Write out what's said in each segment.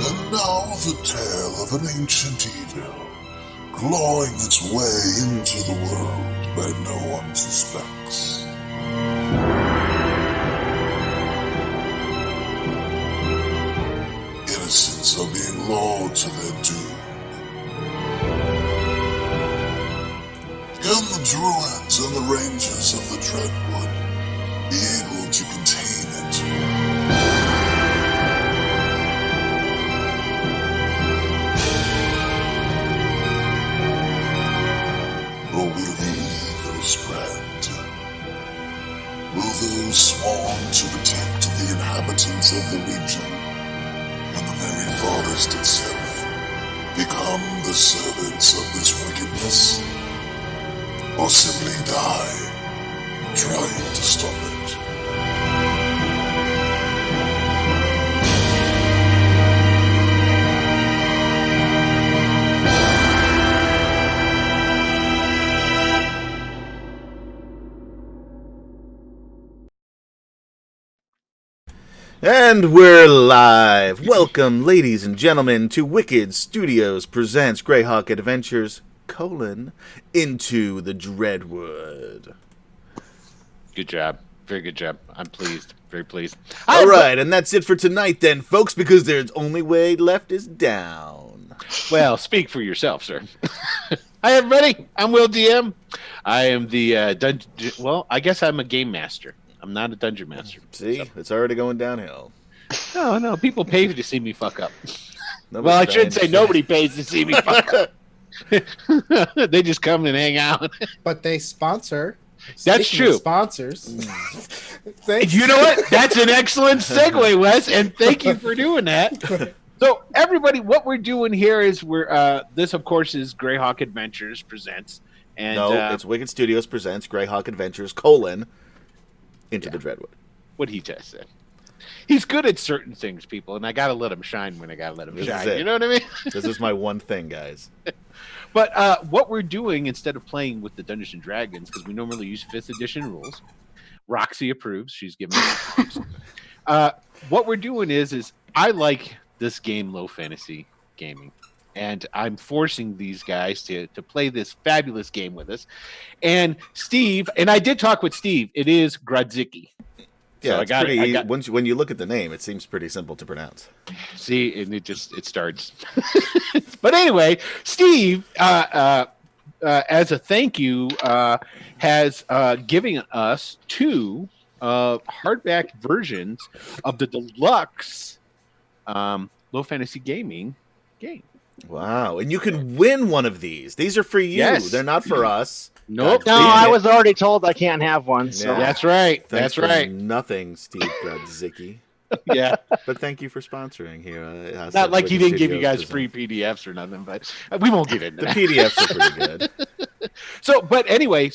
And now the tale of an ancient evil, clawing its way into the world where no one suspects. Innocents are being lured to their doom. Can the druids and the rangers of the Dreadwood be able to contain it? Or will the evil spread? Will those sworn to protect the inhabitants of the region and the very forest itself become the servants of this wickedness? Or simply die trying to stop it? And we're live! Welcome, ladies and gentlemen, to Wicked Studios presents Greyhawk Adventures, Into the Dreadwood. Good job. Very good job. I'm pleased. Very pleased. Alright, and that's it for tonight then, folks, because there's only way left is down. Well, speak for yourself, sir. Hi, everybody. I'm Will DM. I am the dungeon... Well, I guess I'm a game master. I'm not a dungeon master. See? So. It's already going downhill. No. People pay to see me fuck up. Well, I should say nobody pays to see me fuck up. They just come and hang out. But they sponsor. That's true. Sponsors. You know what? That's an excellent segue, Wes, and thank you for doing that. So, everybody, what we're doing here is this, of course, is Greyhawk Adventures presents. And, it's Wicked Studios presents Greyhawk Adventures, Into the Dreadwood. What he just said. He's good at certain things, people, and I gotta let him shine when I gotta let him shine. You know what I mean? This is my one thing, guys. But what we're doing, instead of playing with the Dungeons and Dragons, because we normally use 5th edition rules, Roxy approves. She's giving us what we're doing is I like this game, low fantasy gaming. And I'm forcing these guys to play this fabulous game with us. And Steve, and I did talk with Steve, it is Grodzicki. Yeah, so when you look at the name, it seems pretty simple to pronounce. See, and it starts. But anyway, Steve, as a thank you, has given us 2 hardback versions of the deluxe low fantasy gaming game. Wow, and you can win one of these. These are for you. Yes. They're not for us. Nope. No, I was already told I can't have one. So. Yeah. That's right. Thanks for nothing, Steve Grodzicki. Yeah. But thank you for sponsoring here. Not like he didn't give you guys free PDFs or nothing, but we won't get into that. The PDFs are pretty good. But anyway,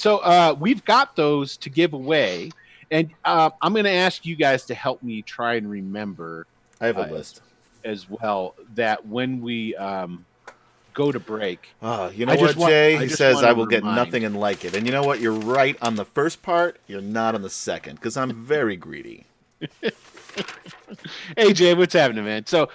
we've got those to give away, and I'm going to ask you guys to help me try and remember. I have a list. As well, that when we go to break. You know what, Jay? He says I will get nothing and like it. And you know what? You're right on the first part. You're not on the second, because I'm very greedy. Hey, Jay, what's happening, man? So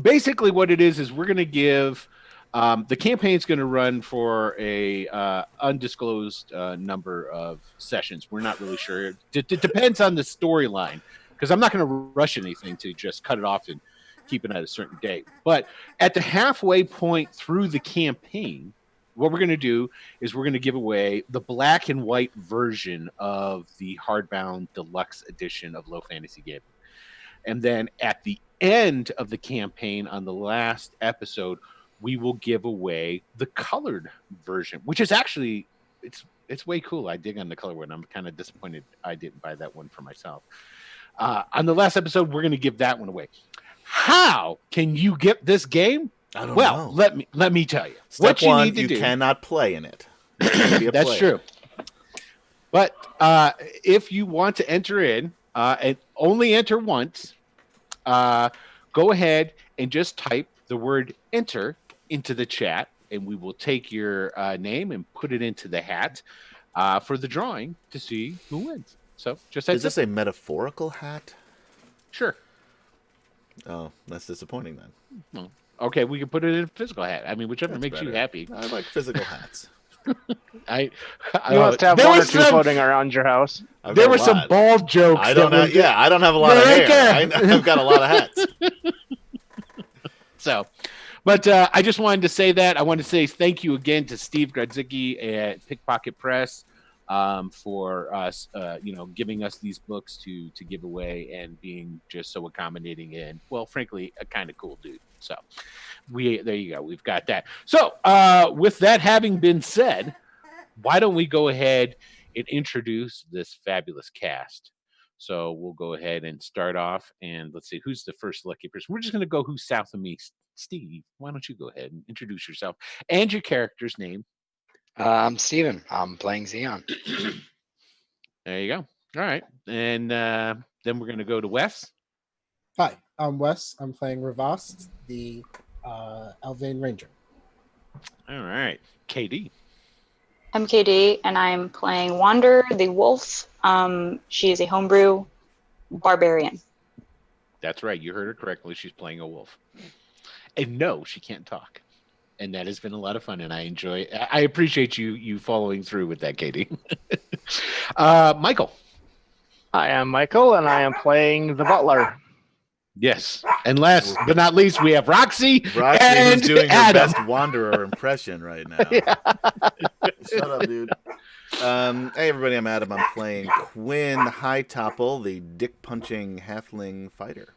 basically what it is we're going to give... the campaign's going to run for a undisclosed number of sessions. We're not really sure. It depends on the storyline, because I'm not going to rush anything to just cut it off and keep it at a certain date. But at the halfway point through the campaign, what we're going to do is we're going to give away the black and white version of the hardbound deluxe edition of Low Fantasy Gaming. And then at the end of the campaign, on the last episode, we will give away the colored version, which is actually it's way cool. I dig on the color one. I'm kind of disappointed I didn't buy that one for myself. On the last episode, we're going to give that one away. How can you get this game? I don't know. Let me tell you. Step what you one, need to do. You cannot play in it. That's true. But if you want to enter in, and only enter once, go ahead and just type the word enter into the chat, and we will take your name and put it into the hat for the drawing to see who wins. So just is this a metaphorical hat? Sure. Oh, that's disappointing then. Well, okay, we can put it in a physical hat. I mean, whichever That's makes you better. happy. I like physical hats. I You must have one or two floating around your house. There were some bald jokes. I don't have. Yeah, I don't have a lot of hair. I've got a lot of hats. So, but I just wanted to say that. I want to say thank you again to Steve Gradzicki at Pickpocket Press for us, giving us these books to give away and being just so accommodating and, well, frankly, a kind of cool dude. So, there you go. We've got that. So, with that having been said, why don't we go ahead and introduce this fabulous cast? So we'll go ahead and start off, and let's see who's the first lucky person. We're just going to go who's south of me. Steve, why don't you go ahead and introduce yourself and your character's name? I'm Steven. I'm playing Xeon. There you go. All right, and then we're going to go to Wes. Hi, I'm Wes. I'm playing Ravast, the Elven Ranger. All right, KD. I'm KD, and I'm playing Wander, the wolf. She is a homebrew barbarian. That's right. You heard her correctly. She's playing a wolf. And no, she can't talk. And that has been a lot of fun, and I appreciate you following through with that, Katie. Michael. I am Michael, and I am playing the butler. Yes. And last but not least, we have Roxy and who's doing Adam. her best Wanderer impression right now. Yeah. Shut up, dude. Hey, everybody, I'm Adam. I'm playing Quinn Hightopple, the dick-punching halfling fighter.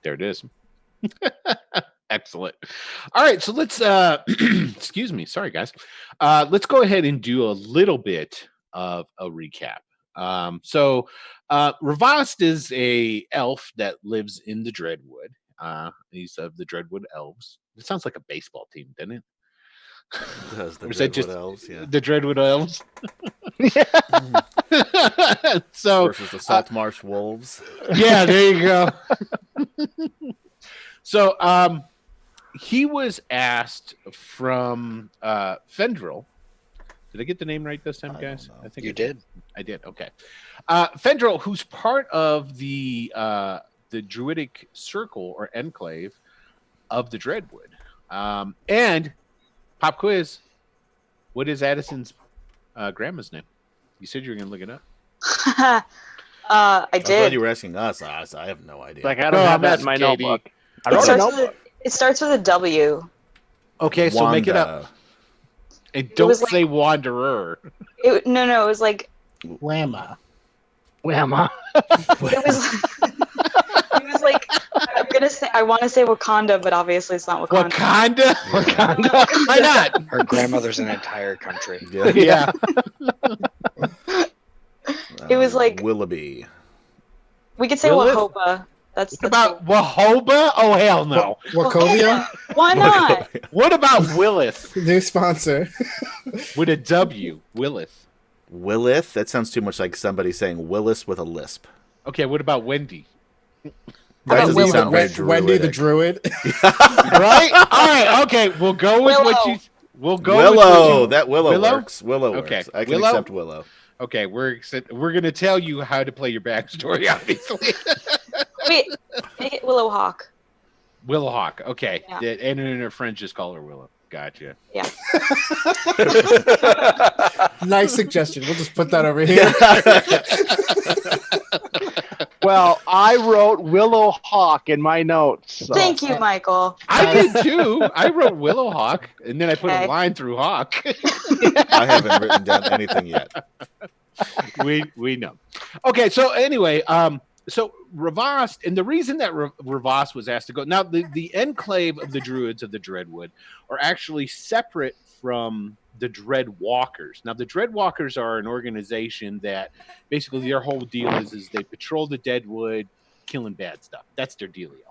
There it is. Excellent. All right, so let's excuse me. Sorry, guys. Let's go ahead and do a little bit of a recap. Ravast is a elf that lives in the Dreadwood. He's of the Dreadwood elves. It sounds like a baseball team, doesn't it? Does the Dreadwood elves? Yeah. The Dreadwood elves. So versus the Saltmarsh wolves. Yeah, there you go. So he was asked from Fendril. Did I get the name right this time, guys? I think you did. I did. Okay. Fendril, who's part of the Druidic Circle or Enclave of the Dreadwood. And pop quiz, what is Addison's grandma's name? You said you were going to look it up. I did. I thought you were asking us. I have no idea. Like, I don't have that in my notebook. I wrote a notebook. It starts with a W. Okay, so make it up. And don't say Wanderer. No, it was like Whamma. Whamma. It was like I want to say Wakanda, but obviously it's not Wakanda. Wakanda? Why not? Her grandmother's an entire country. Yeah. It was like Willoughby. We could say Wahoba. That's about Wahoba? Oh, hell no. Wachovia? Why not? What about Willith? New sponsor. With a W. Willith. Willith? That sounds too much like somebody saying Willis with a lisp. Okay, what about Wendy? That doesn't sound very druidic. Wendy the druid. Right? All right, okay. We'll go with what you... We'll go Willow. With that Willow works. Willow okay. works. I can accept Willow. Okay, we're going to tell you how to play your backstory, obviously. Wait, make it Willowhawk. Willowhawk, okay. Yeah. And her friends just call her Willow. Gotcha. Yeah. Nice suggestion. We'll just put that over here. Well, I wrote Willowhawk in my notes. So. Thank you, Michael. I did too. I wrote Willowhawk, and then I put a line through Hawk. I haven't written down anything yet. We know. Okay, so anyway, so Ravast, and the reason that Ravast was asked to go, now the enclave of the Druids of the Dreadwood are actually separate from the Dreadwalkers. Now, the Dreadwalkers are an organization that basically their whole deal is they patrol the Deadwood, killing bad stuff. That's their dealio.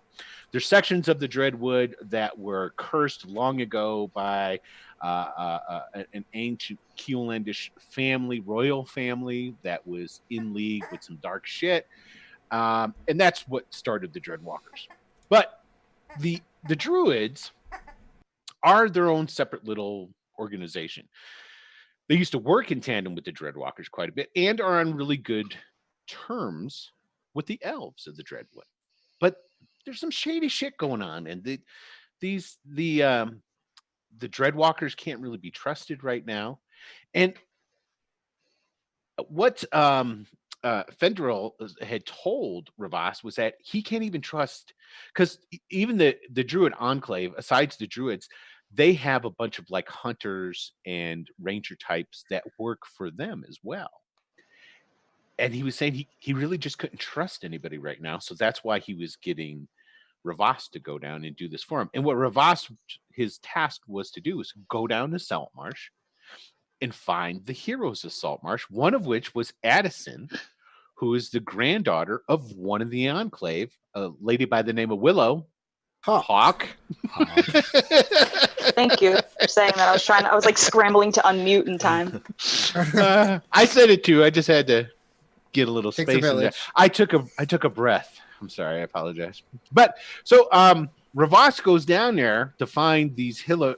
There's sections of the Dreadwood that were cursed long ago by an ancient Keelandish family, royal family that was in league with some dark shit. And that's what started the Dreadwalkers. But the Druids are their own separate little organization. They used to work in tandem with the Dreadwalkers quite a bit and are on really good terms with the elves of the Dreadwood. But there's some shady shit going on, and the Dreadwalkers can't really be trusted right now. And what Fenderil had told Ravas was that he can't even trust, because even the Druid Enclave, aside the Druids, they have a bunch of like hunters and ranger types that work for them as well. And he was saying he really just couldn't trust anybody right now, so that's why he was getting Ravas to go down and do this for him. And what Ravas, his task was to do, was go down to Saltmarsh and find the heroes of Saltmarsh, one of which was Addison, who is the granddaughter of one of the Enclave, a lady by the name of Willow Hawk. Thank you for saying that. I was like scrambling to unmute in time. I said it too. I just had to get a little Takes a space in there. village. I took a breath. I'm sorry. I apologize. But so Ravas goes down there to find these heroes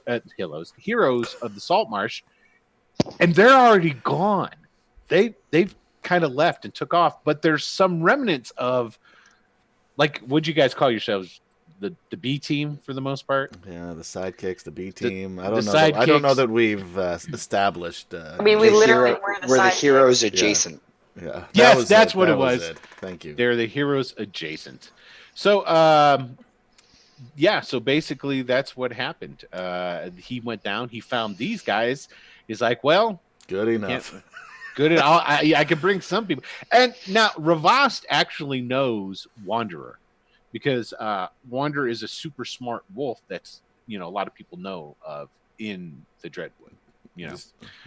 of the Saltmarsh, and they're already gone. They've kind of left and took off, but there's some remnants of, like, what'd you guys call yourselves? The B team for the most part. Yeah, the sidekicks, the B team. I the don't know sidekicks. that we've established. I mean, we literally were the We're the side heroes adjacent. Yeah, Yes, that's what it was. Thank you. They're the heroes adjacent. So, so basically that's what happened. He went down. He found these guys. He's like, well, Good enough. good. I can bring some people. And now Ravast actually knows Wanderer, because Wanderer is a super smart wolf that's, a lot of people know of in the Dreadwood.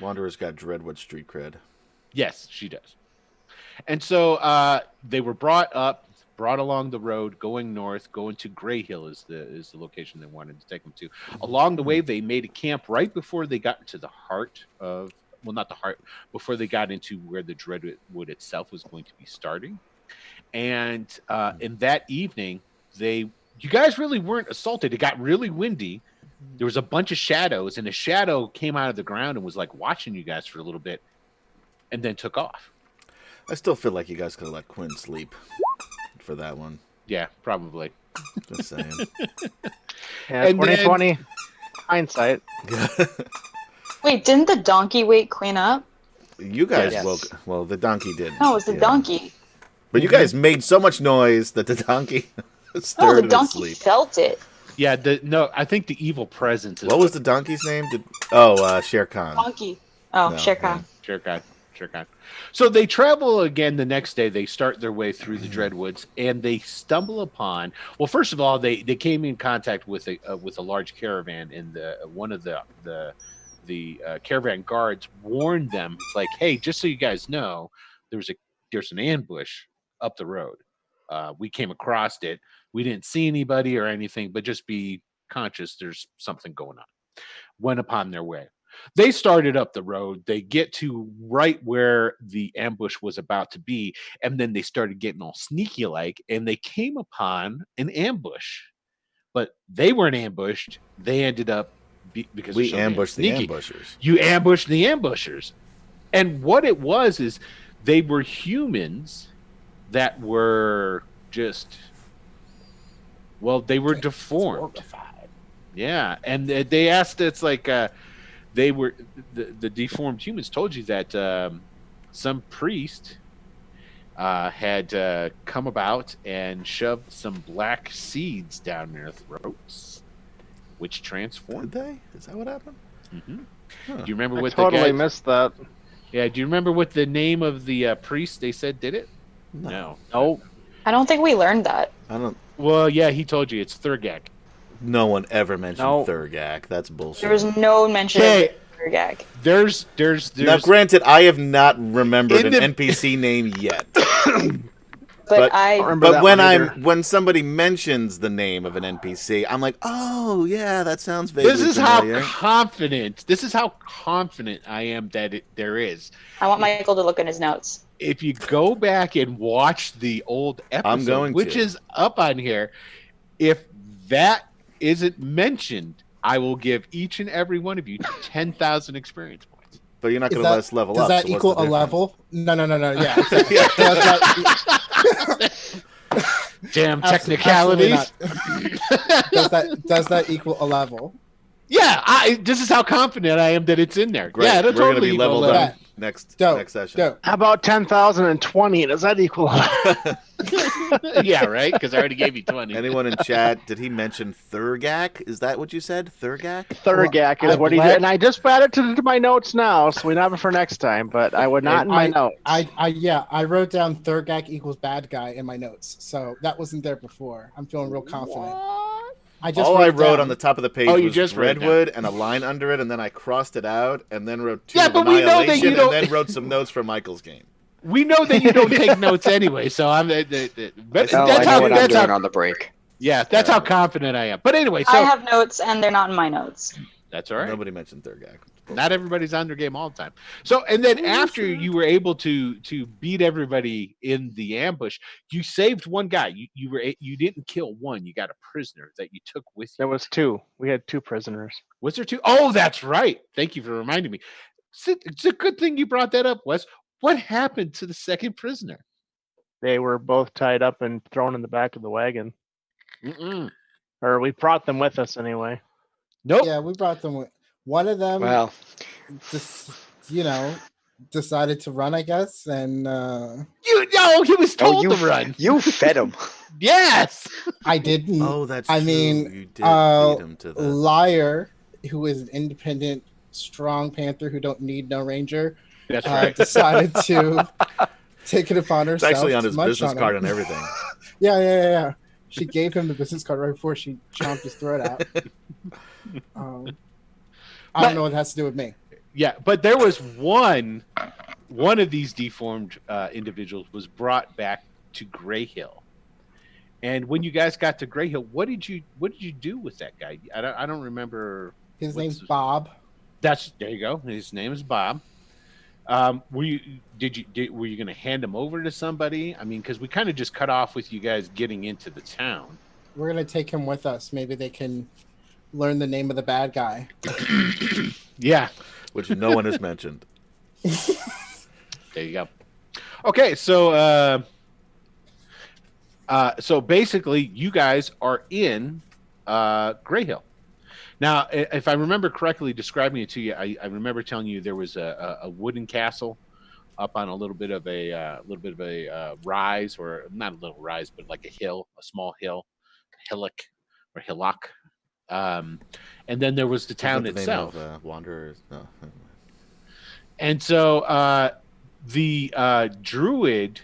Wanderer's got Dreadwood street cred. Yes, she does. And so they were brought along the road, going north, going to Grey Hill is the location they wanted to take them to. Along the way, they made a camp right before they got into the heart of, well, not the heart, before they got into where the Dreadwood itself was going to be starting. And in that evening, you guys really weren't assaulted. It got really windy. There was a bunch of shadows, and a shadow came out of the ground and was like watching you guys for a little bit, and then took off. I still feel like you guys could have let Quinn sleep for that one. Yeah, probably. Just saying. Yeah, And 2020 hindsight. Wait, didn't the donkey wake Quinn up? You guys Yes. woke. Well, the donkey did. No, it was the Yeah. donkey. But you guys made so much noise that the donkey stirred Oh, the in donkey sleep. felt it. Yeah, I think the evil presence is What was the donkey's name? Shere Khan. Donkey. Oh, No, Shere Khan. Sure, God. So they travel again the next day. They start their way through the Dreadwoods, and they stumble upon. Well, first of all, they came in contact with a large caravan, and one of the caravan guards warned them, like, "Hey, just so you guys know, there's an ambush up the road. We came across it. We didn't see anybody or anything, but just be conscious. There's something going on." Went upon their way. They started up the road. They get to right where the ambush was about to be, and then they started getting all sneaky like, and they came upon an ambush. But they weren't ambushed. They ended up because We they're so damn ambushed the sneaky. ambushers. You ambushed the ambushers. And what it was is they were humans that were just, well, they were deformed. Yeah, and they asked, it's like they were the deformed humans told you that some priest had come about and shoved some black seeds down their throats, which Did transformed. they? Is that what happened? Mm-hmm. Huh. Do you remember I what totally the guy? missed that. Yeah, do you remember what the name of the priest they said did it? No. Nope. I don't think we learned that. I don't. Well, yeah, he told you it's Thurgak. No one ever mentioned No. Thurgak. That's bullshit. There was no mention Okay. of Gag. There's Now, granted, I have not remembered In an the- NPC name yet. But I I remember But that when one either. when somebody mentions the name of an NPC, I'm like, oh yeah, that sounds vaguely this is familiar. how confident I am that there is. I want Michael to look in his notes. If you go back and watch the old episode, going which to. is up on here, if that isn't mentioned, I will give each and every one of you 10,000 experience points. But you're not Is going to that- let us level Does up. that so what's equal the a difference? level? No. Yeah. Does that- Damn Absolutely technicalities. not. Does that equal a level? Yeah, this is how confident I am that it's in there. Great. Yeah, it'll We're gonna totally be equal leveled level. up next Dope. session. Dope. How about 10,020? Does that equal? Yeah, right? Because I already gave you 20. Anyone in chat? Did he mention Thurgak? Is that what you said? Thurgak? Thurgak is I what he bled- did, and I just added to my notes now, so we have it for next time. But I would not in my notes. I wrote down Thurgak equals bad guy in my notes, so that wasn't there before. I'm feeling real confident. All I wrote on the top of the page Oh, you was just wrote it Dreadwood and a line under it, and then I crossed it out, and then wrote two Yeah, of but we know that Annihilation, you don't- and then wrote some notes for Michael's game. We know that you don't take notes anyway, so I'm. But No, I know what I'm doing on the break. Yeah, that's how confident I am. But anyway, so I have notes and they're not in my notes. that's all right. Nobody mentioned Thurgak. Not everybody's on their game all the time. So, and then after you were able to beat everybody in the ambush, you saved one guy. You didn't kill one. You got a prisoner that you took with you. There was two. We had two prisoners. Was there two? Oh, that's right. Thank you for reminding me. It's a good thing you brought that up, Wes. What happened to the second prisoner? They were both tied up and thrown in the back of the wagon, Mm-mm. or we brought them with us anyway. Nope. Yeah, we brought them. One of them, Well, just decided to run, I guess, and He was told to run. You fed him. Yes. I didn't. Oh, that's I true. mean, you did feed him to the... Liar, who is an independent, strong panther who don't need no ranger, That's right. decided to take it upon It's herself. actually on to his munch business on card him. and everything. Yeah. She gave him the business card right before she chomped his throat out. I don't know what it has to do with me. Yeah, but there was one of these deformed individuals was brought back to Grey Hill. And when you guys got to Grey Hill, what did you do with that guy? I don't remember. His name's Bob. There you go. His name is Bob. Were you going to hand him over to somebody? I mean, because we kind of just cut off with you guys getting into the town. We're gonna take him with us. Maybe they can learn the name of the bad guy. Yeah. Which no one has mentioned. There you go. Okay, so so basically, you guys are in Grey Hill. Now, if I remember correctly, describing it to you, I remember telling you there was a wooden castle up on a little bit of a rise, or not a little rise, but like a hill, a small hillock. And then there was the town Is that the itself. name of, Wanderers? No. And so the druid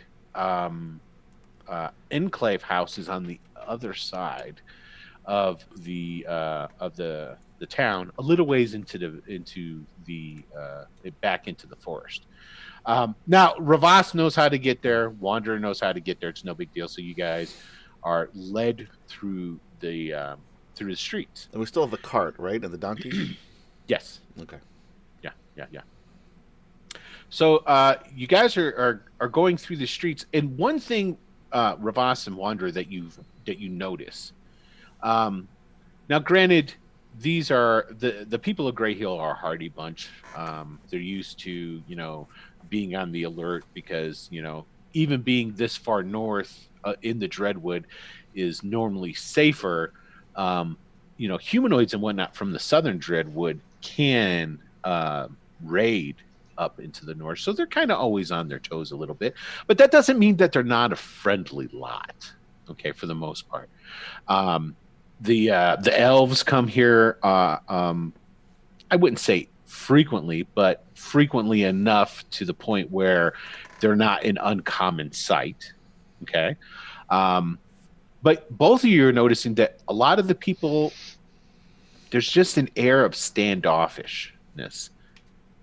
enclave house is on the other side of the town, a little ways into the back into the forest. Now Ravas knows how to get there. Wanderer knows how to get there. It's no big deal. So you guys are led through the streets. And we still have the cart, right? And the donkey? Yes. Okay. Yeah. So you guys are going through the streets, and one thing, Ravas and Wanderer, that you notice. Now, granted, these are the people of Grey Hill are a hardy bunch. They're used to being on the alert because even being this far north in the Dreadwood is normally safer. Humanoids and whatnot from the southern Dreadwood can raid up into the north, so they're kind of always on their toes a little bit, but that doesn't mean that they're not a friendly lot. Okay, for the most part. The elves come here, I wouldn't say frequently, but frequently enough to the point where they're not an uncommon sight. Okay. But both of you are noticing that a lot of the people, there's just an air of standoffishness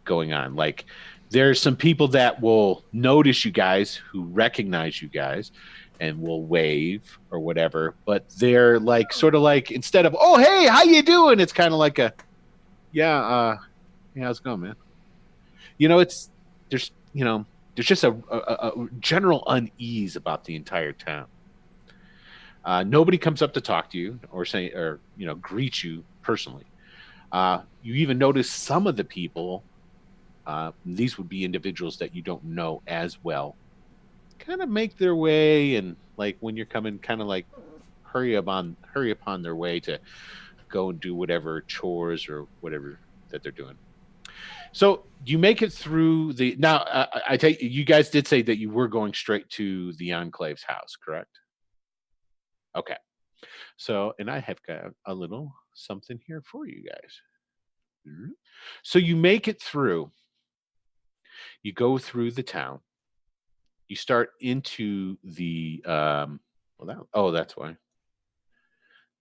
going on. Like, there's some people that will notice you guys, who recognize you guys, and will wave or whatever, but they're like, sort of like, instead of, oh, hey, how you doing? It's kind of like a, yeah, how's it going, man? There's just a general unease about the entire town. Nobody comes up to talk to you or greet you personally. You even notice some of the people, these would be individuals that you don't know as well, kind of make their way and like when you're coming, kind of like hurry upon their way to go and do whatever chores or whatever that they're doing. So you make it through the now. I tell you, you guys did say that you were going straight to the Enclave's house, correct? Okay. So, and I have got a little something here for you guys. So you make it through. You go through the town. You start into the that's why.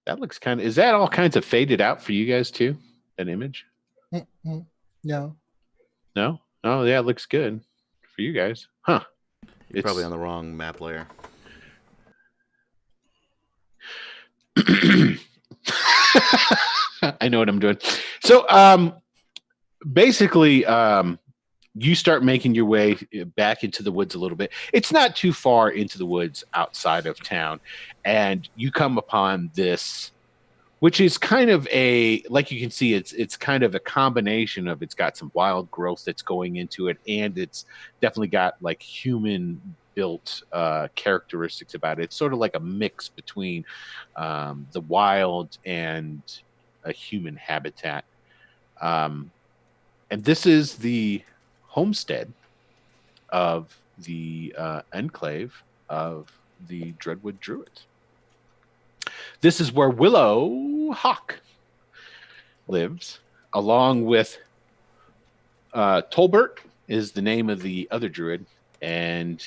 That looks kind of. Is that all kinds of faded out for you guys too? That image? No. No. Oh yeah, it looks good for you guys, huh? You're probably on the wrong map layer. I know what I'm doing. So basically you start making your way back into the woods a little bit. It's not too far into the woods outside of town, and you come upon this, which is kind of like you can see, it's kind of a combination of, it's got some wild growth that's going into it, and it's definitely got like human built characteristics about it. It's sort of like a mix between the wild and a human habitat. And this is the homestead of the enclave of the Dreadwood Druids. This is where Willow Hawk lives, along with Tolbert is the name of the other druid, and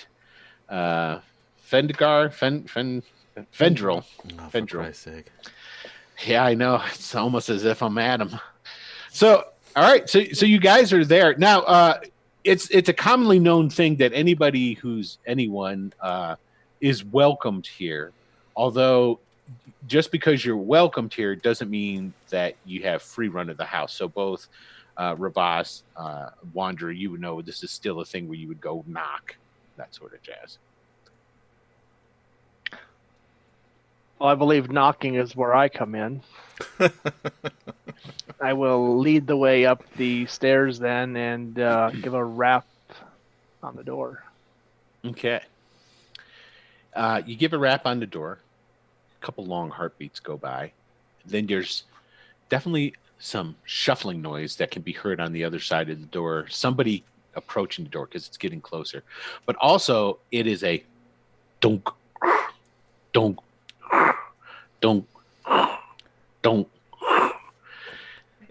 Fendril. Oh, for Christ's sake. Yeah, I know. It's almost as if I'm at him. So, all right. So you guys are there now. It's a commonly known thing that anyone is welcomed here. Although, just because you're welcomed here doesn't mean that you have free run of the house. So both Ravas, Wanderer, you would know this is still a thing where you would go knock, that sort of jazz. Well, I believe knocking is where I come in. I will lead the way up the stairs then and give a rap on the door. Okay. You give a rap on the door. A couple long heartbeats go by. Then there's definitely some shuffling noise that can be heard on the other side of the door. Somebody approaching the door because it's getting closer. But also, it is a donk, donk, donk, donk.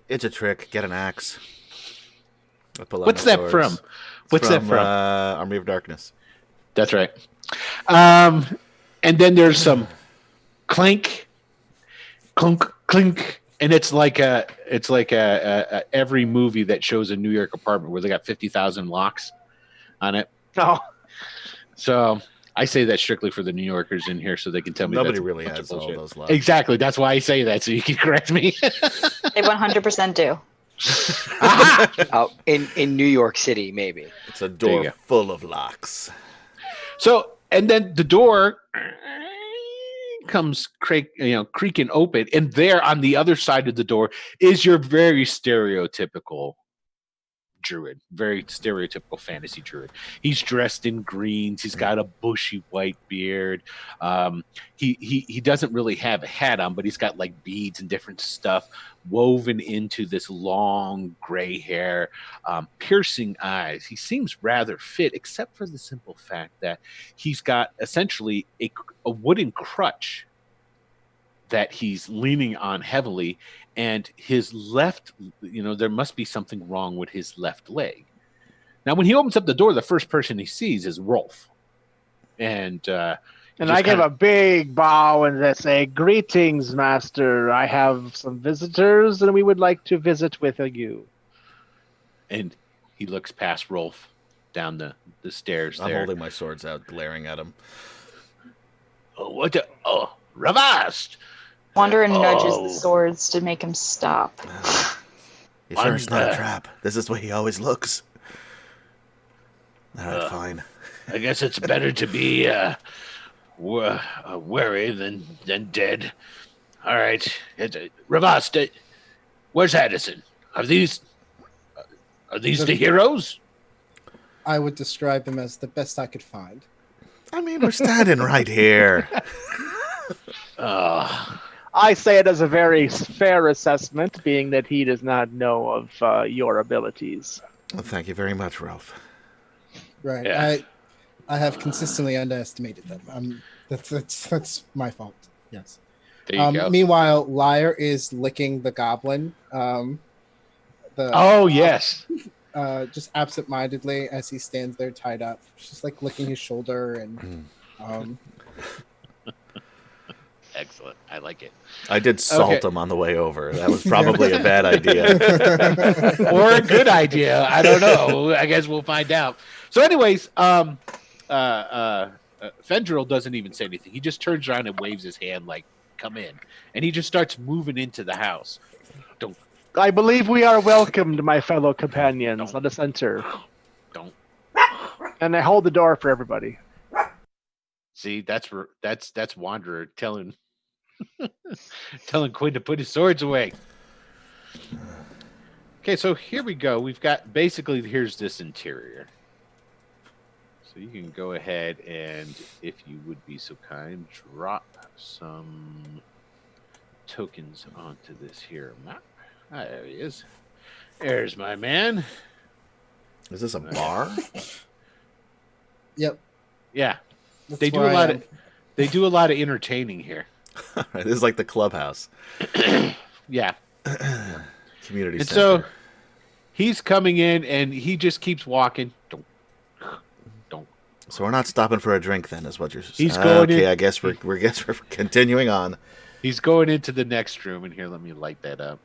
It's a trick. Get an axe. What's that from? What's that from? Army of Darkness. That's right. And then there's some clank, clunk, clink, and it's like a every movie that shows a New York apartment where they got 50,000 locks on it. Oh, so I say that strictly for the New Yorkers in here, so they can tell me Nobody really has all those locks. Exactly. That's why I say that, so you can correct me. They 100% do. Oh, in New York City, maybe. It's a door full of locks. So, and then the door comes creaking open, and there on the other side of the door is your very stereotypical druid, very stereotypical fantasy druid. He's dressed in greens. He's got a bushy white beard. He doesn't really have a hat on, but he's got like beads and different stuff woven into this long gray hair, piercing eyes. He seems rather fit, except for the simple fact that he's got essentially a wooden crutch that he's leaning on heavily, and his left, there must be something wrong with his left leg. Now, when he opens up the door, the first person he sees is Rolf. And I give a big bow and I say, "Greetings, master. I have some visitors and we would like to visit with you." And he looks past Rolf down the stairs I'm there. holding my swords out, glaring at him. Ravast! Wanderer nudges the swords to make him stop. You sure it's not a trap? This is the way he always looks. All right, fine. I guess it's better to be wary than dead. All right. Ravast, where's Addison? Are these the heroes? I would describe them as the best I could find. I mean, we're standing right here. I say it as a very fair assessment, being that he does not know of your abilities. Well, thank you very much, Ralph. Right. Yeah. I have consistently underestimated them. That's my fault. Yes. There you go. Meanwhile, Lyre is licking the goblin. Yes. Just absent-mindedly as he stands there tied up, just like licking his shoulder and. Excellent. I like it. I did salt him on the way over. That was probably a bad idea. Or a good idea. I don't know. I guess we'll find out. So anyways, Fendril doesn't even say anything. He just turns around and waves his hand like, come in. And he just starts moving into the house. I believe we are welcomed, my fellow companions. Let us enter. Don't. And I hold the door for everybody. See, that's Wanderer telling Quinn to put his swords away. Okay, so here we go. We've got basically here's this interior. So you can go ahead and, if you would be so kind, drop some tokens onto this here map. Ah, there he is. There's my man. Is this a bar? Yep. Yeah. That's They do where a I lot am. of they do a lot of entertaining here. It is like the clubhouse. Yeah. Community And center. so he's coming in and he just keeps walking. Don't. So we're not stopping for a drink then, is what you're saying. He's going okay, in- I guess we're continuing on. He's going into the next room, and here, let me light that up.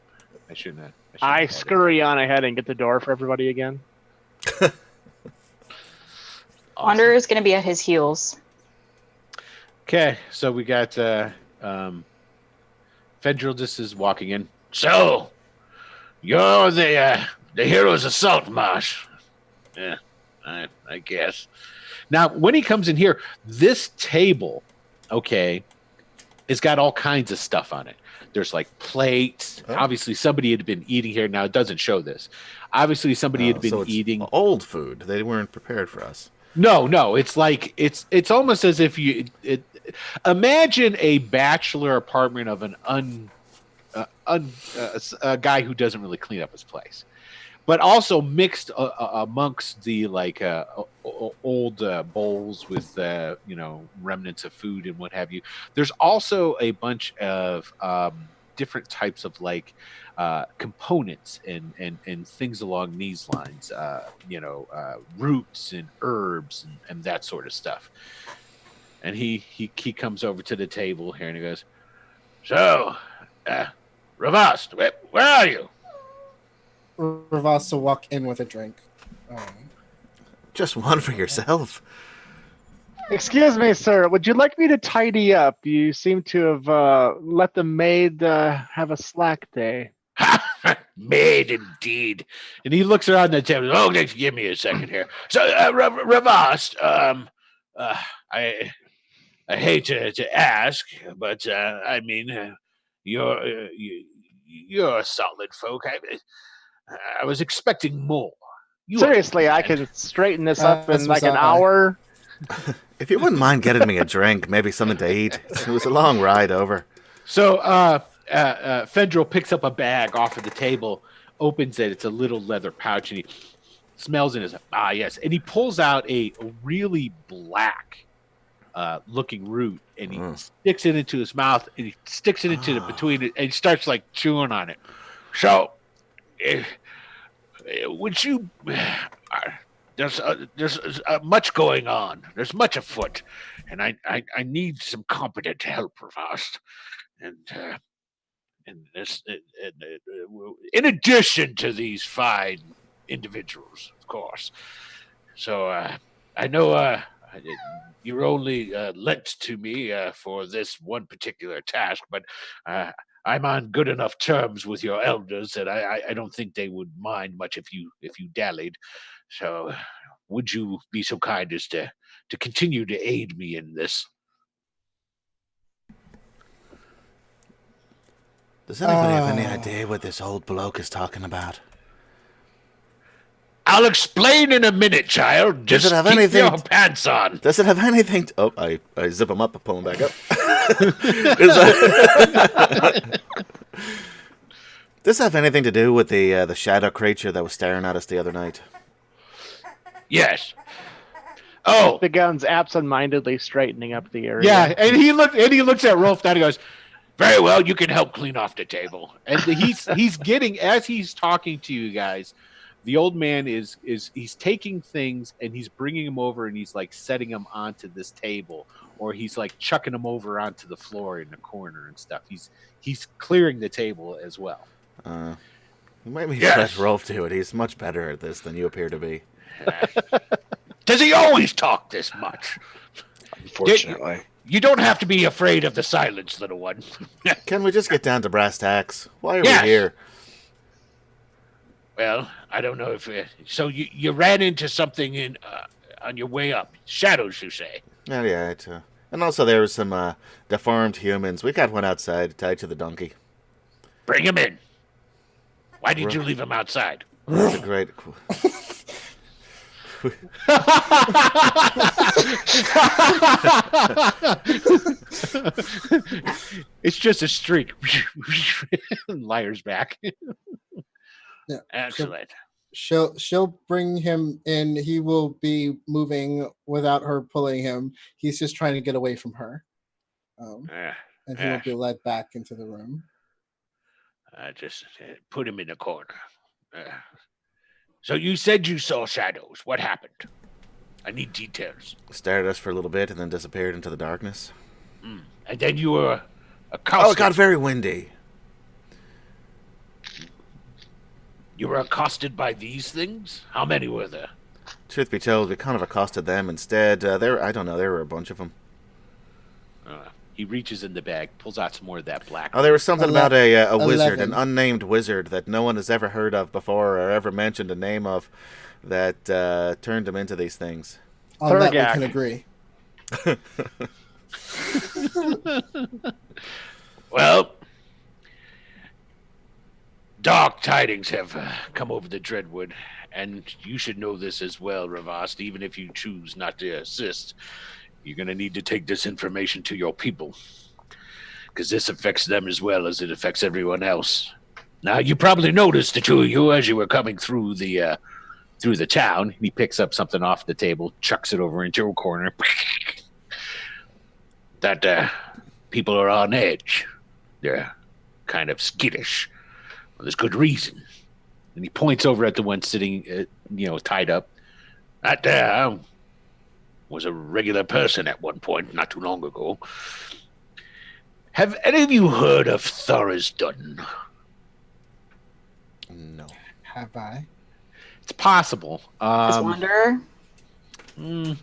I shouldn't have. I scurry on ahead and get the door for everybody again. Wanderer is going to be at his heels. Okay, so we got Fendril just is walking in. So, you're the heroes of Saltmarsh. Yeah, I guess. Now, when he comes in here, this table, okay, it's got all kinds of stuff on it. There's like plates. Oh. Obviously, somebody had been eating here. Now, it doesn't show this. Obviously, somebody had been so it's eating. old food. They weren't prepared for us. No. It's like it's almost as if imagine a bachelor apartment of a guy who doesn't really clean up his place, but also mixed amongst the like old bowls with remnants of food and what have you. There's also a bunch of different types of like components and things along these lines, roots and herbs and that sort of stuff. And he comes over to the table here and he goes, so Ravast, where are you? Ravas to walk in with a drink. Just one for yourself. Excuse me, sir. Would you like me to tidy up? You seem to have let the maid have a slack day. Maid indeed. And he looks around the table. Oh, give me a second here. So, Ravast, I hate to ask, but I mean, you're a solid folk. I was expecting more. Seriously, I can straighten this up in like an hour. If you wouldn't mind getting me a drink, maybe something to eat. It was a long ride over. So Fendril picks up a bag off of the table, opens it. It's a little leather pouch, and he smells in his yes. And he pulls out a really black looking root, and he sticks it into his mouth, and he sticks it into between it, and he starts like chewing on it. So, would you? There's much going on. There's much afoot, and I need some competent help, Ravast. And this, in addition to these fine individuals, of course. So I know you're only lent to me for this one particular task, but I'm on good enough terms with your elders that I don't think they would mind much if you dallied. So, would you be so kind as to continue to aid me in this? Does anybody have any idea what this old bloke is talking about? I'll explain in a minit, child. Does Just it have keep anything- your pants on. Does it have anything? I zip them up and pull them back up. Does it have anything to do with the shadow creature that was staring at us the other night? Yes. Oh, The gun's absentmindedly straightening up the area. yeah, and he looks at Rolf down and goes, "Very well, you can help clean off the table." And he's getting, as he's talking to you guys, the old man is he's taking things and he's bringing them over and he's like setting them onto this table, or he's like chucking them over onto the floor in the corner and stuff. He's clearing the table as well. You might Yes. let Rolf do it. He's much better at this than you appear to be. Does he always talk this much? Unfortunately. You don't have to be afraid of the silence, little one. Can we just get down to brass tacks? Why are Yes. we here? Well, I don't know if so. You ran into something on your way up. Shadows, you say? Oh, yeah. And also there was some deformed humans. We got one outside tied to the donkey. Bring him in. Why did you leave him outside? That's a great... It's just a streak. Liar's back. Yeah. Excellent. She'll bring him in. He will be moving without her pulling him. He's just trying to get away from her. And he will be led back into the room. Just put him in a corner. So you said you saw shadows. What happened? I need details. Stared at us for a little bit and then disappeared into the darkness. And then you were accosted. Oh, it got very windy. You were accosted by these things? How many were there? Truth be told, we kind of accosted them instead. I don't know, there were a bunch of them. He reaches in the bag, pulls out some more of that black. Oh, there was something about a wizard, 11. an unnamed wizard that no one has ever heard of before or ever mentioned a name of that turned him into these things. On that we Thurgak. can agree. Well, dark tidings have come over the Dreadwood, and you should know this as well, Ravast. Even if you choose not to assist, you're going to need to take this information to your people, because this affects them as well as it affects everyone else. Now, you probably noticed, the two of you, as you were coming through the town. He picks up something off the table, chucks it over into a corner. That people are on edge. They're kind of skittish. Well, there's good reason. And he points over at the one sitting, tied up. That was a regular person at one point, not too long ago. Have any of you heard of Thorisdun? No. Have I? It's possible. As Wanderer. It's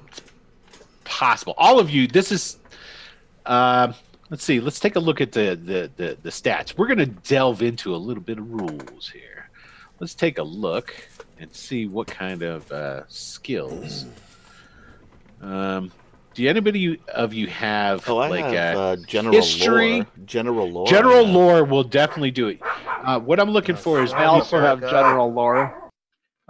possible. All of you, this is... let's see. Let's take a look at the stats. We're going to delve into a little bit of rules here. Let's take a look and see what kind of skills. Do anybody of you have I like have general history? lore. General lore. General lore will definitely do it. What I'm looking for is I also have general lore.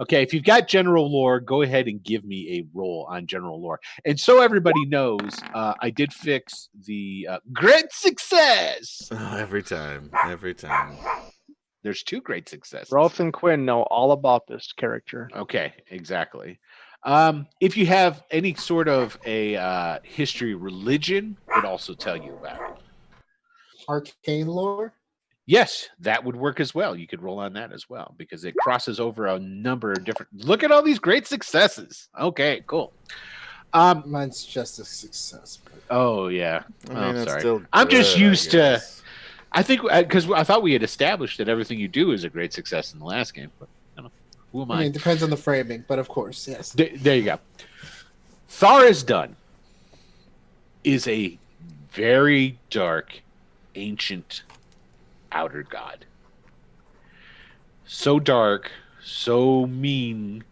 okay. If you've got general lore, go ahead and give me a roll on general lore. And so everybody knows, I did fix the great success. Oh, every time. There's two great successes. Rolf and Quinn know all about this character. Okay, exactly. If you have any sort of a history religion, would also tell you about it. Arcane lore? Yes, that would work as well. You could roll on that as well because it crosses over a number of different. Look at all these great successes. Okay, cool. Mine's just a success. Oh yeah. It's sorry. still I'm just good, I used to. guess. I think because I thought we had established that everything you do is a great success in the last game. But I don't know. Who am I I? mean, it depends on the framing, but of course, yes. There you go. Thorisdun is a very dark, ancient outer god. So dark, so mean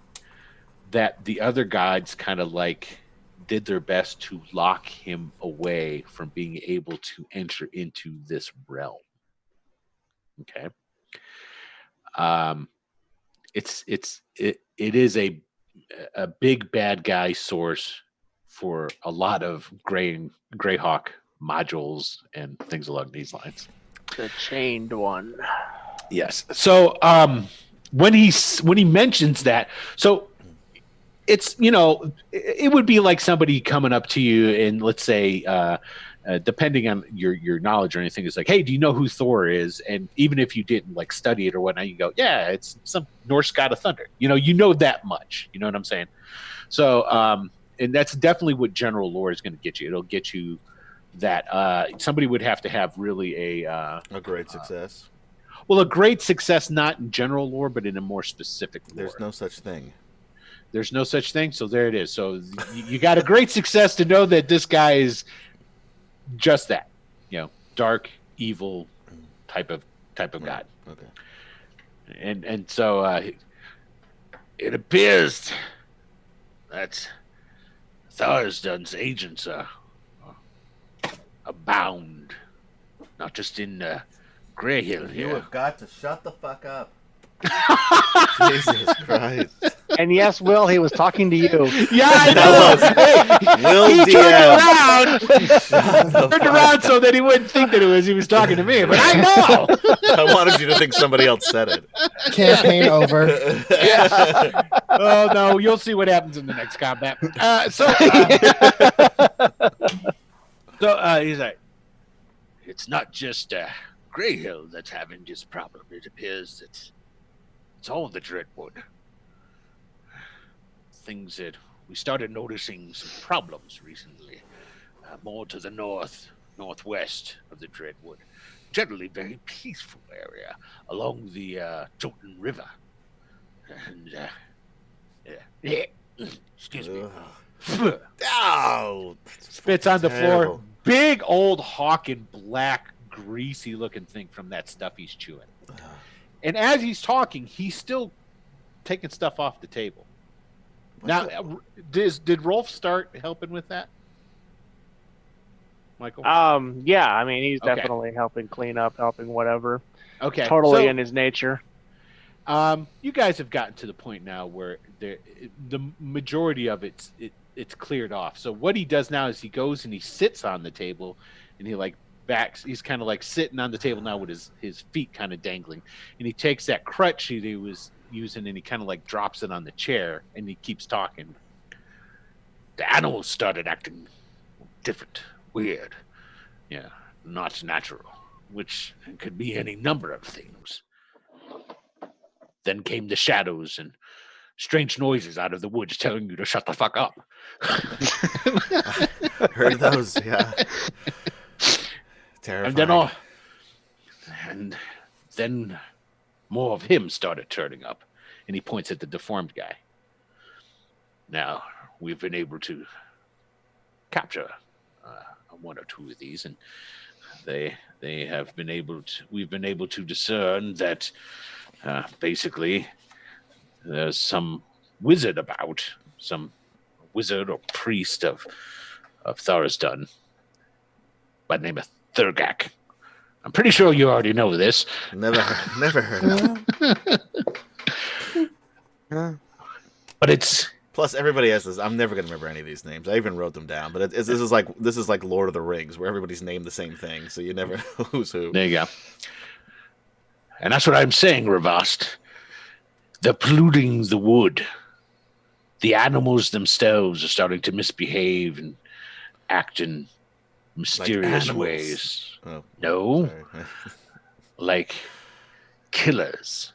that the other gods kind of like did their best to lock him away from being able to enter into this realm. Okay. it is a big bad guy source for a lot of Greyhawk modules and things along these lines. The chained one. Yes. So when he mentions that, so it's, it would be like somebody coming up to you and, let's say, depending on your knowledge or anything, is like, hey, do you know who Thor is? And even if you didn't like study it or whatnot, you go, yeah, it's some Norse god of thunder. You know that much. You know what I'm saying? So, and that's definitely what general lore is going to get you. It'll get you that somebody would have to have really a great success. Well, a great success, not in general lore, but in a more specific lore. There's no such thing. There's no such thing. So there it is. So you got a great success to know that this guy is just that, dark, evil type of god. Okay. And so it appears that Tharsdun's agents are abound, not just in Greyhill here. You have got to shut the fuck up. Jesus Christ. And yes, Will, he was talking to you. Yeah, I know. Will he DM. turned around so that he wouldn't think that he was talking to me, but I know. I wanted you to think somebody else said it. Campaign over. Yeah. Oh no, you'll see what happens in the next combat. So he's like, it's not just Greyhill that's having this problem. It appears that it's all the Dreadwood. Things that we started noticing some problems recently, more to the northwest of the Dreadwood. Generally very peaceful area along the Jotun River. And excuse me. Oh, Spits on the terrible. floor. Big old hawk in black, greasy looking thing from that stuff he's chewing. And as he's talking, he's still taking stuff off the table. Now, did Rolf start helping with that, Michael? Yeah, I mean, he's Okay. definitely helping clean up, helping whatever. Okay, Totally so, in his nature. You guys have gotten to the point now where the majority of it's cleared off. So what he does now is he goes and he sits on the table, and he he's kind of like sitting on the table now with his feet kind of dangling, and he takes that crutch he was using and he kind of like drops it on the chair, and he keeps talking. The animals started acting different, weird, not natural, which could be any number of things. Then came the shadows and strange noises out of the woods telling you to shut the fuck up. Heard those, yeah. Terrifying. And then more of him started turning up, and he points at the deformed guy. Now we've been able to capture one or two of these, and we've been able to discern that basically there's some wizard about, some wizard or priest of Tharsdun by the name of Thurgak. I'm pretty sure you already know this. Never heard of it. But it's... Plus, everybody has this. I'm never gonna remember any of these names. I even wrote them down. But this is like Lord of the Rings, where everybody's named the same thing, so you never know who's who. There you go. And that's what I'm saying, Ravast. They're polluting the wood. The animals themselves are starting to misbehave and act in mysterious Like ways. Oh, No, sorry. like killers.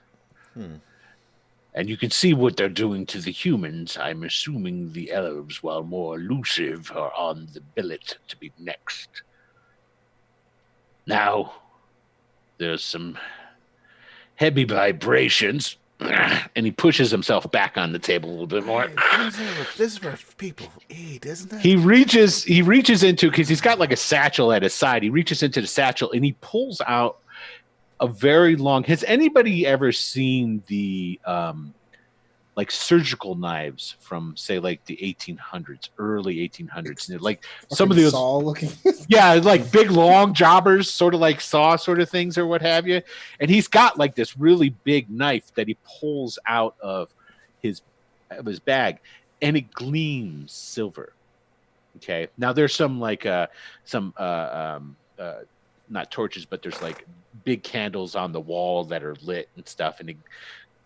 And you can see what they're doing to the humans. I'm assuming the elves, while more elusive, are on the billet to be next. Now, there's some heavy vibrations, and he pushes himself back on the table a little bit more. This is where people eat, isn't it? He reaches into, because he's got like a satchel at his side. He reaches into the satchel and he pulls out a very long. Has anybody ever seen the like surgical knives from, say, like the 1800s, early 1800s. And like some of those saw looking. yeah, like big long jobbers, sort of like saw sort of things or what have you. And he's got like this really big knife that he pulls out of his bag, and it gleams silver. Okay, now there's some like not torches, but there's like big candles on the wall that are lit and stuff, and it,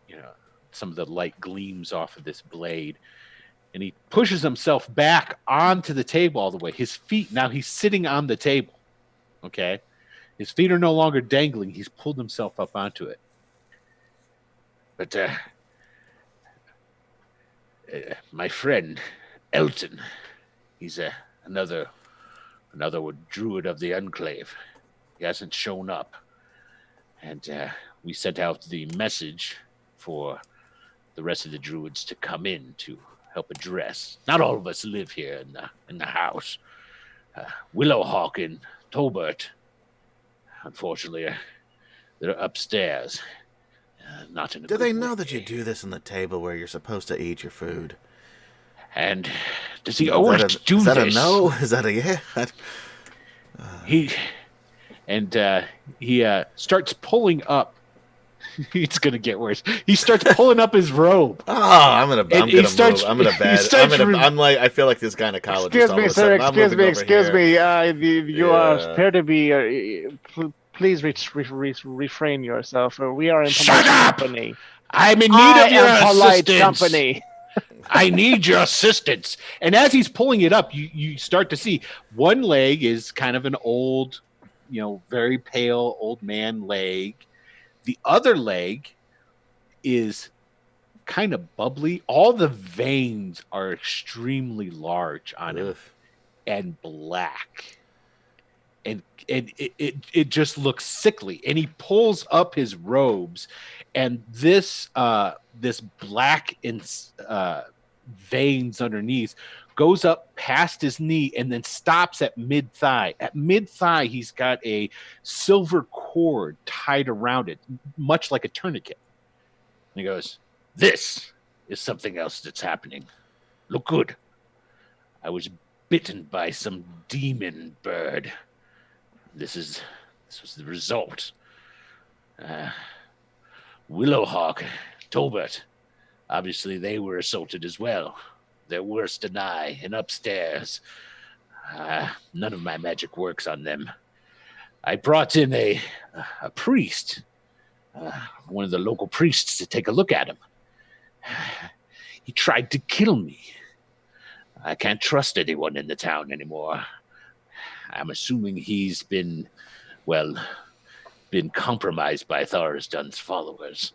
you know, some of the light gleams off of this blade. And he pushes himself back onto the table all the way. His feet, now he's sitting on the table. Okay? His feet are no longer dangling. He's pulled himself up onto it. But my friend, Elton, he's another druid of the Enclave. He hasn't shown up. And we sent out the message for the rest of the druids to come in to help address. Not all of us live here in the house. Willowhawk and Tolbert, unfortunately, they're upstairs. Not in a Do good they know way. that you do this on the table where you're supposed to eat your food? And does he always do is that this? a no? Is that a yeah? He starts pulling up. It's gonna get worse. He starts pulling up his robe. Oh, I'm gonna And he starts- move. I'm gonna he bad. starts I'm like, I feel like this gynecologist. Excuse all me, of a sir. sudden. I'm Excuse moving me. over Excuse here. me. You are Yeah. appear to be. Please refrain yourself. We are in Shut polite up! company. I'm in need I of your am polite assistance. company. I need your assistance. And as he's pulling it up, you start to see one leg is kind of an old, very pale old man leg. The other leg is kind of bubbly. All the veins are extremely large on him and black. And it just looks sickly. And he pulls up his robes, and this black veins underneath goes up past his knee and then stops at mid-thigh. At mid-thigh, he's got a silver cord tied around it, much like a tourniquet. And he goes, "This is something else that's happening. Look good. I was bitten by some demon bird. This was the result. Willowhawk, Tolbert, obviously they were assaulted as well. They're worse than I, and upstairs. None of my magic works on them. I brought in a priest, one of the local priests, to take a look at him. He tried to kill me. I can't trust anyone in the town anymore. I'm assuming he's been compromised by Tharsdun's followers."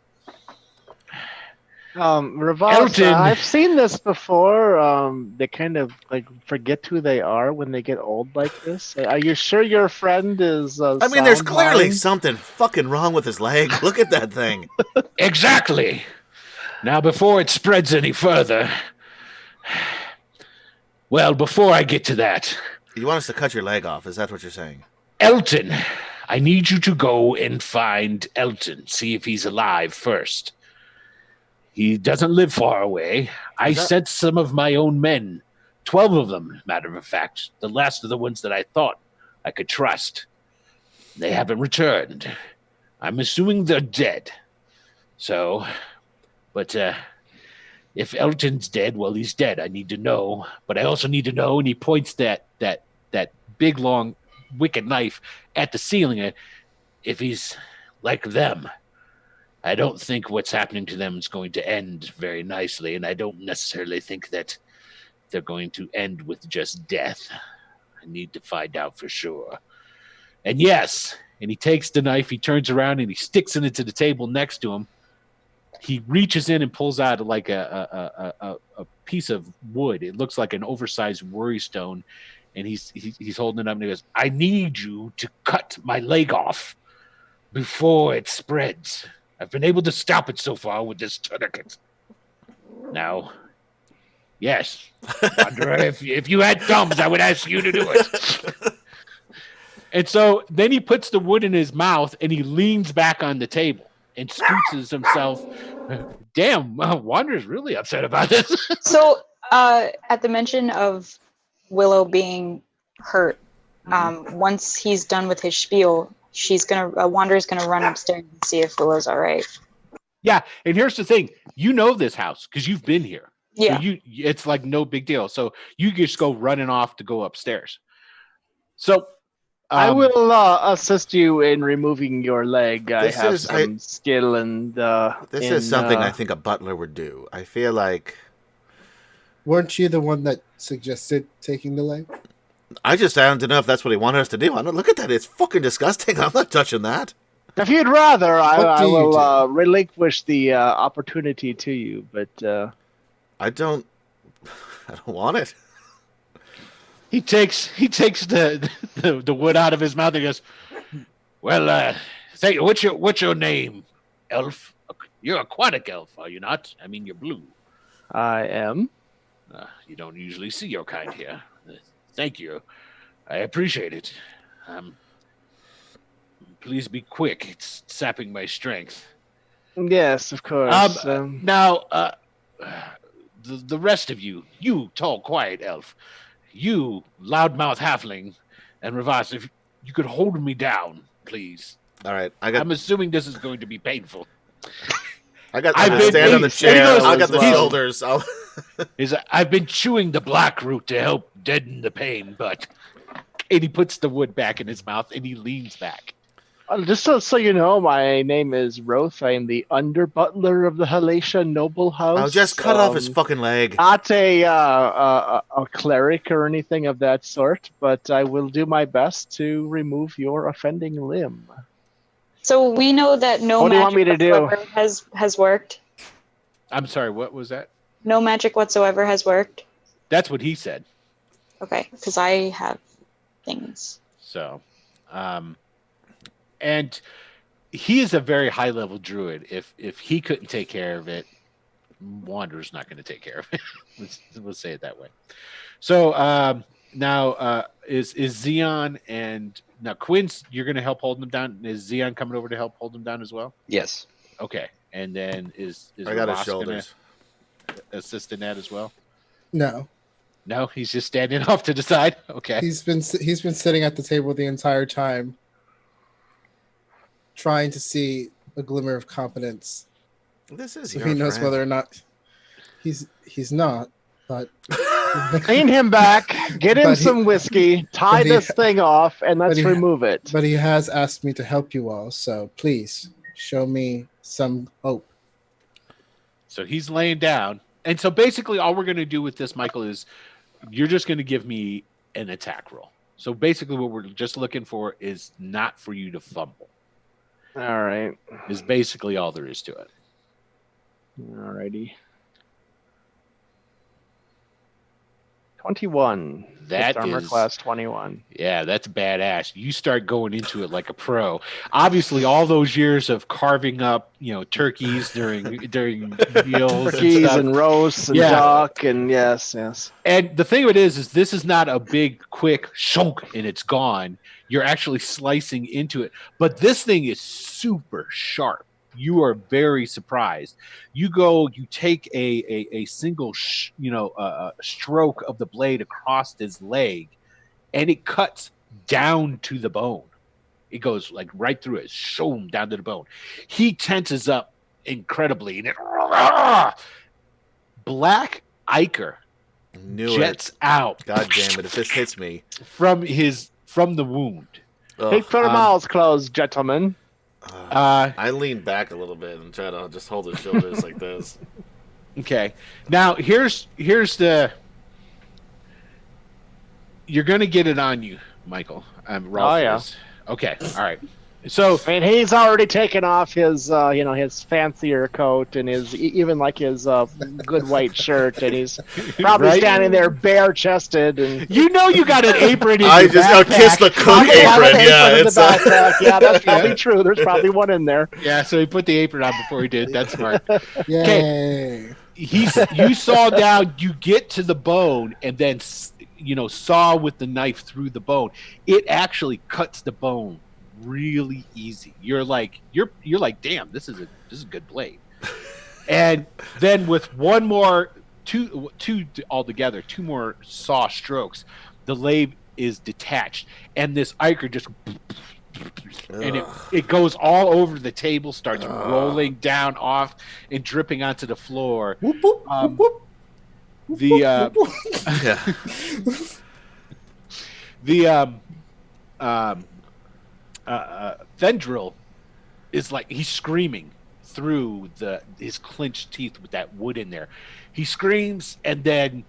Revolta, Elton. I've seen this before. They kind of like forget who they are when they get old like this. Are you sure your friend is? I mean, there's sound clearly mind? something fucking wrong with his leg. Look at that thing. Exactly. Now, before it spreads any further, before I get to that, You want us to cut your leg off? Is that what you're saying? Elton, I need you to go and find Elton. See if he's alive first. He doesn't live far away. I sent some of my own men, 12 of them, matter of fact, the last of the ones that I thought I could trust. They haven't returned. I'm assuming they're dead. So, but if Elton's dead, he's dead. I need to know. But I also need to know, and he points that big, long, wicked knife at the ceiling, if he's like them. I don't think what's happening to them is going to end very nicely, and I don't necessarily think that they're going to end with just death. I need to find out for sure. And yes, and he takes the knife, he turns around, and he sticks it into the table next to him. He reaches in and pulls out like a piece of wood. It looks like an oversized worry stone, and he's holding it up, and he goes, "I need you to cut my leg off before it spreads. I've been able to stop it so far with this tourniquet. Now, yes, Wanderer, if you had thumbs, I would ask you to do it." And so then he puts the wood in his mouth and he leans back on the table and scoots himself. Damn, Wander's really upset about this. So, at the mention of Willow being hurt, once he's done with his spiel, Wander's gonna run upstairs and see if Willow's all right. Yeah, and here's the thing: you know this house because you've been here. Yeah. So it's like no big deal. So you just go running off to go upstairs. So I will assist you in removing your leg. I have some skill and. This is something I think a butler would do. I feel like. Weren't you the one that suggested taking the leg? I don't know if that's what he wanted us to do. Look at that. It's fucking disgusting. I'm not touching that. If you'd rather, I will relinquish the opportunity to you, but I don't want it. He takes the wood out of his mouth and goes, "Well, say what's your name, elf? You're aquatic elf, are you not? I mean, you're blue." I am. You don't usually see your kind here. Thank you. I appreciate it. Please be quick. It's sapping my strength. Yes, of course. Now, the rest of you tall, quiet elf, you loudmouth halfling, and Ravas, if you could hold me down, please. All right, I'm assuming this is going to be painful. I stand on the chair. I got the shoulders. I've been chewing the black root to help deaden the pain, and he puts the wood back in his mouth and he leans back. Just so you know, my name is Roth. I am the under butler of the Halatia noble house. I'll just cut off his fucking leg. Not a cleric or anything of that sort, but I will do my best to remove your offending limb. So we know that no what magic do you want me to whatsoever has worked. I'm sorry, what was that? No magic whatsoever has worked. That's what he said. Okay, because I have things. So, and he is a very high level druid. If he couldn't take care of it, Wanderer's not going to take care of it. Let's say it that way. So now is Xeon and now Quinn's, you're going to help hold him down. Is Xeon coming over to help hold him down as well? Yes. Okay, and then is I got his shoulders. Assist in that as well? No. No, he's just standing off to the side. Okay. He's been sitting at the table the entire time, trying to see a glimmer of competence. This is so he knows friend. whether or not he's not. But clean him back, get him some whiskey, tie this thing off, and let's remove it. But he has asked me to help you all, so please show me some hope. So he's laying down. And so basically all we're going to do with this, Michael, is you're just going to give me an attack roll. So basically what we're just looking for is not for you to fumble. All right. Is basically all there is to it. All righty. 21. That armor class 21. Yeah, that's badass. You start going into it like a pro. Obviously, all those years of carving up, turkeys during meals, turkeys and roasts and duck and yes. And the thing of it is this is not a big, quick shunk and it's gone. You're actually slicing into it, but this thing is super sharp. You are very surprised. You take a single, stroke of the blade across his leg, and it cuts down to the bone. It goes like right through it, shoom, down to the bone. He tenses up incredibly, and Black Iker jets out. God damn it! If this hits me from the wound. Keep your mouths closed, gentlemen. I lean back a little bit and try to just hold his shoulders like this. Okay. Now here's the. You're gonna get it on you, Michael. Rolf. Okay. All right. So I mean, he's already taken off his, his fancier coat and his even like his good white shirt, and he's probably standing there bare chested. And you got an apron. I kiss the cook apron. Yeah, that's probably true. There's probably one in there. Yeah, so he put the apron on before he did. That's smart. Yay! You saw down. You get to the bone, and then saw with the knife through the bone. It actually cuts the bone really easy. You're like, damn, this is a good blade. And then with one more, two altogether, two more saw strokes, the lathe is detached, and this ichor just, and it goes all over the table, starts rolling down off and dripping onto the floor. Whoop, whoop, whoop, whoop. The Vendril is like, he's screaming through his clenched teeth with that wood in there. He screams and then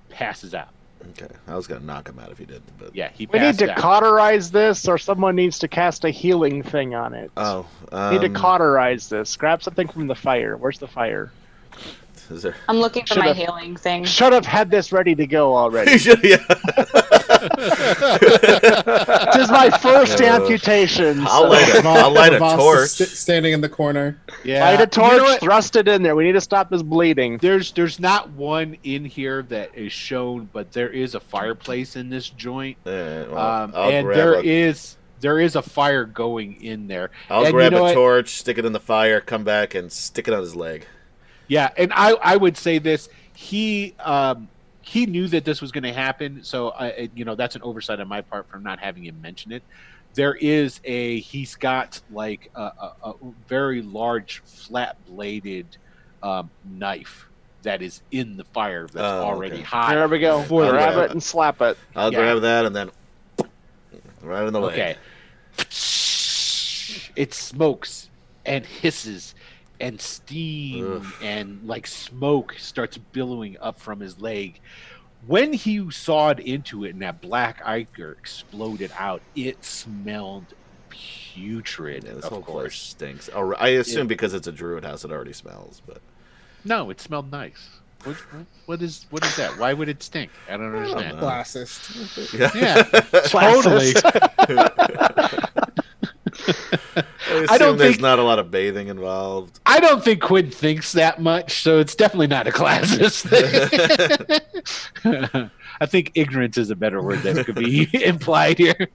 passes out. Okay, I was gonna knock him out if he didn't, but Yeah, he We need passed to out. cauterize this, or someone needs to cast a healing thing on it. oh, Need to cauterize this. Grab something from the fire. Where's the fire? is there? I'm looking for my Should've- healing thing. Should have had this ready to go already. Yeah. This is my first amputation. I'll light a Voss is torch. standing in the corner. Yeah, Light a torch, You know what? thrust it in there. We need to stop this bleeding. There's not one in here that is shown, but there is a fireplace in this joint, Well, and there is a fire going in there. I'll and grab you know a what? torch, stick it in the fire, come back, and stick it on his leg. Yeah, and I would say this: he knew that this was going to happen, so that's an oversight on my part for not having him mention it. He's got like a very large flat bladed knife that is in the fire that's already okay. hot. There we go. I'll Grab grab it and slap it. I'll Yeah. grab that and then right in the leg. Okay. It smokes and hisses and steam Ugh. and like smoke starts billowing up from his leg. When he sawed into it and that black ichor exploded out, it smelled putrid. Yeah, this of whole place course. stinks. I assume because it's a druid house, it already smells. But No, it smelled nice. What is that? Why would it stink? I don't understand. Classist. Yeah, totally. I don't there's think- not a lot of bathing involved. I don't think Quinn thinks that much, so it's definitely not a classist thing. I think ignorance is a better word that could be implied here.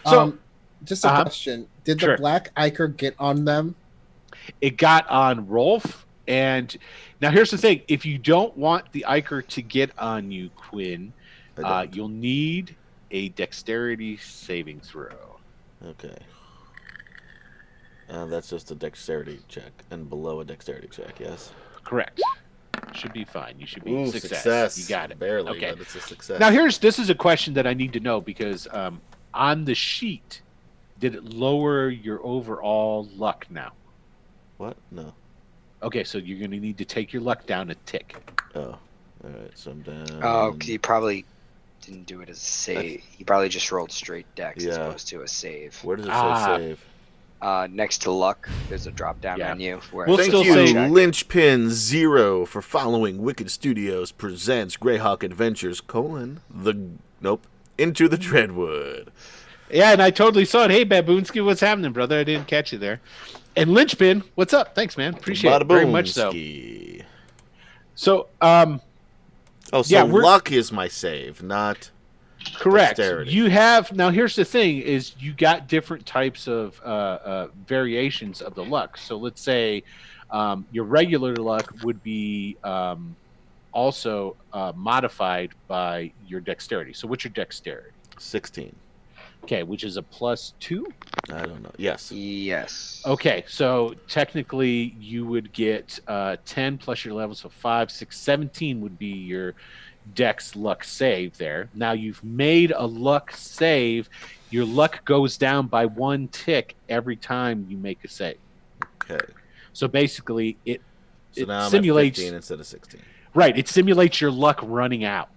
So Just a question: did the Sure. black ichor get on them? it got on Rolf, and now here's the thing: if you don't want the ichor to get on you, Quinn, I don't. you'll need a dexterity saving throw. Okay. That's just a dexterity check, and below a dexterity check, yes? Correct. Should be fine. You should be Ooh, success. You got it. Barely, Okay. but it's a success. Now this is a question that I need to know because on the sheet, did it lower your overall luck now? What? No. Okay, so you're going to need to take your luck down a tick. Oh. All right, so I'm down. Oh, 'cause he probably didn't do it as a save. He probably just rolled straight dex as Yeah. opposed to a save. Where does it Ah. say save? Next to luck, there's a drop down Yeah. menu where We'll it says still Thank say- you, check. Lynchpin 0, for following Wicked Studios presents Greyhawk Adventures, Into the Dreadwood. Yeah, and I totally saw it. Hey, Baboonsky, what's happening, brother? I didn't catch you there. And Lynchpin, what's up? Thanks, man. Appreciate it very much so. Bada-boomski. So, Oh, so Yeah, we're- luck is my save, not... correct. Dexterity. You have now. Here's the thing: is you got different types of variations of the luck. So let's say your regular luck would be also modified by your dexterity. So what's your dexterity? 16. Okay, which is a +2. I don't know. Yes. Yes. Okay, so technically you would get 10 plus your level, so 5, 6, 17 would be your dex luck save there. Now you've made a luck save. Your luck goes down by 1 tick every time you make a save. Okay. So basically it So now I'm simulates at 15 instead of 16. right, it simulates your luck running out.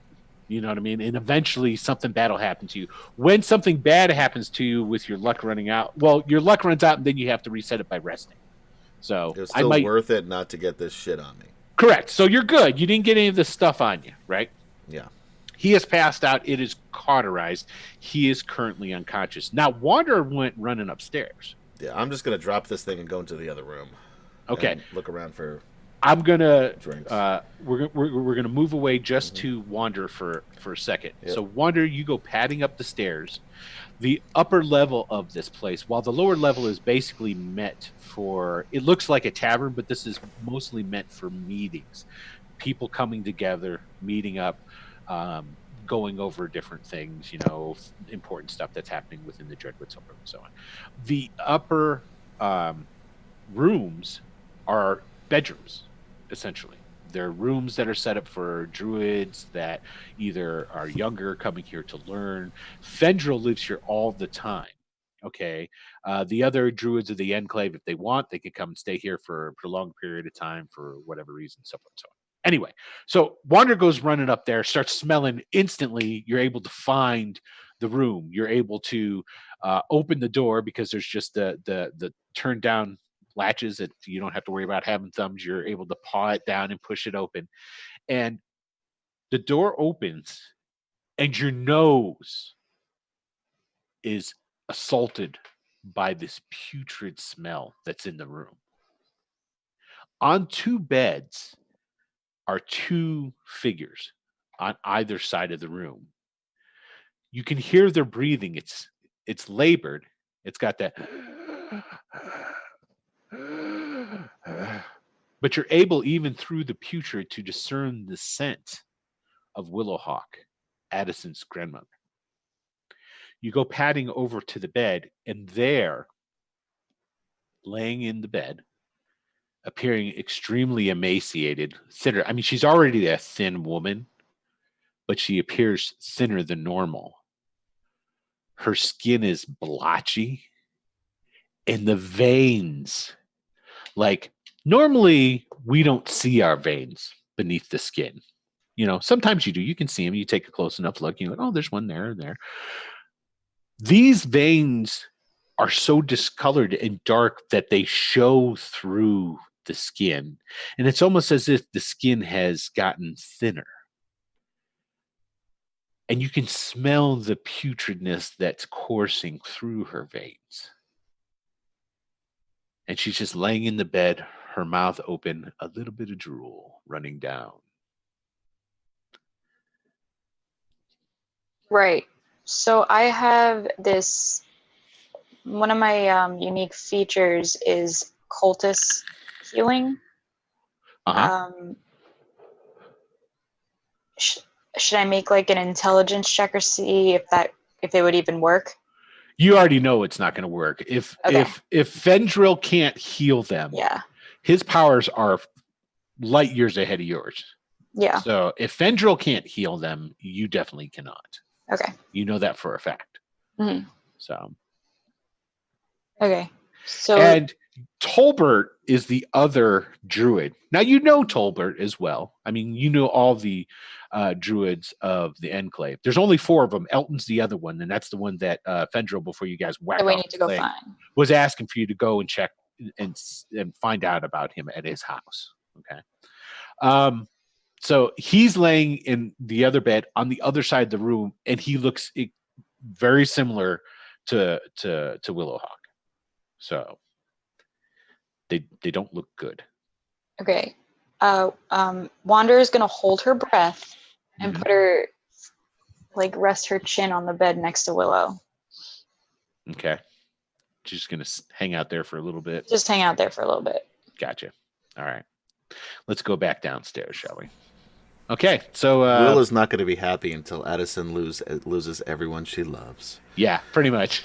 You know what I mean? And eventually something bad will happen to you. When something bad happens to you with your luck running out, well, your luck runs out and then you have to reset it by resting. So It was I still might worth it not to get this shit on me. correct. So you're good. You didn't get any of this stuff on you, right? Yeah. He has passed out. It is cauterized. He is currently unconscious. Now, Wanderer went running upstairs. Yeah, I'm just going to drop this thing and go into the other room. Okay. And look around for I'm gonna Drinks. we're gonna move away just to Wander for a second. Yep. So Wander, you go padding up the stairs. The upper level of this place, while the lower level is basically meant for, it looks like a tavern, but this is mostly meant for meetings, people coming together, meeting up, going over different things, important stuff that's happening within the Dreadwood suburb and so on. The upper rooms are bedrooms, essentially. They're rooms that are set up for druids that either are younger, coming here to learn. Fendril lives here all the time. Okay. The other druids of the Enclave, if they want, they could come and stay here for a prolonged period of time for whatever reason, so forth and so on. Anyway, so Wander goes running up there, starts smelling. Instantly, you're able to find the room. You're able to open the door because there's just the turn down latches that you don't have to worry about having thumbs. You're able to paw it down and push it open, and the door opens, and your nose is assaulted by this putrid smell that's in the room. On two beds are two figures on either side of the room. You can hear their breathing. It's labored. It's got that but you're able, even through the putrid, to discern the scent of Willowhawk, Addison's grandmother. You go padding over to the bed, and there, laying in the bed, appearing extremely emaciated, thinner. I mean, she's already a thin woman, but she appears thinner than normal. Her skin is blotchy, and the veins, like, normally we don't see our veins beneath the skin. Sometimes you do. You can see them. You take a close enough look. You're like, oh, there's one there and there. These veins are so discolored and dark that they show through the skin. And it's almost as if the skin has gotten thinner. And you can smell the putridness that's coursing through her veins. And she's just laying in the bed, her mouth open, a little bit of drool running down. Right. So I have this. One of my unique features is cultist healing. Uh-huh. Should I make like an intelligence check or see if it would even work? You already know it's not going to work. If Fendril can't heal them, yeah, his powers are light years ahead of yours. Yeah. So if Fendril can't heal them, you definitely cannot. Okay. You know that for a fact. Mm-hmm. So. Okay. So. And Tolbert is the other druid. Now you know Tolbert as well. I mean, you know all the druids of the Enclave. There's only 4 of them. Elton's the other one, and that's the one that Fendril, before you guys whack we off need to go find, was asking for you to go and check and find out about him at his house. Okay. So he's laying in the other bed on the other side of the room, and he looks very similar to Willowhawk. So they don't look good. Okay. Wander is gonna hold her breath and put her, like, rest her chin on the bed next to Willow. Okay. She's just gonna hang out there for a little bit. Just hang out there for a little bit. Gotcha. All right. Let's go back downstairs, shall we? Okay. So Willow's not going to be happy until Addison loses everyone she loves. Yeah, pretty much.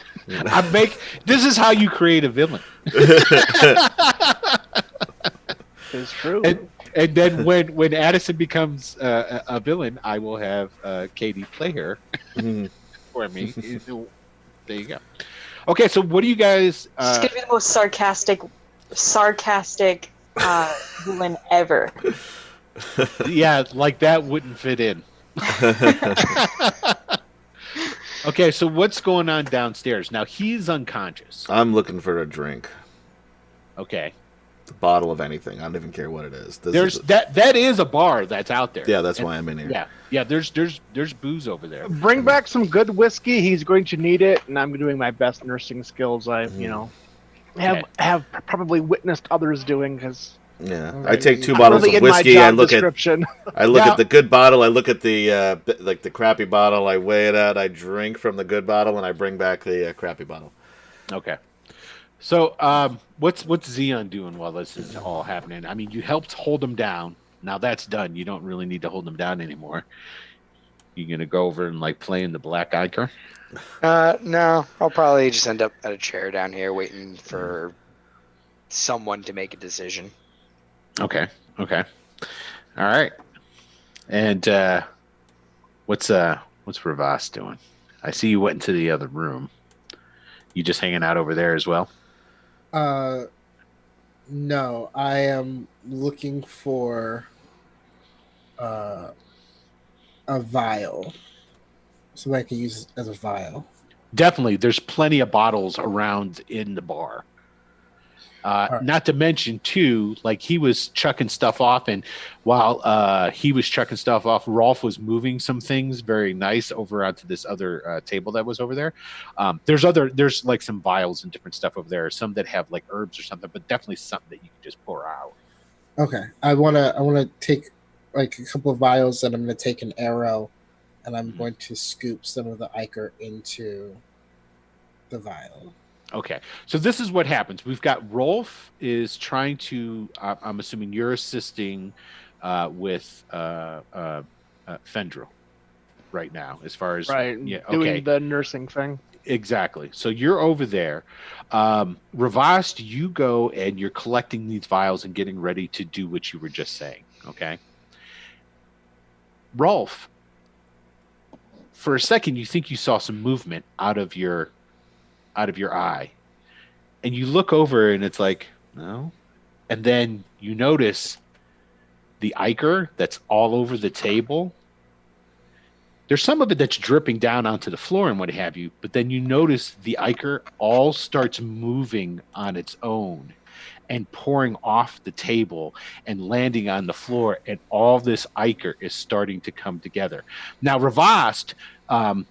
This is how you create a villain. It's true. And then when Addison becomes a villain, I will have Katie play her for me. There you go. Okay, so what do you guys? It's gonna be the most sarcastic villain ever. Yeah, like that wouldn't fit in. Okay, so what's going on downstairs? Now he's unconscious. I'm looking for a drink. Okay. A bottle of anything. I don't even care what it is. That is a bar that's out there. Yeah, that's why I'm in here. Yeah. There's booze over there. Bring back some good whiskey. He's going to need it, and I'm doing my best nursing skills. Have probably witnessed others doing, because Yeah, All I right. take 2 Not bottles really of in my whiskey. job I look description. at the good bottle. I look at the like the crappy bottle. I weigh it out. I drink from the good bottle, and I bring back the crappy bottle. Okay. So, what's Xeon doing while this is all happening? I mean, you helped hold him down. Now that's done. You don't really need to hold him down anymore. You gonna go over and like play in the black icon? No, I'll probably just end up at a chair down here waiting for someone to make a decision. Okay. Okay. All right. And what's Ravas doing? I see you went into the other room. You just hanging out over there as well? No, I am looking for a vial, so I can use it as a vial. Definitely. There's plenty of bottles around in the bar. Right. Not to mention, too, like he was chucking stuff off, and while he was chucking stuff off, Rolf was moving some things very nice over onto this other table that was over there. There's like some vials and different stuff over there, some that have like herbs or something, but definitely something that you can just pour out. Okay, I wanna take like a couple of vials, and I'm gonna take an arrow, and I'm going to scoop some of the ichor into the vial. Okay, so this is what happens. We've got Rolf is trying to. I'm assuming you're assisting with Fendril right now, as far as Right. Yeah. Doing Okay. the nursing thing. Exactly. So you're over there. Ravast, you go and you're collecting these vials and getting ready to do what you were just saying. Okay. Rolf, for a second, you think you saw some movement out of your eye, and you look over and it's like, no. And then you notice the ichor that's all over the table. There's some of it that's dripping down onto the floor and what have you, but then you notice the ichor all starts moving on its own and pouring off the table and landing on the floor, and all this ichor is starting to come together. Now, Ravast,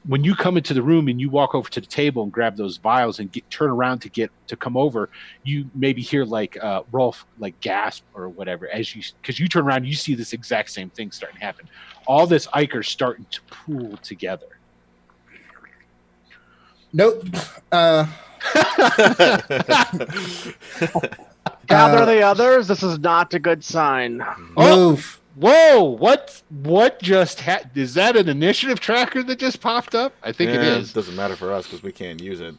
when you come into the room and you walk over to the table and grab those vials and turn around to come over, you maybe hear like Rolf like gasp or whatever because you turn around and you see this exact same thing starting to happen. All this ichor starting to pool together. Nope. Gather the others. This is not a good sign. Move. Whoa! What just is that an initiative tracker that just popped up? I think it is. It doesn't matter for us because we can't use it.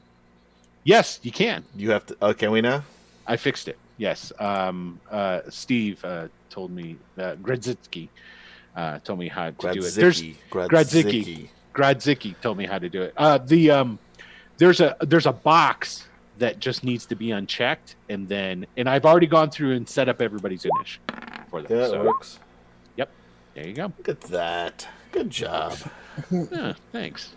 Yes, you can. You have to. Oh, can we now? I fixed it. Yes. Steve told me Gradzicki told me how to do it. Gradzicki told me how to do it. There's a box that just needs to be unchecked, and I've already gone through and set up everybody's initial for them. Yeah, it works. Yep. There you go. Look at that. Good job. Yeah, thanks.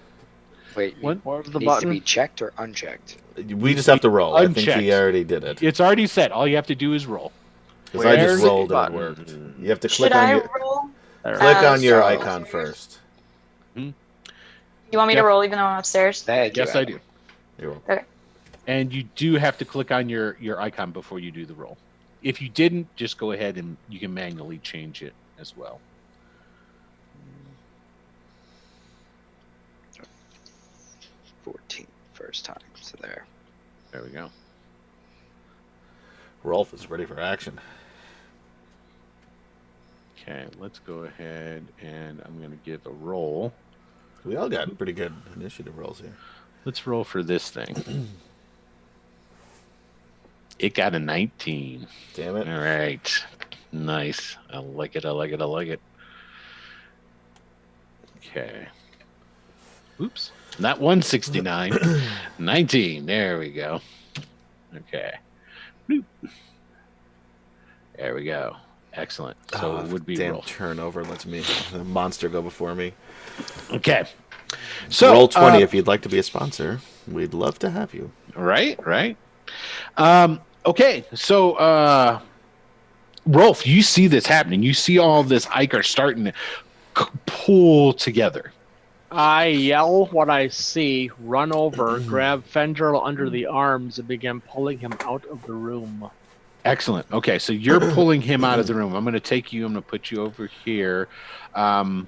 Wait, What? Where's the needs to button? be checked or unchecked? We just have to roll. I think Unchecked. he already did it. It's already set. All you have to do is roll. Because I Where's just the rolled and it button? worked. You have to Should click on I your roll? click on your so- icon first. You want me to Jeff? roll even though I'm upstairs? Yes, I do. You're welcome. Okay. And you do have to click on your icon before you do the roll. If you didn't, just go ahead and you can manually change it as well. 14 first time, so there. There we go. Rolf is ready for action. Okay, let's go ahead and I'm going to give a roll. We all got pretty good initiative rolls here. Let's roll for this thing. It got a 19. Damn it. All right. Nice. I like it. Okay. Oops. Not 169. 19. There we go. Okay. Bloop. There we go. Excellent. So it would be damn roll. turnover lets the monster go before me. Okay. So roll 20 if you'd like to be a sponsor. We'd love to have you. Right. Okay. So Rolf, you see this happening. You see all this ichor starting to pull together. I yell what I see, run over, grab Fendril under the arms, and begin pulling him out of the room. Excellent. Okay, so you're pulling him out of the room. I'm going to take you. I'm going to put you over here, and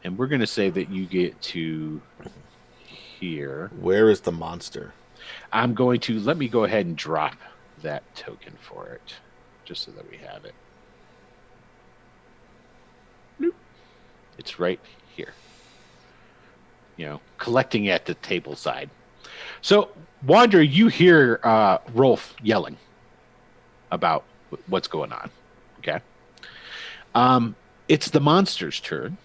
we're going to say that you get to here. Where is the monster? I'm going to let me go ahead and drop that token for it, just so that we have it. Bloop. It's right here. Collecting at the table side. So, Wanderer, you hear Rolf yelling about what's going on. Okay. It's the monster's turn.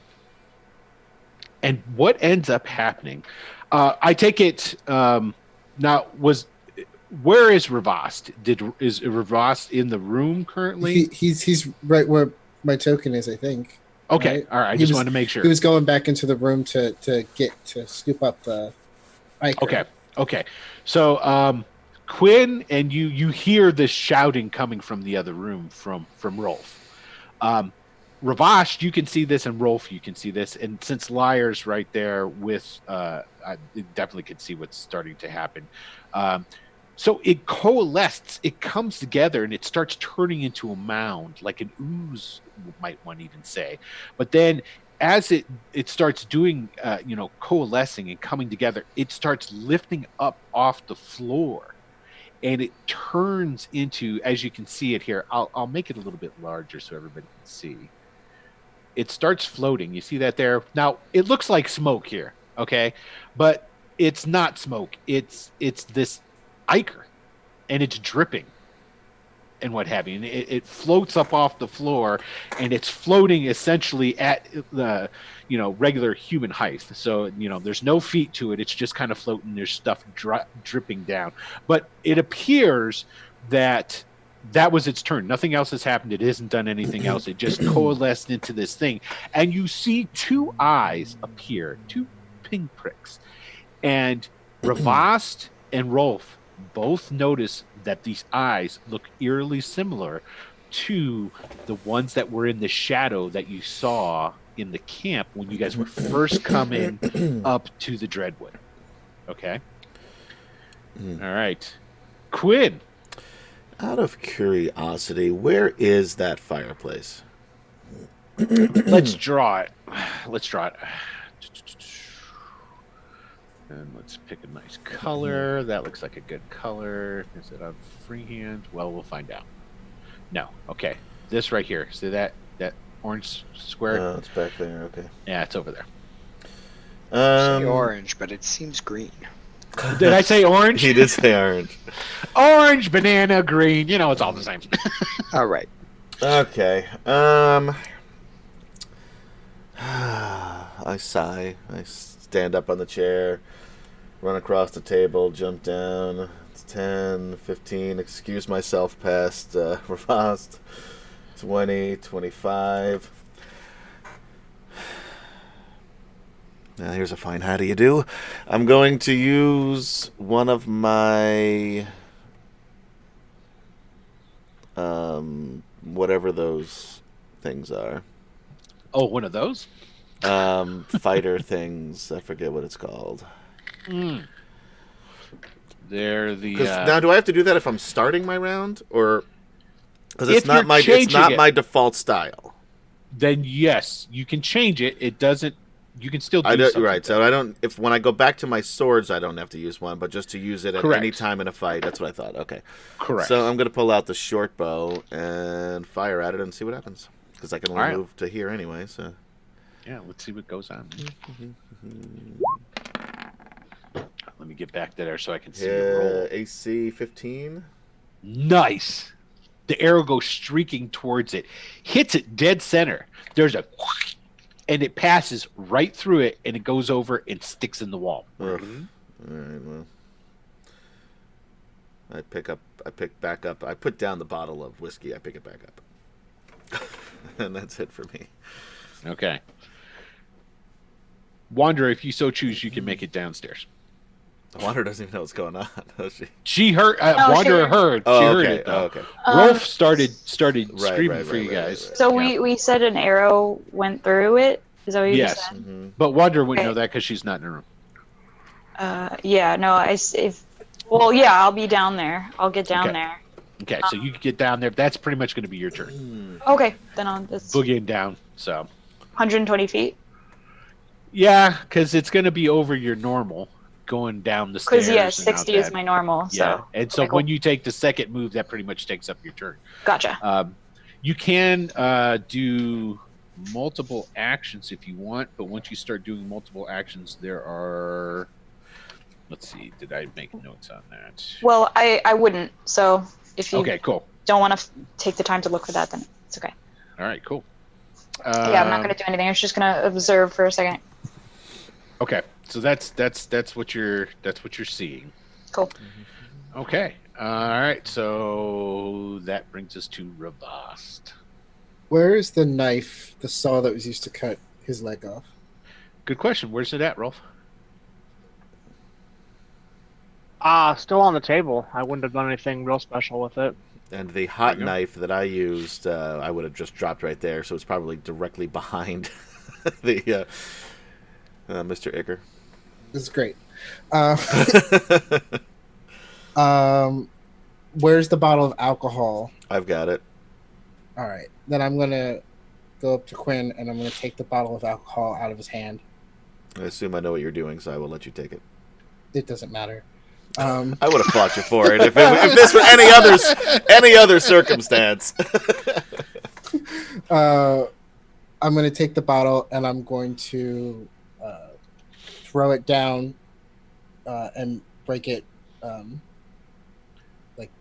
And what ends up happening, I take it, now where is Ravast? Is Ravast in the room currently? He's right where my token is, I think. Okay. Right? All right. I just wanted to make sure. He was going back into the room to scoop up the Iker. Okay. So, Quinn and you hear this shouting coming from the other room from Rolf. Ravash, you can see this, and Rolf, you can see this. And since Lyre's right there with, I definitely can see what's starting to happen. So it coalesces, it comes together, and it starts turning into a mound, like an ooze, might one even say. But then as it starts doing, coalescing and coming together, it starts lifting up off the floor. And it turns into, as you can see it here, I'll make it a little bit larger so everybody can see. It starts floating. You see that there? Now, it looks like smoke here, okay? But it's not smoke. It's this ichor, and it's dripping and what have you. And it floats up off the floor, and it's floating essentially at the, regular human height. So, there's no feet to it. It's just kind of floating. There's stuff dripping down. But it appears that was its turn. Nothing else has happened. It hasn't done anything else. It just coalesced into this thing. And you see two eyes appear, two pinpricks. And Ravast and Rolf both notice that these eyes look eerily similar to the ones that were in the shadow that you saw in the camp when you guys were first coming up to the Dreadwood. Okay? All right. Quinn. Out of curiosity, where is that fireplace? Let's draw it. And let's pick a nice color. That looks like a good color. Is it on freehand? Well, we'll find out. No. Okay. This right here. See that orange square? Oh, it's back there. Okay. Yeah, it's over there. Say orange, but it seems green. Did I say orange? He did say orange. Orange, banana, green. It's all the same. All right. Okay. I sigh. I stand up on the chair, run across the table, jump down. It's 10, 15. Excuse myself past Ravast. 20, 25. Now, here's a fine how do you do. I'm going to use one of my whatever those things are. Oh, one of those? Fighter things. I forget what it's called. They're the now do I have to do that if I'm starting my round, or because If it's not you're my default style? Then yes, you can change it. It doesn't. You can still do something. Right. So I don't. If when I go back to my swords, I don't have to use one, but just to use it at any time in a fight. That's what I thought. Okay. Correct. So I'm going to pull out the short bow and fire at it and see what happens, because I can only move to here anyway. So. Yeah, let's see what goes on. Let me get back there so I can see the roll. AC 15. Nice. The arrow goes streaking towards it, hits it dead center. There's a, and it passes right through it, and it goes over and sticks in the wall. All right. Well, I pick back up. I put down the bottle of whiskey. I pick it back up, and that's it for me. Okay. Wanderer, if you so choose, you can make it downstairs. Wanderer doesn't even know what's going on, does she? She heard. Wanderer heard. She heard it. Though. Okay. Rolf started screaming for you guys. So we said an arrow went through it. Is that what you said? Mm-hmm. But Wanderer wouldn't know that because she's not in the room. Yeah. No. I'll be down there. I'll get down there. Okay, so you can get down there. That's pretty much going to be your turn. Okay, then I'll just Boogieing down. So 120 feet. yeah, because it's going to be over your normal going down the stairs. Because yeah, and 60 out is that. my normal. Yeah, So and so okay, cool. when you take the second move, that pretty much takes up your turn. Gotcha. You can do multiple actions if you want, but once you start doing multiple actions, there are. Let's see. Did I make notes on that? Well, I wouldn't. So if you cool. don't want to take the time to look for that, then it's okay. All right, cool. Yeah, I'm not going to do anything. I was just going to observe for a second. Okay, so that's what you're seeing. Cool. Okay. All right. So that brings us to Ravast. Where is the knife, the saw that was used to cut his leg off? Good question. Where's it at, Rolf? Still on the table. I wouldn't have done anything real special with it. And the hot knife that I used, I would have just dropped right there, so it's probably directly behind the Mr. Icker. This is great. Where's the bottle of alcohol? I've got it. All right. Then I'm going to go up to Quinn, and I'm going to take the bottle of alcohol out of his hand. I assume I know what you're doing, so I will let you take it. It doesn't matter. I would have fought you for it if this were any other circumstance. I'm going to take the bottle, and I'm going to throw it down and break it like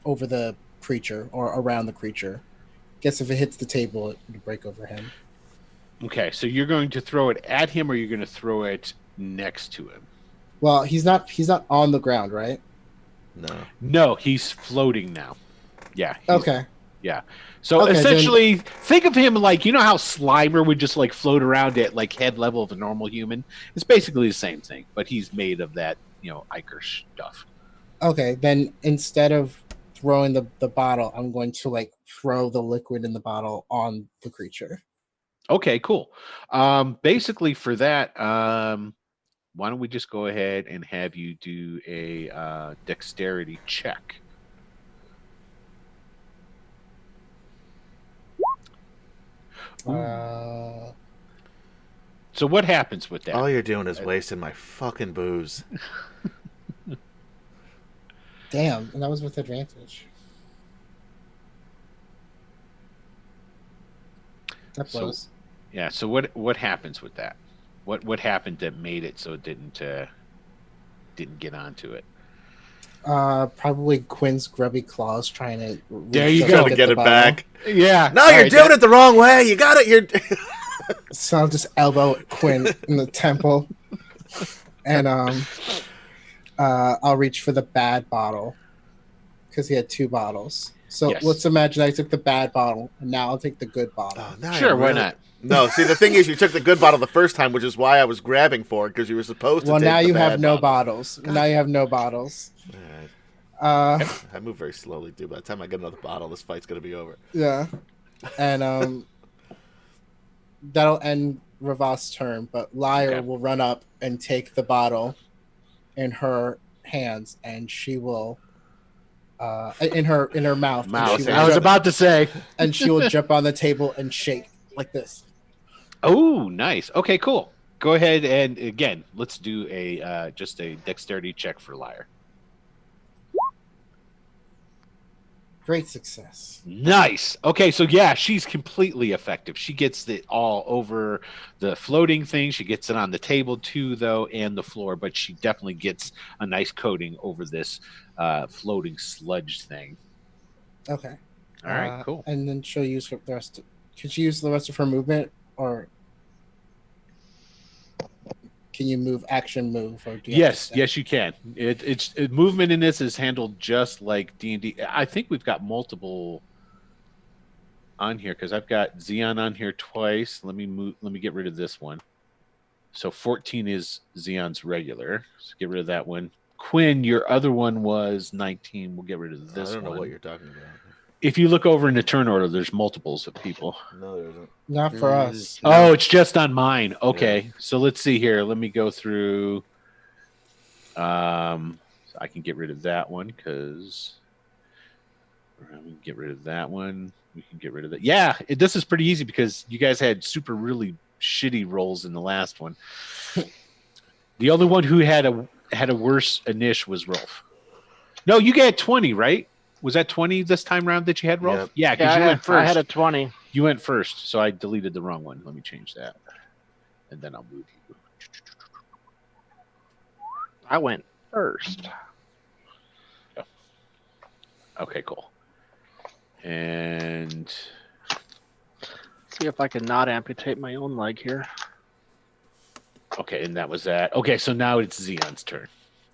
over the creature or around the creature. Guess if it hits the table, it would break over him. Okay, so you're going to throw it at him, or you're going to throw it next to him? Well, he's not on the ground, right? No, he's floating now. Yeah. Okay. Yeah. So essentially, think of him like, you know how Slimer would just like float around at like head level of a normal human? It's basically the same thing, but he's made of that, Iker stuff. Okay, then instead of throwing the bottle, I'm going to like throw the liquid in the bottle on the creature. Okay, cool. Basically for that, why don't we just go ahead and have you do a dexterity check? So what happens with that? All you're doing is wasting my fucking booze. Damn, and that was with advantage. That blows. Yeah, so what happens with that? What happened that made it so it didn't get onto it? Probably Quinn's grubby claws trying to. There you go. To get it back. Yeah. No, you're doing it the wrong way. You got it. You're. So I'll just elbow Quinn in the temple, and I'll reach for the bad bottle because he had two bottles. So let's imagine I took the bad bottle, and now I'll take the good bottle. Oh, sure, why not? No, see, the thing is, you took the good bottle the first time, which is why I was grabbing for it, because you were supposed to take now the you bad have no bottle. bottles. Now you have no bottles. All right. I move very slowly, too. By the time I get another bottle, this fight's going to be over. Yeah. And that'll end Ravast's turn, but Lyre will run up and take the bottle in her hands, and she will... in her mouth. I was about to say. And she will jump on the table and shake like this. Oh, nice. Okay, cool. Go ahead and again, let's do a just a dexterity check for Lyre. Great success. Nice. Okay, so yeah, she's completely effective. She gets it all over the floating thing. She gets it on the table too, though, and the floor. But she definitely gets a nice coating over this floating sludge thing. Okay. All right, cool. And then she'll use the rest. Can she use the rest of her movement, or can you move or do you yes, you can. It's movement in this is handled just like D&D. I think we've got multiple on here because I've got Xeon on here twice. Let me get rid of this one. So 14 is Xeon's regular. So get rid of that one. Quinn, your other one was 19. We'll get rid of this one. I don't know what you're talking about. If you look over in the turn order, there's multiples of people. No, there isn't. Not for us. Oh, it's just on mine. Okay, so let's see here. Let me go through. So I can get rid of that one because We can get rid of that one. We can get rid of that. Yeah, this is pretty easy because you guys had super really shitty rolls in the last one. The only one who had a worse initial was Rolf. No, you got 20, right? Was that 20 this time round that you had, Rolf? Yep. Yeah, because you went first. I had a 20. You went first, so I deleted the wrong one. Let me change that, and then I'll move you. I went first. Okay, cool. And See if I can not amputate my own leg here. okay, and that was that. Okay, so now it's Xeon's turn.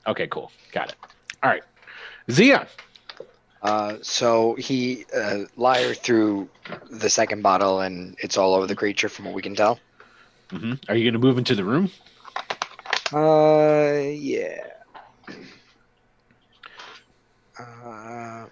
Okay, cool. Got it. All right. Xeon. So he Liar threw the second bottle, and it's all over the creature from what we can tell. Mm-hmm. Are you going to move into the room? Yeah. I'm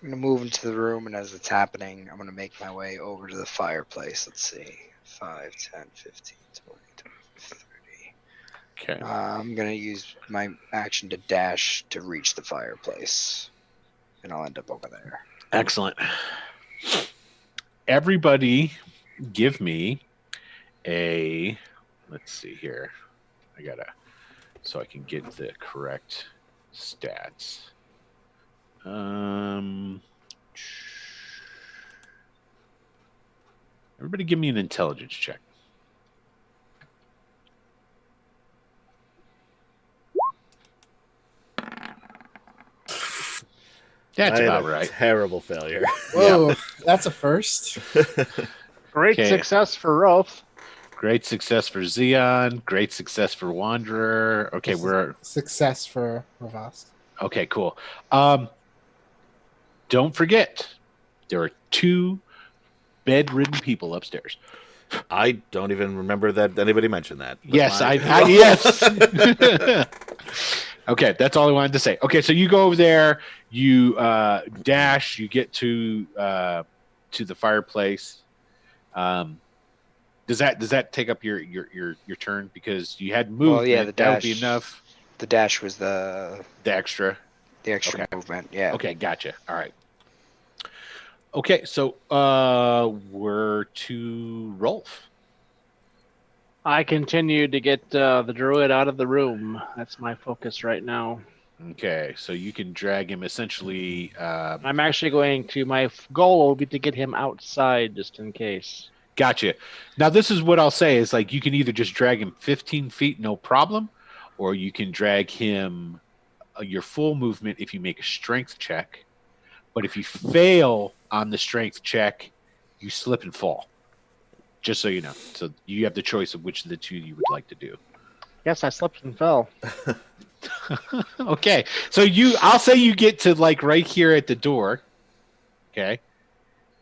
going to move into the room, and as it's happening, I'm going to make my way over to the fireplace. Let's see. 5, 10, 15, 20, 25, 30. Okay. I'm going to use my action to dash to reach the fireplace, and I'll end up over there. Excellent. Everybody give me a, let's see here. So I can get the correct stats. Everybody give me an intelligence check. That's I had about a right. Terrible failure. Whoa, that's a first. Great Okay. success for Rolf. Great success for Xeon. Great success for Wanderer. Okay, This is we're success for Ravast. okay. Cool. Don't forget, there are 2 bedridden people upstairs. I don't even remember that anybody mentioned that. But Yes, my- yes. Okay, that's all I wanted to say. Okay, so you go over there, you dash, you get to the fireplace. Does that take up your turn because you had movement? Well, yeah, the that would dash. be enough. The dash was the The extra. extra movement. Yeah. Okay, gotcha. All right. Okay, so we're to Rolf. I continue to get the druid out of the room. That's my focus right now. Okay, so you can drag him essentially. I'm actually going to, my goal will be to get him outside just in case. Gotcha. Now, this is what I'll say is like you can either just drag him 15 feet, no problem, or you can drag him your full movement if you make a strength check. But if you fail on the strength check, you slip and fall. Just so you know. So you have the choice of which of the 2 you would like to do. Yes, I slipped and fell. Okay. So I'll say you get to like right here at the door. Okay.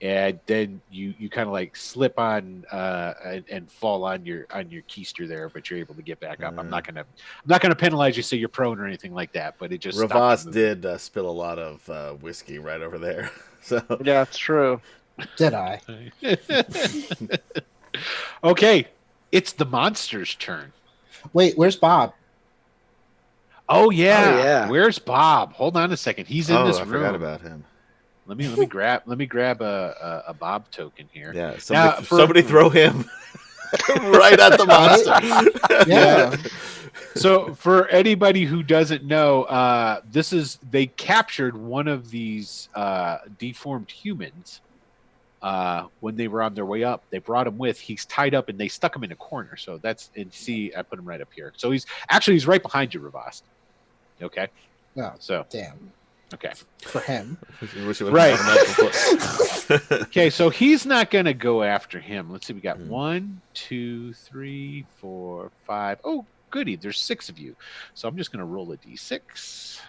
And then you kind of like slip on and fall on your keister there, but you're able to get back up. I'm not gonna penalize you so you're prone or anything like that, but it just stops Ravast you moving. did spill a lot of whiskey right over there. So Yeah, it's true. Did I? Okay, it's the monster's turn. Wait, where's Bob? Oh yeah. Oh, yeah. Where's Bob? Hold on a second. He's in this I room. forgot about him. Let me grab a Bob token here. Yeah, Now, somebody throw him right at the monster. Yeah. So for anybody who doesn't know, they captured one of these deformed humans when they were on their way up. They brought him with. He's tied up and they stuck him in a corner. So see, I put him right up here. So he's right behind you, Ravast. Okay. Oh, So damn. okay. For him. Wish it was Right. before. Okay, so he's not gonna go after him. Let's see, we got 1, 2, 3, 4, 5. Oh, goody, there's 6 of you. So I'm just gonna roll a d6.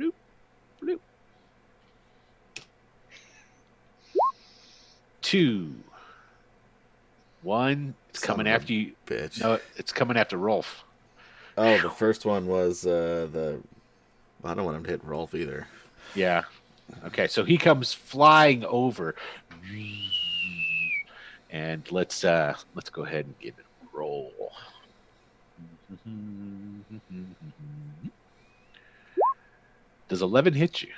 Bloop, bloop. 2, 1. It's Son coming of a after you. Bitch. No, it's coming after Rolf. Oh, the first one was I don't want him to hit Rolf either. Yeah. Okay, so he comes flying over, and let's go ahead and get a roll. Does 11 hit you?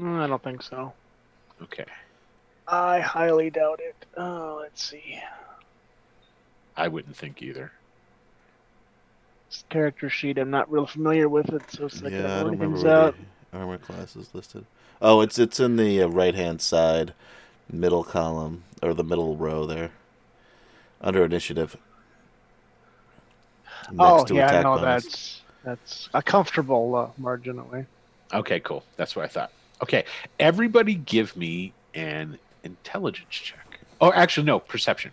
I don't think so. Okay. I highly doubt it. Let's see. I wouldn't think either. This character sheet, I'm not real familiar with it, so it's like Yeah, I don't remember everything's where out. the armor class is listed. Oh, it's in the right-hand side, middle column, or the middle row there, under initiative. Next to attack no, bonus. that's a comfortable margin away. Okay, cool. That's what I thought. Okay, everybody give me an intelligence check. Oh, actually, no, perception.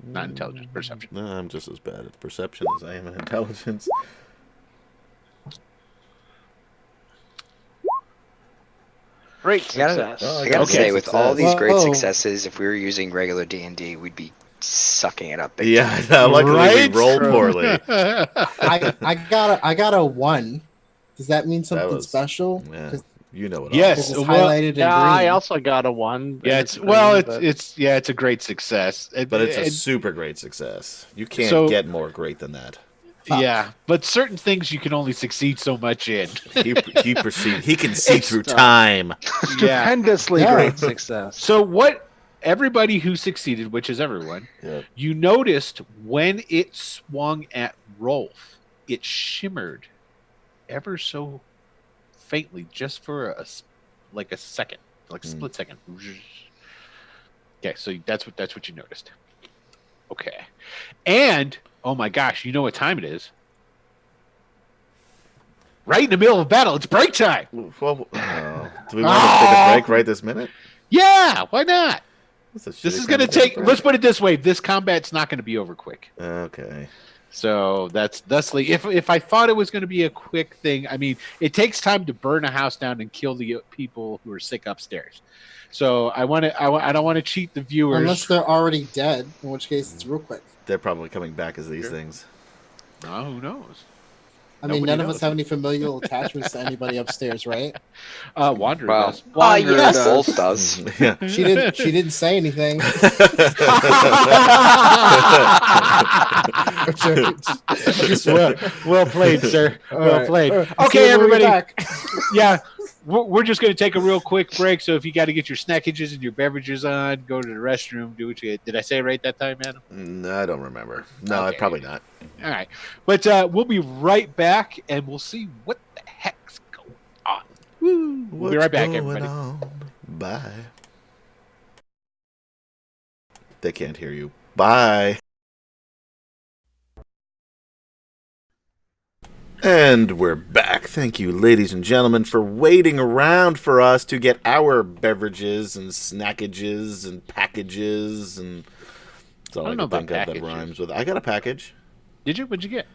Not intelligence, perception. No, I'm just as bad at perception as I am at intelligence. Great I gotta, success. Oh, I gotta Okay. say, with all these great Whoa. successes, if we were using regular D&D, we'd be sucking it up. Big Yeah, time. I know, luckily Right? we rolled poorly. I got a 1. Does that mean something was- special? Yeah, 'Cause you know it Yes. it's well, highlighted in green. Yeah, I also got a 1. Yeah, and it's green, well, but- it's a great success. but it's a And- super great success. You can't So- get more great than that. yeah, but certain things you can only succeed so much in. He can see It's through tough. time. Yeah. Stupendously Yeah. great success. So what everybody who succeeded, which is everyone, Yeah. you noticed when it swung at Rolf, it shimmered ever so faintly, just for a second, like a split second. Okay, so that's what you noticed. Okay, and oh my gosh, you know what time it is? Right in the middle of battle, it's break time. Well, do we want to take a break right this minute? Yeah, why not? That's a shitty This is time going to take a take. break. Let's put it this way: this combat's not going to be over quick. Okay. So that's thusly, if I thought it was going to be a quick thing, I mean, it takes time to burn a house down and kill the people who are sick upstairs. So I don't want to cheat the viewers. Unless they're already dead, in which case it's real quick. They're probably coming back as these things. Oh, who knows? I mean, Nobody none of knows. us have any familial attachments to anybody upstairs, right? Wanderer Well, does. yes. Wolf does. Yeah. She didn't say anything. Well played, sir. All Well right. played. All right. See Okay, you when we get everybody. back. Yeah, we're just going to take a real quick break. So if you got to get your snackages and your beverages on, go to the restroom, do what you did. I say it right that time, Adam? No, I don't remember. No, Okay. probably not. All right, but we'll be right back, and we'll see what the heck's going on. Woo. We'll be right back, everybody. On? Bye. They can't hear you. Bye. And we're back. Thank you, ladies and gentlemen, for waiting around for us to get our beverages and snackages and packages and that's all I I, don't know can think about of that packages. rhymes with. I got a package. Did you? What'd you get?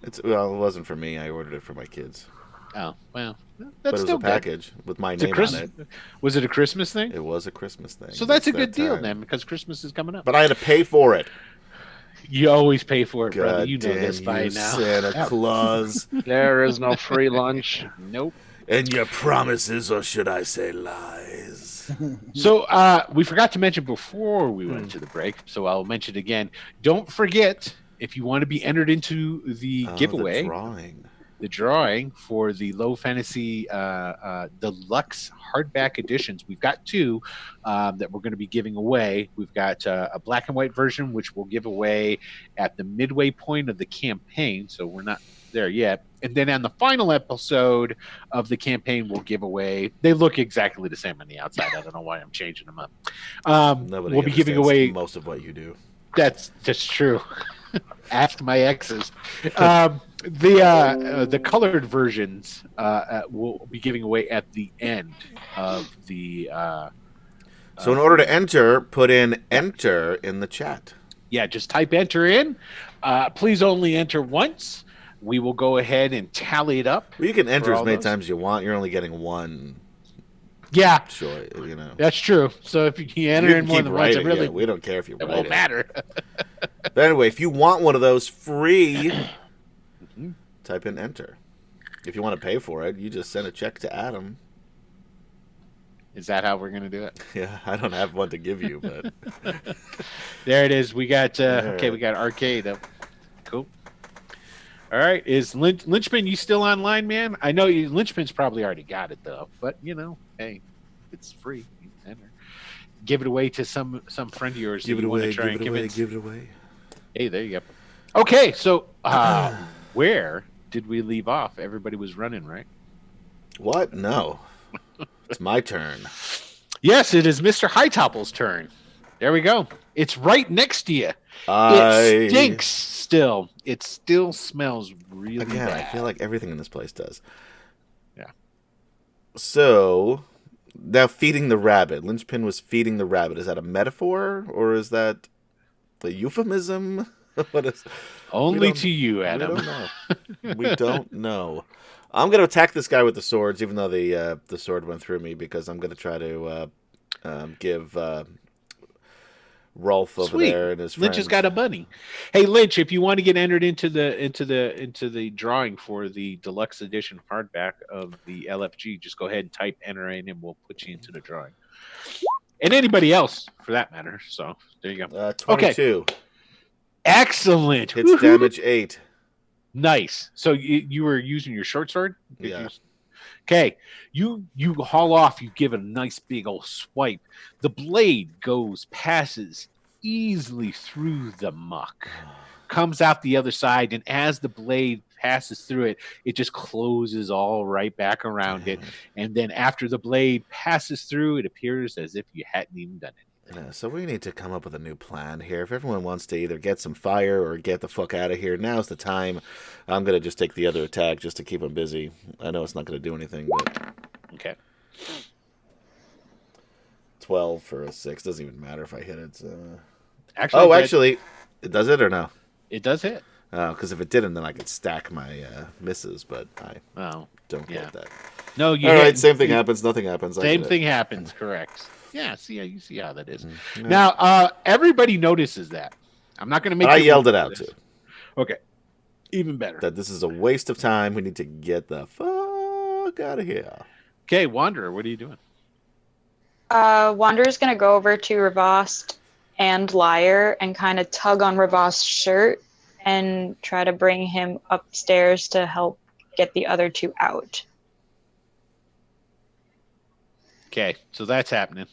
It wasn't for me. I ordered it for my kids. Oh, well, But that's it was still a good. package with my It's a name Chris- on it. Was it a Christmas thing? It was a Christmas thing. So that's a It's good that deal time. then, because Christmas is coming up. But I had to pay for it. You always pay for it, brother. God You know damn this by you, now. Santa Claus. There is no free lunch. Nope. And your promises, or should I say lies? So we forgot to mention before we went to the break, so I'll mention it again. Don't forget, if you want to be entered into the giveaway, The drawing. the drawing for the Low Fantasy Deluxe hardback editions. We've got two that we're going to be giving away. We've got a black and white version, which we'll give away at the midway point of the campaign. So we're not there yet. And then on the final episode of the campaign, we'll give away. They look exactly the same on the outside. I don't know why I'm changing them up. Nobody We'll be giving understands away. most of what you do. That's just true. Ask my exes. The colored versions we'll be giving away at the end of the. So in order to enter, put in enter in the chat. Yeah, just type enter in. Please only enter once. We will go ahead and tally it up. Well, you can enter For as all many those? times as you want. You're only getting one Yeah, choice, you know. that's true. So if you enter You in can more keep than once, it writing, really yeah, we don't care if you it write won't it. matter. But anyway, if you want one of those free, Mhm. type in enter. If you want to pay for it, you just send a check to Adam. Is that how we're gonna do it? Yeah, I don't have one to give you, but There it is. We got okay. Alright. We got arcade up. Cool. All right. Is Lynchman, you still online, man? I know Lynchman's probably already got it though, but hey, it's free. You can enter. Give it away to some friend of yours. Give that it you want to away. try Give and it away. convince. Give it away. Hey, there you go. Okay, so where did we leave off? Everybody was running, right? What? No. It's my turn. Yes, it is Mr. Hightopple's turn. There we go. It's right next to you. It stinks still. It still smells really Again, bad. I feel like everything in this place does. Yeah. So, now feeding the rabbit. Lynchpin was feeding the rabbit. Is that a metaphor or is that a euphemism? What is? Only to you, We Adam. don't know. We don't know. I'm going to attack this guy with the swords, even though the sword went through me, because I'm going to try to give Rolf over Sweet. there and his Lynch friends. has got a bunny. Hey, Lynch, if you want to get entered into the drawing for the deluxe edition hardback of the LFG, just go ahead and type enter in, and we'll put you into the drawing. And anybody else, for that matter. So there you go. 22. Okay. Excellent. Hits Woohoo. damage 8. Nice. So you were using your short sword? Yeah. Okay. You haul off. You give it a nice big old swipe. The blade passes easily through the muck, comes out the other side, and as the blade passes through it, it just closes all right back around it. And then after the blade passes through, it appears as if you hadn't even done it. Yeah, so we need to come up with a new plan here. If everyone wants to either get some fire or get the fuck out of here, now's the time. I'm going to just take the other attack just to keep them busy. I know it's not going to do anything, but... Okay. 12 for a 6. Doesn't even matter if I hit it. Actually, it does it or no? it does hit. Because if it didn't, then I could stack my misses, but I don't get that. No, you All hit. right, same thing happens. Nothing happens. Same thing happens. Correct. Yeah. You see how that is. Mm-hmm. Now, everybody notices that. I'm not going to make. I you yelled it look out for this. too. Okay. Even better. That this is a waste of time. We need to get the fuck out of here. Okay, Wanderer, what are you doing? Wanderer's gonna go over to Ravost and Liar and kind of tug on Ravost's shirt and try to bring him upstairs to help get the other two out. Okay, so that's happening.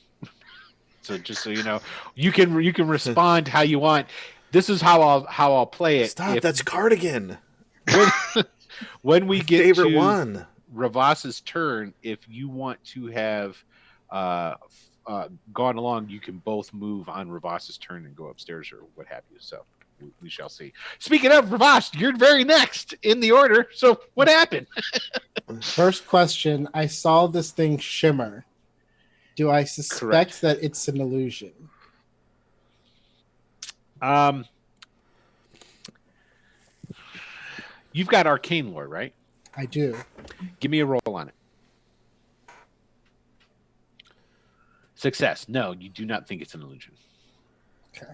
So just so you know, you can respond how you want. This is how I'll play it. Stop! That's Cardigan. When we get favorite to one. Ravos's turn, if you want to have gone along, you can both move on Ravos's turn and go upstairs or what have you. So we shall see. Speaking of Ravos, you're very next in the order. So what happened? First question: I saw this thing shimmer. Do I suspect that it's an illusion? You've got arcane lore, right? I do. Give me a roll on it. Success. No, you do not think it's an illusion. Okay.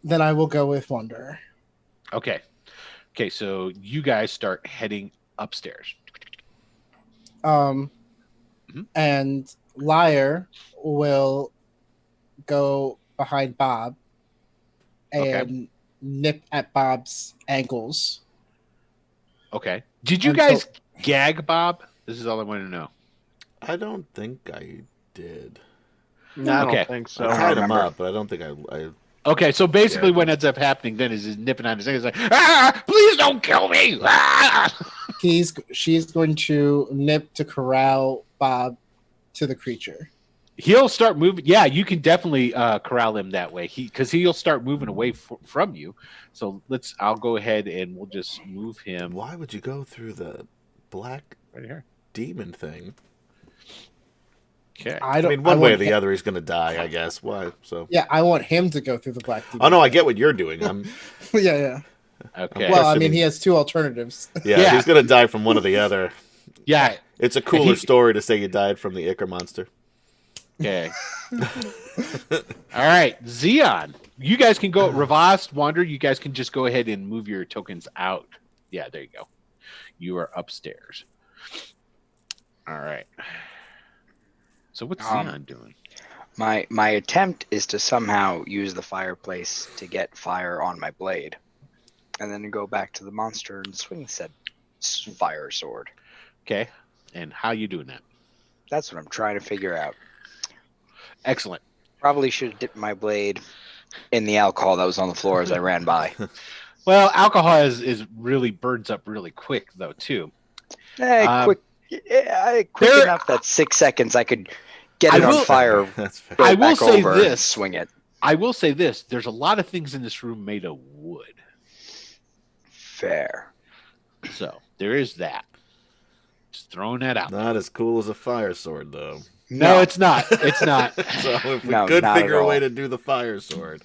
Then I will go with Wanderer. Okay, so you guys start heading upstairs. And Liar will go behind Bob and nip at Bob's ankles. Okay. Did you guys gag Bob? This is all I want to know. I don't think I did. No, I don't think so. I tied him up, but I don't think I Okay, so basically what ends up happening then is he's nipping on his ankles like, please don't kill me! She's going to nip to corral Bob to the creature. He'll start moving. Yeah, you can definitely corral him that way. Because he'll start moving away from you. So I'll go ahead and we'll just move him. Why would you go through the black right here demon thing? Okay. I mean, one way or the other, he's going to die, I guess. Why? So yeah, I want him to go through the black demon. Oh no, I get what you're doing. I'm yeah. Okay. Well, I mean, he has two alternatives. Yeah, he's going to die from one or the other. Yeah. It's a cooler story to say you died from the Ichor monster. Okay. All right, Xeon. You guys can go. Ravast, Wander, you guys can just go ahead and move your tokens out. Yeah, there you go. You are upstairs. All right. So what's Xeon doing? My attempt is to somehow use the fireplace to get fire on my blade. and then go back to the monster and swing said fire sword. Okay. And how you doing that? That's what I'm trying to figure out. Excellent. Probably should have dipped my blade in the alcohol that was on the floor as I ran by. Well, alcohol is really burns up really quick though too. Quick there- enough that 6 seconds I could get it I on will- fire. That's fair. Throw I it will back say over and this. swing it. I will say this: there's a lot of things in this room made of wood, Fair. so there is that. Just throwing that out. Not as cool as a fire sword, though. No, it's not. It's not. So if we No, could not figure at a way all. to do the fire sword.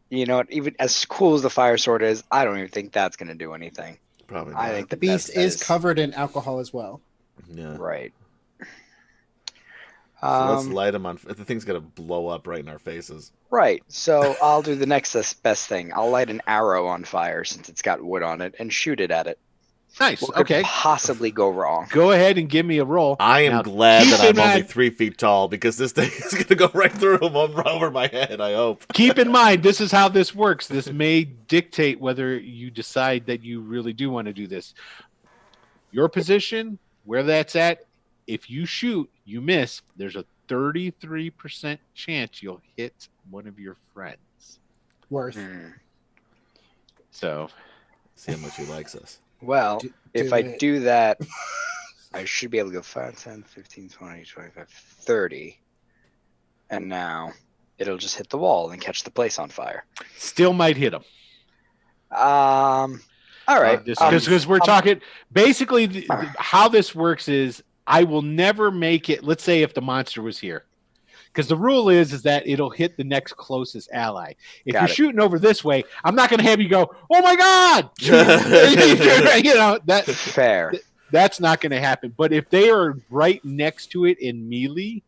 You know what? Even as cool as the fire sword is, I don't even think that's going to do anything. Probably not. I think The the beast best bet is covered in alcohol as well. Yeah. right. So let's light them on. The thing's gonna blow up right in our faces. Right. So I'll do the next best thing. I'll light an arrow on fire since it's got wood on it and shoot it at it. Nice. What could Okay. possibly go wrong? Go ahead and give me a roll. I am Now, glad keep that I'm in only mind- 3 feet tall because this thing is gonna go right through him over my head. I hope. Keep in mind, this is how this works. This may dictate whether you decide that you really do want to do this. Your position, where that's at, if you shoot, you miss, there's a 33% chance you'll hit one of your friends. Worth. So, See how much he likes us. Well, Do if I it. do that, I should be able to go 5, 10, 15, 20, 25, 30. And now it'll just hit the wall and catch the place on fire. still might hit them. All right. Because we're talking, basically, how this works is I will never make it, let's say if the monster was here. Because the rule is that it'll hit the next closest ally. If Got you're it. shooting over this way, I'm not going to have you go, oh my God! Fair. That's not going to happen. But if they are right next to it in melee,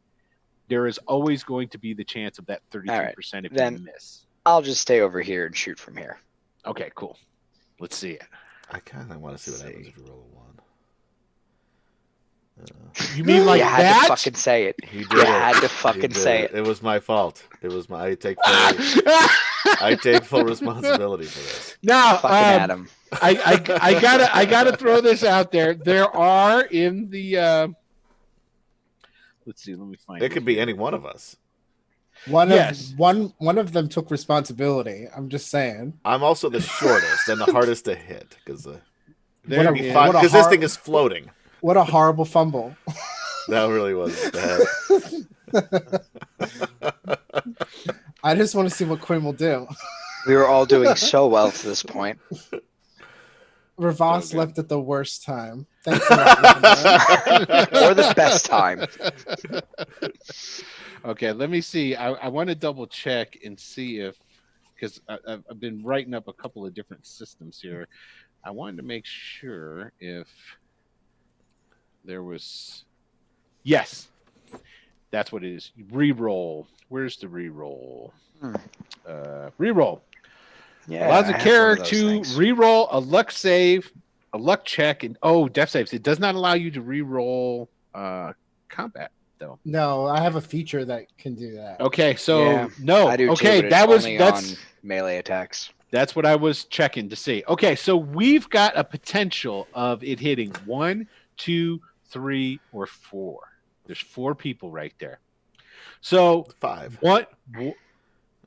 there is always going to be the chance of that 33% if Then- you miss. I'll just stay over here and shoot from here. Okay, cool. Let's see it. I kind of want to see what happens if you roll a 1. You mean like you had that? to fucking say it. He did You it. had to He fucking did say it. it. It was my fault. It was my. I take full responsibility for this. Now, Fucking Adam. I gotta throw this out there. There are in the let's see, let me find It could be any one of us. One Yes. of them took responsibility. I'm just saying. I'm also the shortest and the hardest to hit because There What a- is- what a this hard- thing is floating. What a horrible fumble. That really was bad. I just want to see what Quinn will do. We were all doing so well to this point. Ravas Okay. left at the worst time. Thank you. Lavender. Or the best time. Okay, let me see. I want to double check and see if, because I've been writing up a couple of different systems here. I wanted to make sure if there was. Yes, that's what it is. Reroll. Where's the reroll? Reroll. Yeah. Allows I a have character one of those to things. reroll a luck save, a luck check, and death saves. It does not allow you to reroll combat though. No, I have a feature that can do that. Okay, so Yeah, no. I do Okay, too, but that it's was only that's on melee attacks. that's what I was checking to see. Okay, so we've got a potential of it hitting 1, 2, 3, or 4. There's 4 people right there. So 5. what?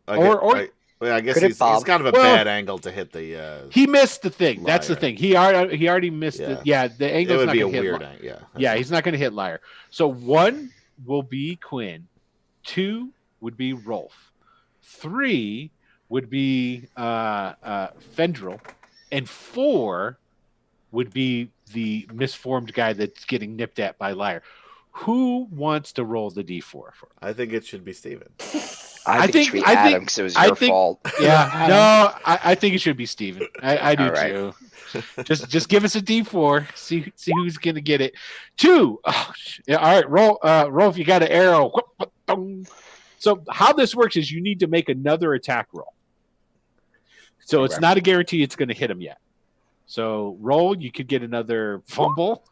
I guess Could it he's bob? kind of a Well, bad angle to hit the. He missed the thing. That's the Liar. thing. He already missed Yeah. it. Yeah, the It angle's would not be a going to hit. weird Liar. angle. Yeah. Yeah, he's not going to hit liar. So 1 will be Quinn. 2 would be Rolf. 3 would be Fendril, and 4 would be the misformed guy that's getting nipped at by liar. Who wants to roll the d4 for? I think it should be Steven. I think it should be Adam because it was your fault. Yeah, Adam. no, I think it should be Steven. I do All right. too. Just give us a d4. See who's gonna get it. 2. Oh, yeah, all right, roll if you got an arrow. So how this works is you need to make another attack roll. So it's Okay. not a guarantee it's going to hit him yet. So roll, you could get another fumble.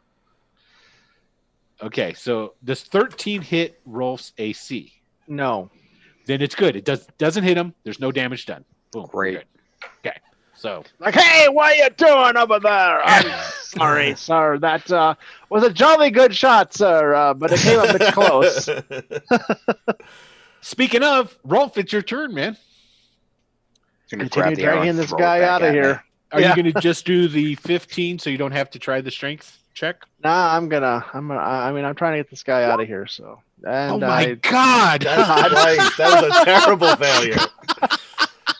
Okay, so does 13 hit Rolf's AC? No. then it's good. It doesn't hit him. There's no damage done. Boom. Great. Good. Okay. So Like, hey, what you doing over there? I'm sorry, sir. That was a jolly good shot, sir, but it came a bit close. speaking of, Rolf, it's your turn, man. Gonna Continue grab the arrow dragging and this throw it guy back out of at me. here. Are Yeah. you going to just do the 15 so you don't have to try the strength check? Nah, I'm trying to get this guy out of here. So, and Oh my God! That's twice. That was a terrible failure.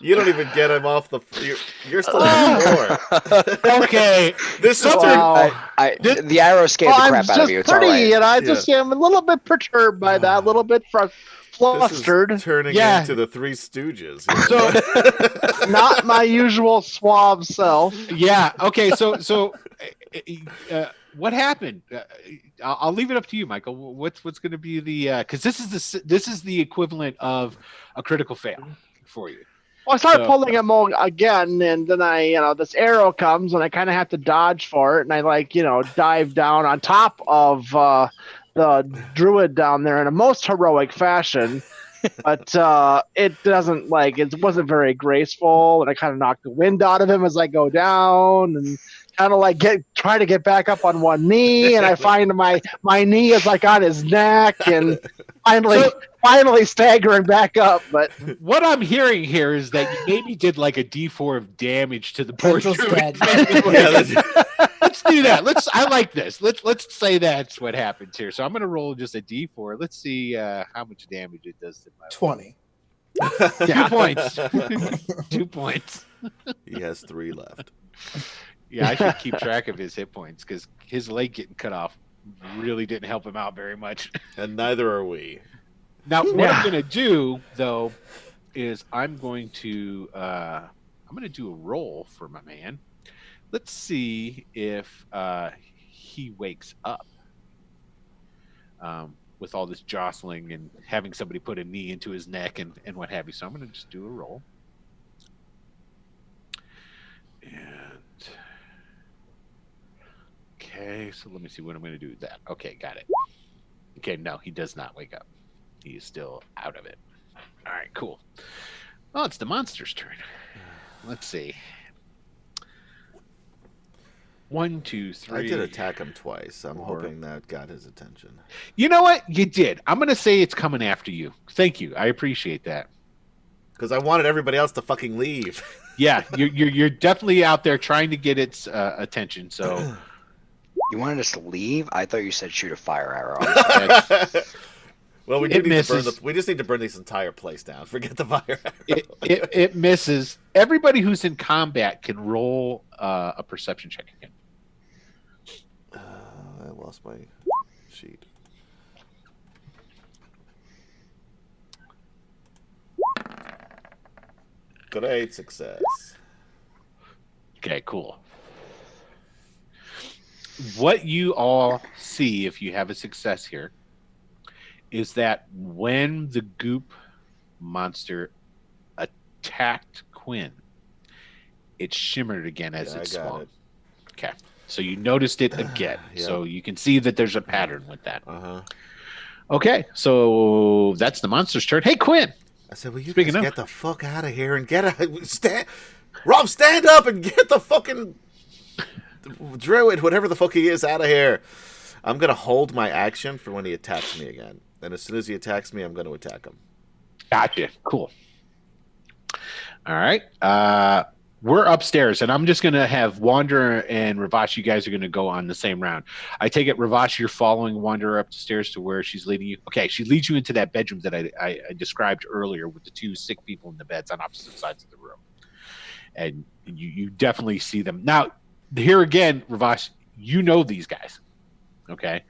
You don't even get him off the. You're still on the floor. Okay. This is Wow. The arrow scared the I'm crap out just of you. It's all pretty, right. and I just am a little bit perturbed by that, a little bit This flustered. is turning Yeah. into the Three Stooges. So Not my usual suave self. yeah. Okay. So what happened? I'll leave it up to you, Michael. What's going to be the because this is the equivalent of a critical fail for you. Well, I start So- pulling him again, and then this arrow comes, and I kind of have to dodge for it, and I dive down on top of the druid down there in a most heroic fashion. But it doesn't it wasn't very graceful, and I kind of knock the wind out of him as I go down, and kind of try to get back up on one knee, and I find my knee is on his neck, and finally staggering back up. But What I'm hearing here is that you maybe did like a D4 of damage to the poor Pencil's druid. dead. Let's do that. I like this. Let's say that's what happens here. So I'm gonna roll just a D4. Let's see how much damage it does to my 20. 2 points. 2 points. He has 3 left. Yeah, I should keep track of his hit points because his leg getting cut off really didn't help him out very much. And neither are we. Now, what I'm going to do, though, is I'm going to do a roll for my man. Let's see if he wakes up with all this jostling and having somebody put a knee into his neck and what have you. So I'm going to just do a roll. And okay, so let me see what I'm going to do with that. Okay, got it. Okay, no, he does not wake up. He's still out of it. All right, cool. Well, it's the monster's turn. Let's see. 1, 2, 3. I did attack him twice. I'm 4. hoping that got his attention. You know what? You did. I'm going to say it's coming after you. Thank you. I appreciate that. Because I wanted everybody else to fucking leave. Yeah, you're definitely out there trying to get its attention. So You wanted us to leave? I thought you said shoot a fire arrow. Well, we It do need to burn misses. we just need to burn this entire place down. Forget the fire. it misses. Everybody who's in combat can roll a perception check again. I lost my sheet. Great success. Okay, cool. What you all see if you have a success here is that when the goop monster attacked Quinn, it shimmered again as Yeah, it I got swung. it. Okay. So you noticed it again. Yeah. So you can see that there's a pattern with that. Uh-huh. Okay, so that's the monster's turn. Hey, Quinn. I said, "Will you Speaking guys of- get the fuck out of here and get a stand? Rob, stand up and get the fucking druid, whatever the fuck he is, out of here." I'm gonna hold my action for when he attacks me again, and as soon as he attacks me, I'm gonna attack him. Gotcha. Cool. All right. We're upstairs, and I'm just going to have Wanderer and Ravash. You guys are going to go on the same round. I take it, Ravash, you're following Wanderer upstairs to where she's leading you. Okay, she leads you into that bedroom that I described earlier with the 2 sick people in the beds on opposite sides of the room. And you definitely see them. Now, here again, Ravash, you know these guys. Okay?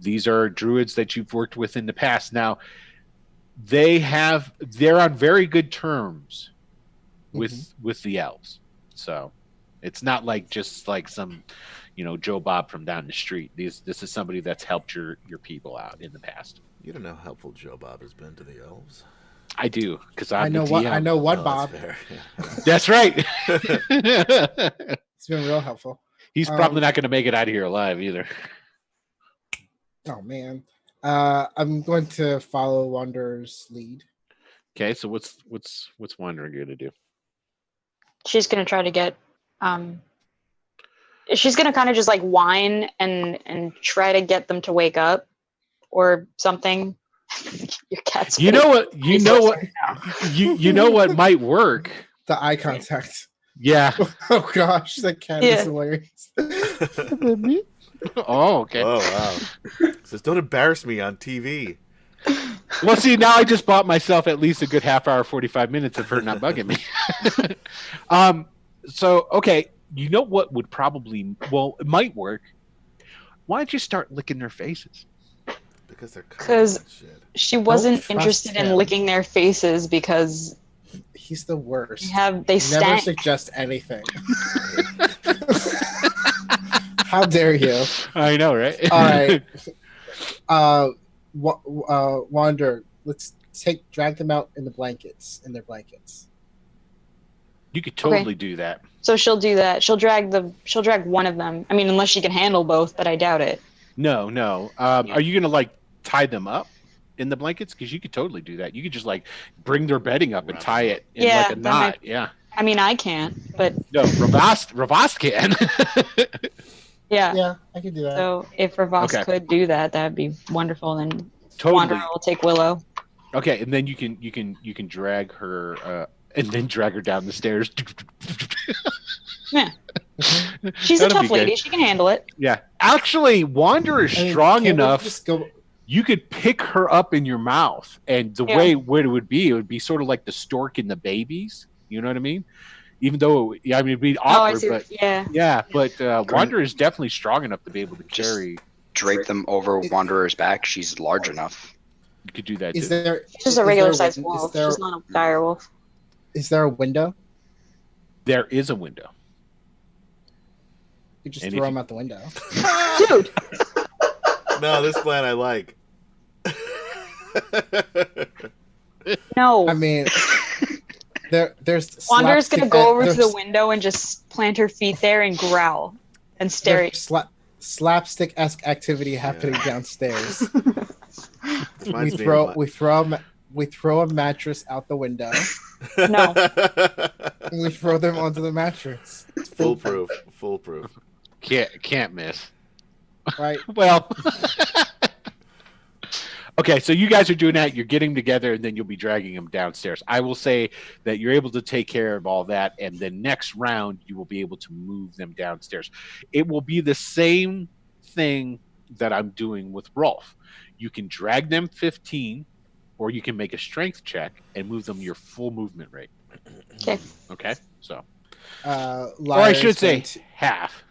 These are druids that you've worked with in the past. Now, they're on very good terms with the elves. So it's not like just like some, Joe Bob from down the street. This is somebody that's helped your people out in the past. You don't know how helpful Joe Bob has been to the elves. I do, because I I'm know the what DM. I know one Oh, Bob. that's fair. Yeah. That's right. It's been real helpful. He's probably not going to make it out of here alive either. Oh man. I'm going to follow Wanderer's lead. Okay, so what's Wanderer gonna do? She's gonna try to get. She's gonna kind of just like whine and try to get them to wake up or something. Your cat's. You know what? You know what? You know what might work. The eye contact. Yeah. Oh gosh, that cat is hilarious. Oh, okay. Oh wow. Says, don't embarrass me on TV. Well, see, now I just bought myself at least a good half hour, 45 minutes of her not bugging me. So okay, you know what would probably it might work. Why don't you start licking their faces? Because she wasn't interested in him. licking their faces because he's the worst. They stank. Never suggest anything. How dare you? I know, right? All right. Wander, let's drag them out in their blankets. You could totally do that. So she'll do that. She'll drag one of them. I mean, unless she can handle both, but I doubt it. No. Are you gonna like tie them up in the blankets? Because you could totally do that. You could just like bring their bedding up and tie it in like a knot. Yeah. I mean, I can't, but no, Ravast can. Yeah, I can do that. So if Ravast could do that, that'd be wonderful. Then Wanderer will take Willow. Okay, and then you can drag her and then drag her down the stairs. Yeah. She's a tough lady. She can handle it. Yeah. Actually, Wanderer is strong enough. You could pick her up in your mouth, and the way it would be sort of like the stork in the babies. You know what I mean? Even though, it'd be awkward, but Wanderer is definitely strong enough to be able to carry. Drape them over Wanderer's back. She's large enough. You could do that. She's just a regular sized wolf. She's not a dire wolf. Is there a window? There is a window. You just throw them out the window. Dude! No, this plan I like. No. I mean, there's... Wanderer's going to go over to the window and just plant her feet there and growl and stare at you. Slapstick-esque activity happening downstairs. We throw a mattress out the window. No. And we throw them onto the mattress. It's foolproof. Can't miss. Right. Well. Okay, so you guys are doing that. You're getting together, and then you'll be dragging them downstairs. I will say that you're able to take care of all that, and then next round you will be able to move them downstairs. It will be the same thing that I'm doing with Rolf. You can drag them 15, or you can make a strength check and move them your full movement rate. Okay. Okay, so. Or I should say half,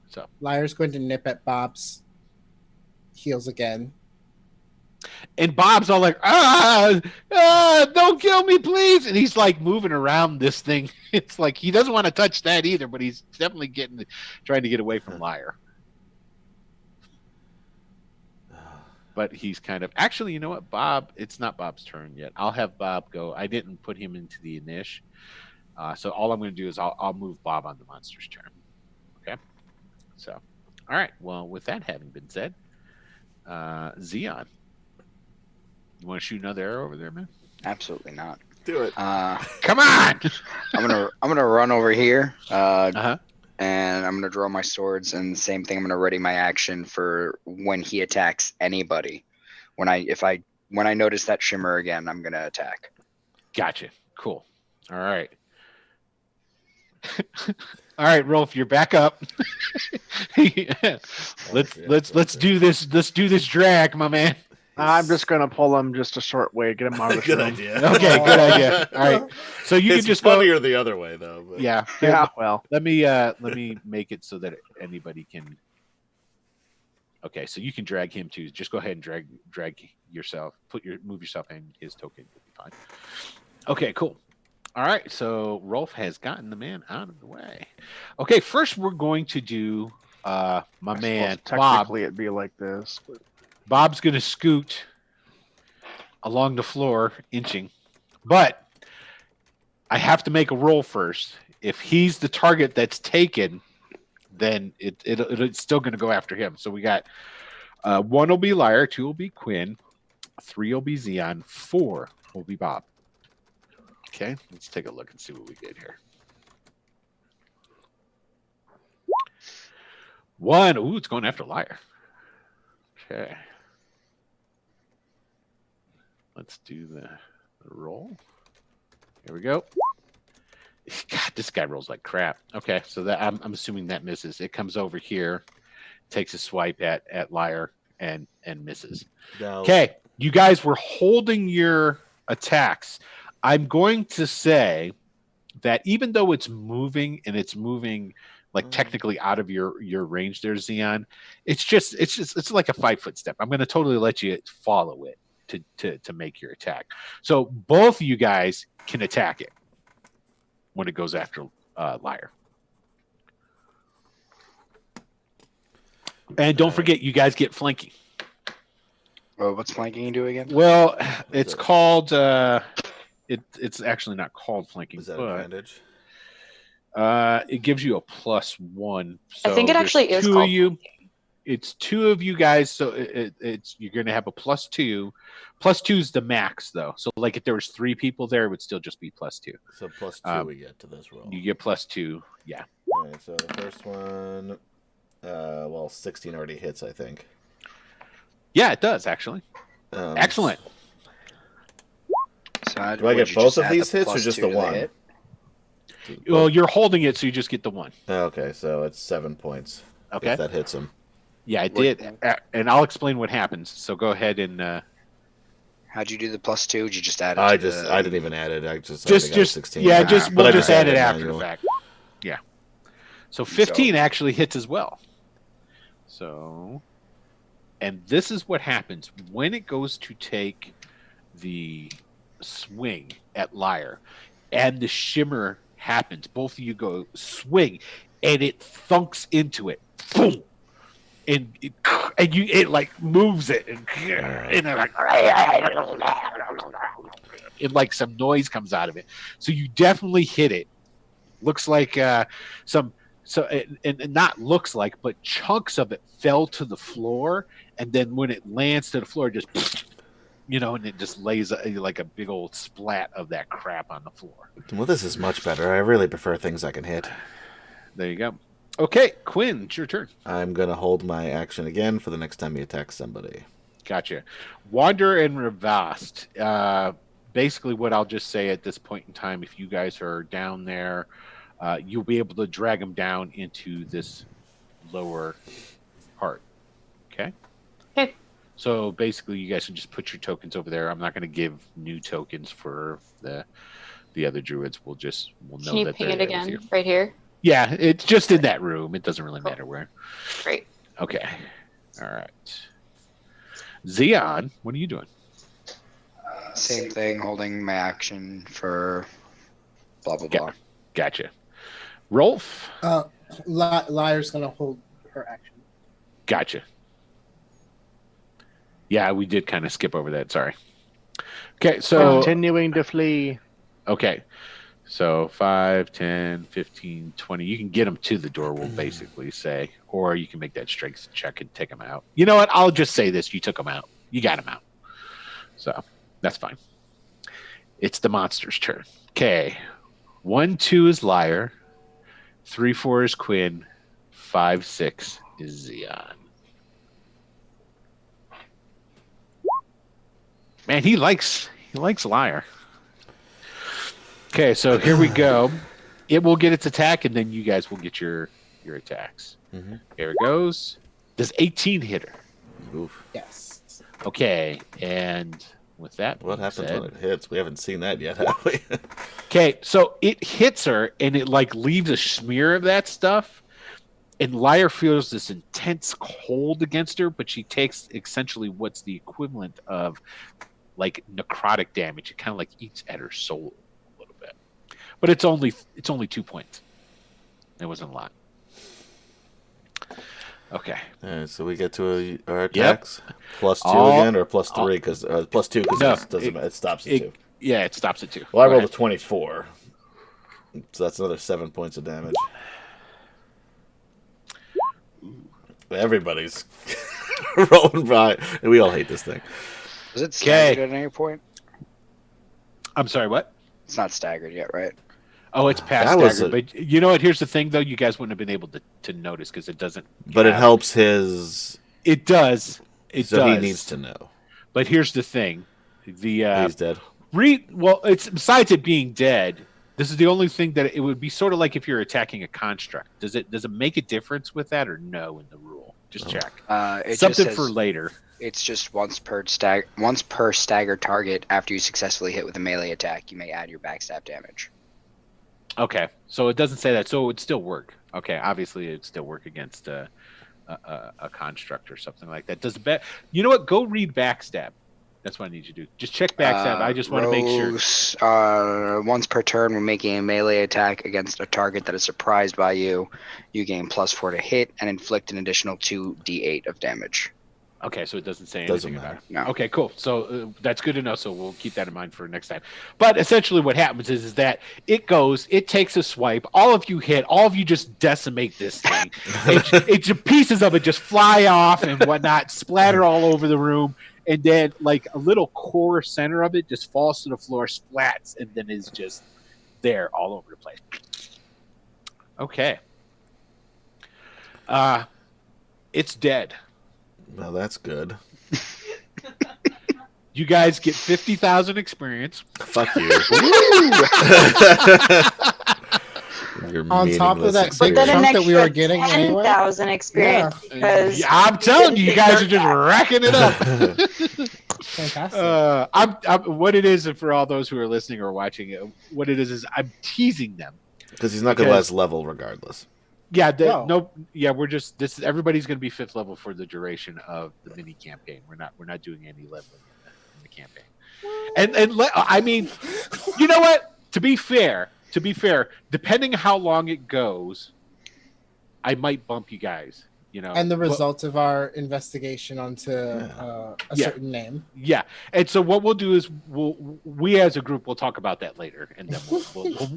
so. Liar's going to nip at Bob's heels again. And Bob's all like, don't kill me, please. And he's like moving around this thing. It's like he doesn't want to touch that either, but he's definitely trying to get away from Liar. But he's kind of actually, you know what, Bob? It's not Bob's turn yet. I'll have Bob go. I didn't put him into the initiative, so all I'm going to do is I'll move Bob on the monster's turn. Okay. So, all right. Well, with that having been said, Xeon, you want to shoot another arrow over there, man? Absolutely not. Do it. Come on. I'm gonna run over here. And I'm gonna draw my swords, and the same thing. I'm gonna ready my action for when he attacks anybody. When I notice that shimmer again, I'm gonna attack. Gotcha. Cool. All right. All right, Rolf, you're back up. Let's do this. Let's do this drag, my man. I'm just gonna pull him just a short way, get him out of the Good room. idea. Okay, good idea. All right, so you It's can just funnier the other way though. But. Yeah. Yeah. Well, Let me make it so that anybody can. Okay, so you can drag him too. Just go ahead and drag yourself. Move yourself in his token. You'll be fine. Okay, cool. All right, so Rolf has gotten the man out of the way. Okay, first we're going to do my man Bob. technically it'd be like this. But... Bob's going to scoot along the floor, inching. But I have to make a roll first. If he's the target that's taken, then it's still going to go after him. So we got 1 will be Liar, 2 will be Quinn, 3 will be Xeon, 4 will be Bob. Okay, let's take a look and see what we get here. 1. Ooh, it's going after Liar. Okay. Let's do the roll. Here we go. God, this guy rolls like crap. Okay, so that I'm assuming that misses. It comes over here, takes a swipe at Liar and misses. No. Okay, you guys were holding your attacks. I'm going to say that even though it's moving and it's moving like technically out of your range there, Xeon, it's like a 5-foot step. I'm going to totally let you follow it to make your attack. So both of you guys can attack it when it goes after Liar. And don't forget, you guys get flanking. Oh, what's flanking do again? Well, it's called. It's actually not called flanking. Is that but, advantage? It gives you a +1. So I think it there's actually is two called of you. flanking. It's 2 of you guys, so it's you're going to have a +2. +2 is the max, though. So, like, if there was 3 people there, it would still just be +2. So +2 we get to this roll. You get +2, yeah. All right, so the first one, 16 already hits, I think. Yeah, it does actually. Excellent. So Do I get both of these hits or just the one? Hit? Well, you're holding it, so you just get the 1. Okay, so it's 7 points. Okay. If that hits him. Yeah, it did, and I'll explain what happens. So go ahead and. How'd you do the +2? Did you just add it? I didn't even add it. I Just 16. yeah, But we'll I just add it after manually. the fact. Yeah. So 15 actually hits as well. So, and this is what happens when it goes to take the swing at Liar, and the shimmer happens. Both of you go swing, and it thunks into it. Boom. And it like moves it, and it like some noise comes out of it. So you definitely hit it. Looks like and not looks like, but chunks of it fell to the floor, and then when it lands to the floor, just and it just lays like a big old splat of that crap on the floor. Well, this is much better. I really prefer things I can hit. There you go. Okay, Quinn, it's your turn. I'm going to hold my action again for the next time you attack somebody. Gotcha. Wander and Revast. Basically, what I'll just say at this point in time, if you guys are down there, you'll be able to drag them down into this lower part. Okay? Okay. So basically, you guys can just put your tokens over there. I'm not going to give new tokens for the other druids. We'll know Can you that ping they're it there with again you. right here? Yeah, it's just in that room. It doesn't really matter where. Great. Okay. All right. Xeon, what are you doing? Same thing, holding my action for blah, blah, Yeah. blah. Gotcha. Rolf? Liar's gonna hold her action. Gotcha. Yeah, we did kind of skip over that. Sorry. Okay, so... Continuing to flee. Okay. So 5, 10, 15, 20. You can get them to the door, we'll basically say. Or you can make that strength check and take them out. You know what? I'll just say this. You took them out. You got them out. So that's fine. It's the monster's turn. Okay. 1, 2 is Liar. 3, 4 is Quinn. 5, 6 is Xeon. Man, he likes Liar. Okay, so here we go. It will get its attack, and then you guys will get your attacks. Mm-hmm. Here it goes. Does 18 hit her? Oof. Yes. Okay, and with that, What being happens said- when it hits? We haven't seen that yet, have we? Okay, so it hits her, and it like leaves a smear of that stuff. And Liar feels this intense cold against her, but she takes essentially what's the equivalent of like necrotic damage. It kind of like eats at her soul a little bit, but it's only 2 points. It wasn't a lot. Okay. All right, so we get to our attacks. +2 All- again, or +3? Because +2 because No, it stops at it- 2. Yeah, it stops at 2. Well, I Go rolled a ahead. 24, so that's another 7 points of damage. Everybody's rolling by. We all hate this thing. Was it staggered Okay. at any point? I'm sorry, what? It's not staggered yet, right? Oh, it's past That was staggered. But you know what? Here's the thing, though. You guys wouldn't have been able to notice because it doesn't. But it helps his. It does. It so does. he needs to know. But here's the thing. He's dead. Well, it's besides it being dead. This is the only thing that it would be sort of like if you're attacking a construct. Does it make a difference with that or no in the rule? Just check. It Something just says for later. It's just once per staggered target after you successfully hit with a melee attack, you may add your backstab damage. Okay, so it doesn't say that, so it would still work. Okay, obviously it'd still work against a construct or something like that. You know what? Go read backstab. That's what I need you to do. Just check backstab. I just want to make sure. Once per turn, when making a melee attack against a target that is surprised by you, you gain +4 to hit and inflict an additional 2d8 of damage. Okay, so it doesn't say Doesn't anything about it. No. Okay, cool. So that's good to know. So we'll keep that in mind for next time. But essentially, what happens is that it takes a swipe. All of you hit. All of you just decimate this thing. Pieces of it just fly off and whatnot, splatter all over the room, and then like a little core center of it just falls to the floor, splats, and then is just there all over the place. Okay. It's dead. Well, that's good. You guys get 50,000 experience. Fuck you. You're On top of meaningless that But big then an chunk that we were extra getting anyway. 10,000 experience because I'm telling you, you guys are just racking it up. Fantastic. What it is, and for all those who are listening or watching, what it is I'm teasing them. Because he's not going to let us level regardless. Yeah, No. we're just everybody's going to be 5th level for the duration of the mini campaign. We're not doing any leveling in the campaign. I mean, you know what? To be fair, depending how long it goes, I might bump you guys. You know, And the results of our investigation onto a certain name. Yeah, and so what we'll do is we as a group will talk about that later, and then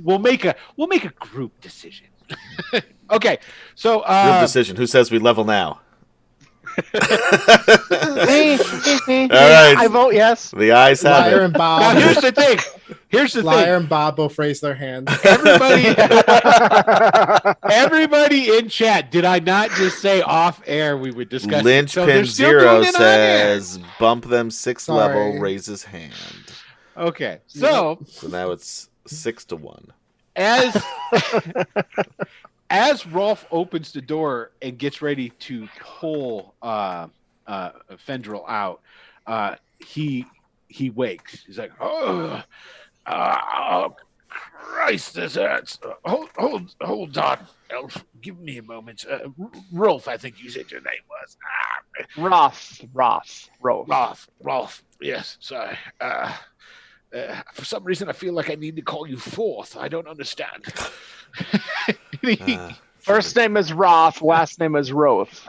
we'll make a group decision. Okay, so Group decision. Who says we level now? Me. All right. I vote yes. The ayes have Liar it. and now Bob. here's the thing. Liar and Bob both raise their hands. Everybody in chat, did I not just say off air we would discuss? Linchpin still Zero doing it on air. says bump them 6th Sorry. level, raise his hand. Okay, so now it's 6-1. as Rolf opens the door and gets ready to pull Fendril out, he wakes. He's like, oh, Christ, this hurts. Hold on, Elf. Give me a moment. Rolf, I think you said your name was. Roth. Rolf. Yes, sorry. For some reason, I feel like I need to call you Fourth. I don't understand. First name is Roth. Last name is Roth.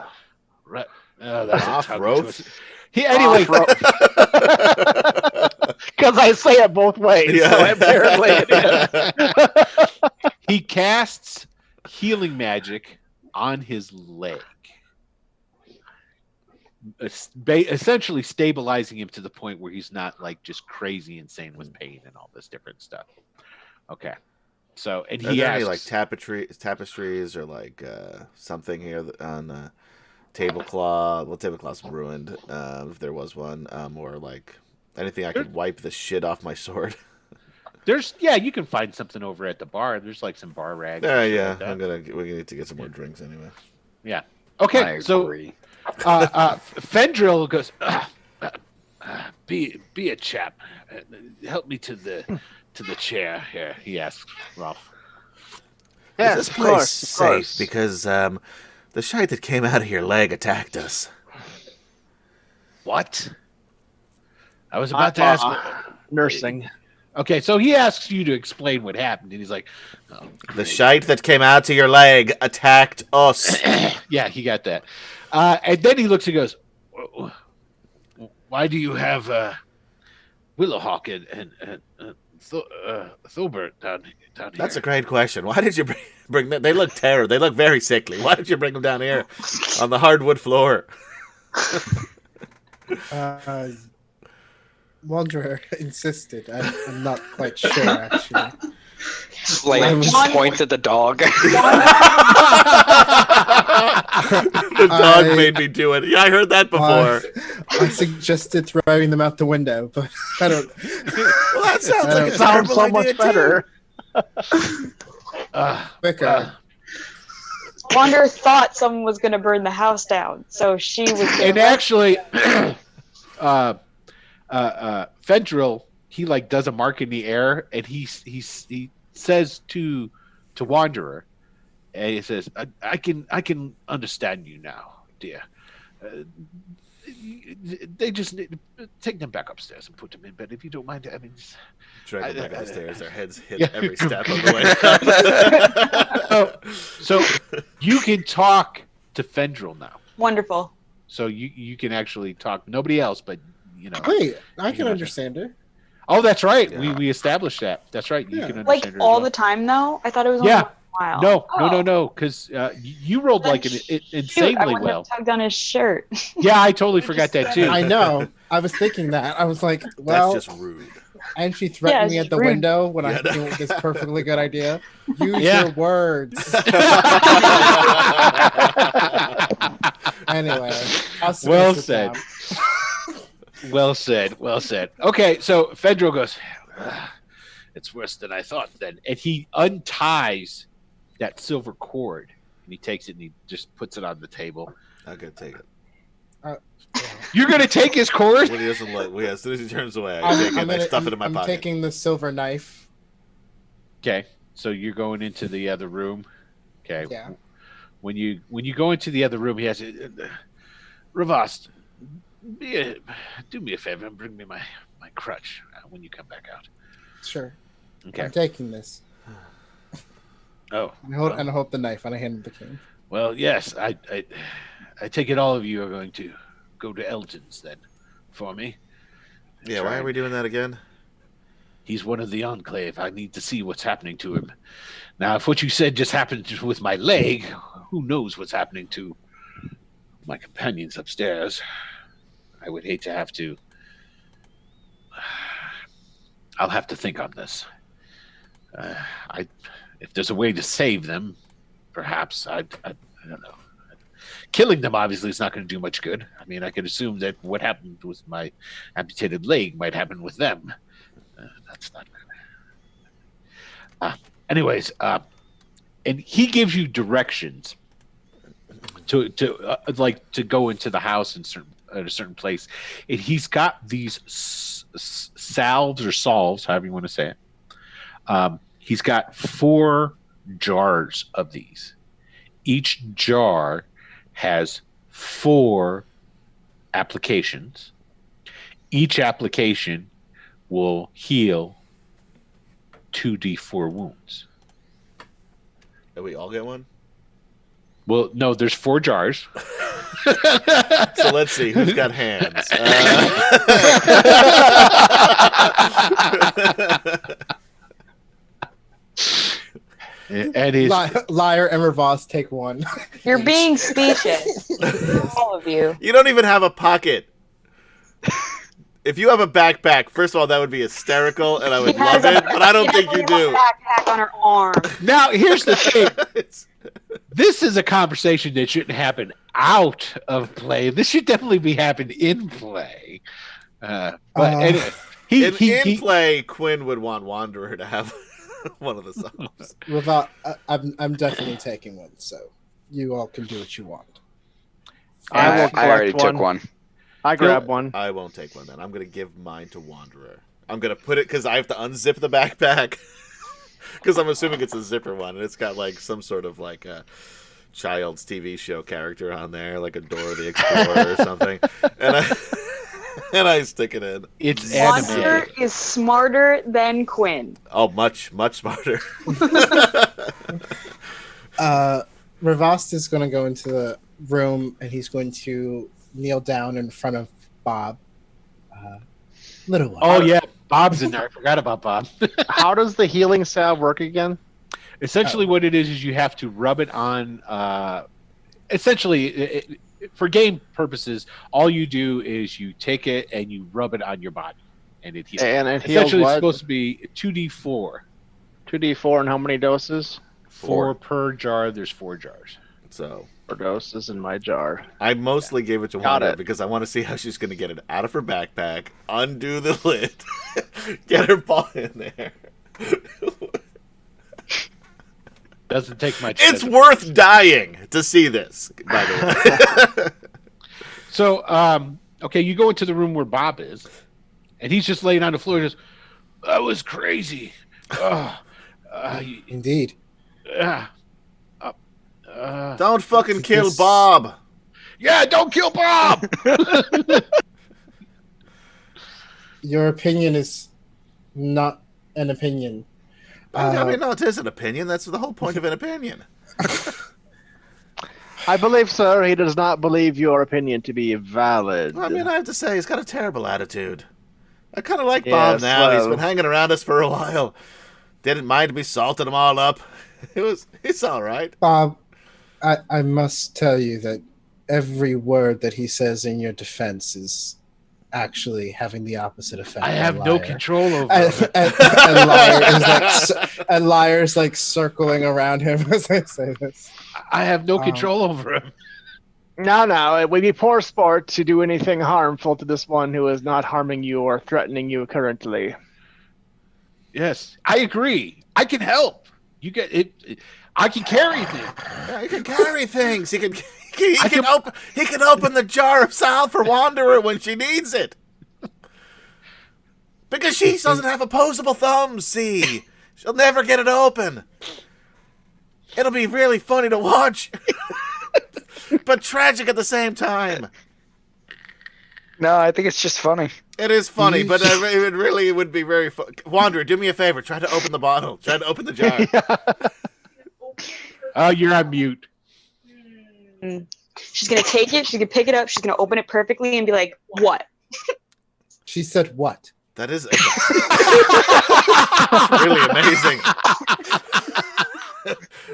Right. That's Roth, a tongue Roth? twister. Anyway, Because I say it both ways. Yeah. So apparently it is. he casts healing magic on his leg, essentially stabilizing him to the point where he's not like just crazy insane with pain and all this different stuff. Okay. So, and Are he there asks, any like tapestries or like something here on tablecloth? Well, tablecloth's ruined, if there was one, or like anything I could wipe the shit off my sword. you can find something over at the bar. There's like some bar rags. Yeah. Like We need to get some more drinks anyway. yeah. Okay. I So, agree. Fendril goes, be a chap. Help me to the chair here. He asks Rolf. Yes, Is this of place course, of safe? course. Because the shite that came out of your leg attacked us. What? I was about to ask. Nursing. Okay, so he asks you to explain what happened, and he's like, oh, The great. shite that came out of your leg attacked us. Yeah, he got that. And then he looks and goes, why do you have Willowhawk and Thilbert down here? That's a great question. Why did you bring them? They look terrible. They look very sickly. Why did you bring them down here on the hardwood floor? Wanderer insisted. I'm not quite sure, actually. Slade just points at the dog. The dog made me do it. Yeah, I heard that before. I suggested throwing them out the window, but I don't. Well, that sounds like a Sounds terrible so idea, much better. Quicker. Wander thought someone was going to burn the house down, so she was. And actually, Fendril, he like does a mark in the air, and he says to Wanderer, and he says, I can understand you now, dear. They just need to take them back upstairs and put them in bed, if you don't mind. I mean, Drag them back upstairs. Their heads hit Yeah. every step of the way. so you can talk to Fendril now. Wonderful. So you can actually talk. Nobody else, but you know. Wait, I can understand her. Oh, that's right. Yeah. We established that. That's right. You Yeah. can Like understand her all as well. the time, though. I thought it was only Yeah. once in a while. No, because you rolled like Shoot, I insanely wouldn't well. have tugged on his shirt. Yeah, I totally forgot that too. I know. I was thinking that. I was like, well, That's just rude. and she threatened me Yeah, at the rude. window when I Yeah, no. think this perfectly good idea. Use Yeah. your words. Anyway, I'll Well sit said. down. Well said. Well said. Okay, so Fendril goes, it's worse than I thought then. And he unties that silver cord and he takes it and he just puts it on the table. I'm gonna take it. You're going to take his cord? When he doesn't like, as soon as he turns away, I take it and I stuff it in my I'm pocket. taking the silver knife. Okay, so you're going into the other room. Okay. Yeah. When you go into the other room, he has Ravast, do me a favor and bring me my crutch when you come back out. Sure. Okay. I'm taking this. Oh. And I hold the knife and I hand it to the king. Well, yes, I take it all of you are going to go to Elton's then for me. Yeah, why are we doing that again? He's one of the Enclave. I need to see what's happening to him. Now, if what you said just happened with my leg, who knows what's happening to my companions upstairs? I would hate to have to. I'll have to think on this. If there's a way to save them, perhaps. I don't know. Killing them obviously is not going to do much good. I mean, I could assume that what happened with my amputated leg might happen with them. That's not good. Anyways, and he gives you directions to go into the house at a certain place. And he's got these salves or solves, however you want to say it. He's got 4 jars of these. Each jar has 4 applications. Each application will heal 2d4 wounds. Do we all get one? Well, no, there's 4 jars. So let's see who's got hands. And his Liar and Ravos take one. You're being specious. All of you. You don't even have a pocket. If you have a backpack, first of all, that would be hysterical, and I would love it. But I don't think you do. Backpack on her arm. now, here's the thing. This is a conversation that shouldn't happen out of play. This should definitely be happening in play. But anyway, in play, Quinn would want Wanderer to have one of the songs. Ravos, I'm definitely taking one, so you all can do what you want. I will I already collect took one. I grab one. I won't take one then. I'm going to give mine to Wanderer. I'm going to put it, because I have to unzip the backpack. Because I'm assuming it's a zipper one, and it's got like some sort of like a child's TV show character on there, like a Dora the Explorer or something. And I stick it in. it's Wanderer animated. is smarter than Quinn. Oh, much, much smarter. Ravast is going to go into the room and he's going to kneel down in front of Bob. Little one. Oh yeah, Bob's in there. I forgot about Bob. How does the healing salve work again? Essentially, what it is you have to rub it on. Essentially, for game purposes, all you do is you take it and you rub it on your body. and it heals. And it heals Essentially, it's what? supposed to be 2d4. 2d4 and how many doses? 4 per jar. There's 4 jars. So 4 doses in my jar. I mostly gave it to Got Wanda it. because I want to see how she's going to get it out of her backpack, undo the lid, get her ball in there. Doesn't take much. It's does it? worth dying to see this, by the way. So, okay, you go into the room where Bob is, and he's just laying on the floor. Just, that was crazy. Indeed. Don't fucking kill Bob. Yeah, don't kill Bob. Your opinion is not an opinion. I mean, no, it is an opinion. That's the whole point of an opinion. I believe, sir, he does not believe your opinion to be valid. I mean, I have to say, he's got a terrible attitude. I kind of like Bob now. He's been hanging around us for a while. Didn't mind me salting them all up. It's all right. Bob, I must tell you that every word that he says in your defense is actually having the opposite effect. I have no control over it. And Liar's like circling around him as I say this. I have no control over him. No, it would be poor sport to do anything harmful to this one who is not harming you or threatening you currently. Yes, I agree. I can help. You get it. I can carry things. Yeah, he can carry things. He can open the jar of salt for Wanderer when she needs it. Because she doesn't have opposable thumbs, see? She'll never get it open. It'll be really funny to watch. But tragic at the same time. No, I think it's just funny. It is funny, but it would be very fun. Wanderer, do me a favor. Try to open the bottle. Try to open the jar. Oh, you're on mute. She's gonna take it. She's gonna pick it up. She's gonna open it perfectly and be like, "What?" She said what? That is really amazing.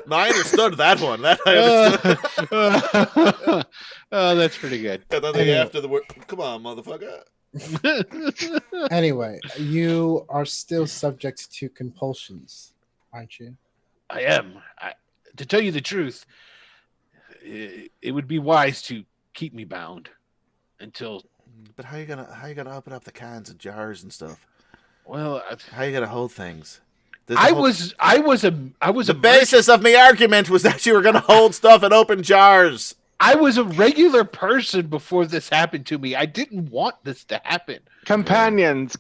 No, I understood that one. That I understood. Oh, that's pretty good. And then they after the word, come on, motherfucker. Anyway, you are still subject to compulsions, aren't you? I am. To tell you the truth, it would be wise to keep me bound until. But how you gonna open up the cans and jars and stuff? Well, how you gonna hold things? The basis of my argument was that you were gonna hold stuff and open jars. I was a regular person before this happened to me. I didn't want this to happen. Companions,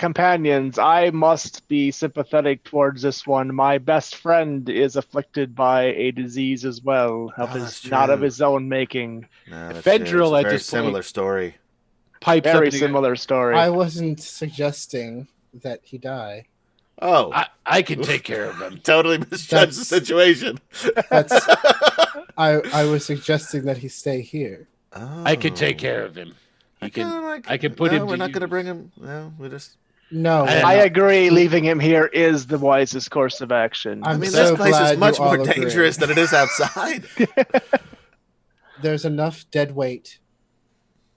I must be sympathetic towards this one. My best friend is afflicted by a disease as well, not of his own making. No, that's Federal it's a very similar story. Very similar story. I wasn't suggesting that he die. Oh, I can take care of him. Totally misjudged the situation. I was suggesting that he stay here. Oh. I can take care of him. I can put him. We're not going to bring him. No, we just. No, I agree. Leaving him here is the wisest course of action. I mean, so this place is glad much you more all agree. dangerous than it is outside. There's enough dead weight.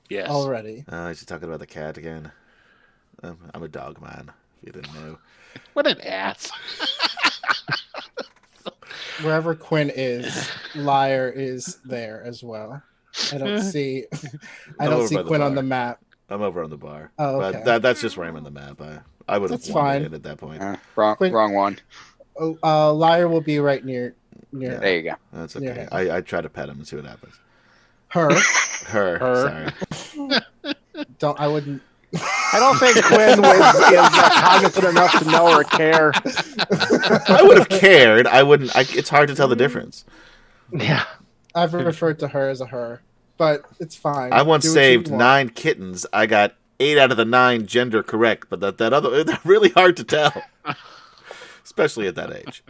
Yes. Already. Oh, he's talking about the cat again. I'm a dog man. If you didn't know. What an ass. Wherever Quinn is, Liar is there as well. I don't see Quinn on the map. I'm over on the bar. Oh, okay. But that's just where I'm on the map. I would have wanted it at that point. Wrong one. Oh, Liar will be right near. Yeah. There you go. That's okay. I try to pet him and see what happens. Her. Sorry. I wouldn't. I don't think Quinn is cognizant enough to know or care. I would have cared. I wouldn't. It's hard to tell the difference. Yeah. I've referred to her as a her, but it's fine. I once saved 9 kittens. I got 8 out of the 9 gender correct, but that other, they're really hard to tell, especially at that age.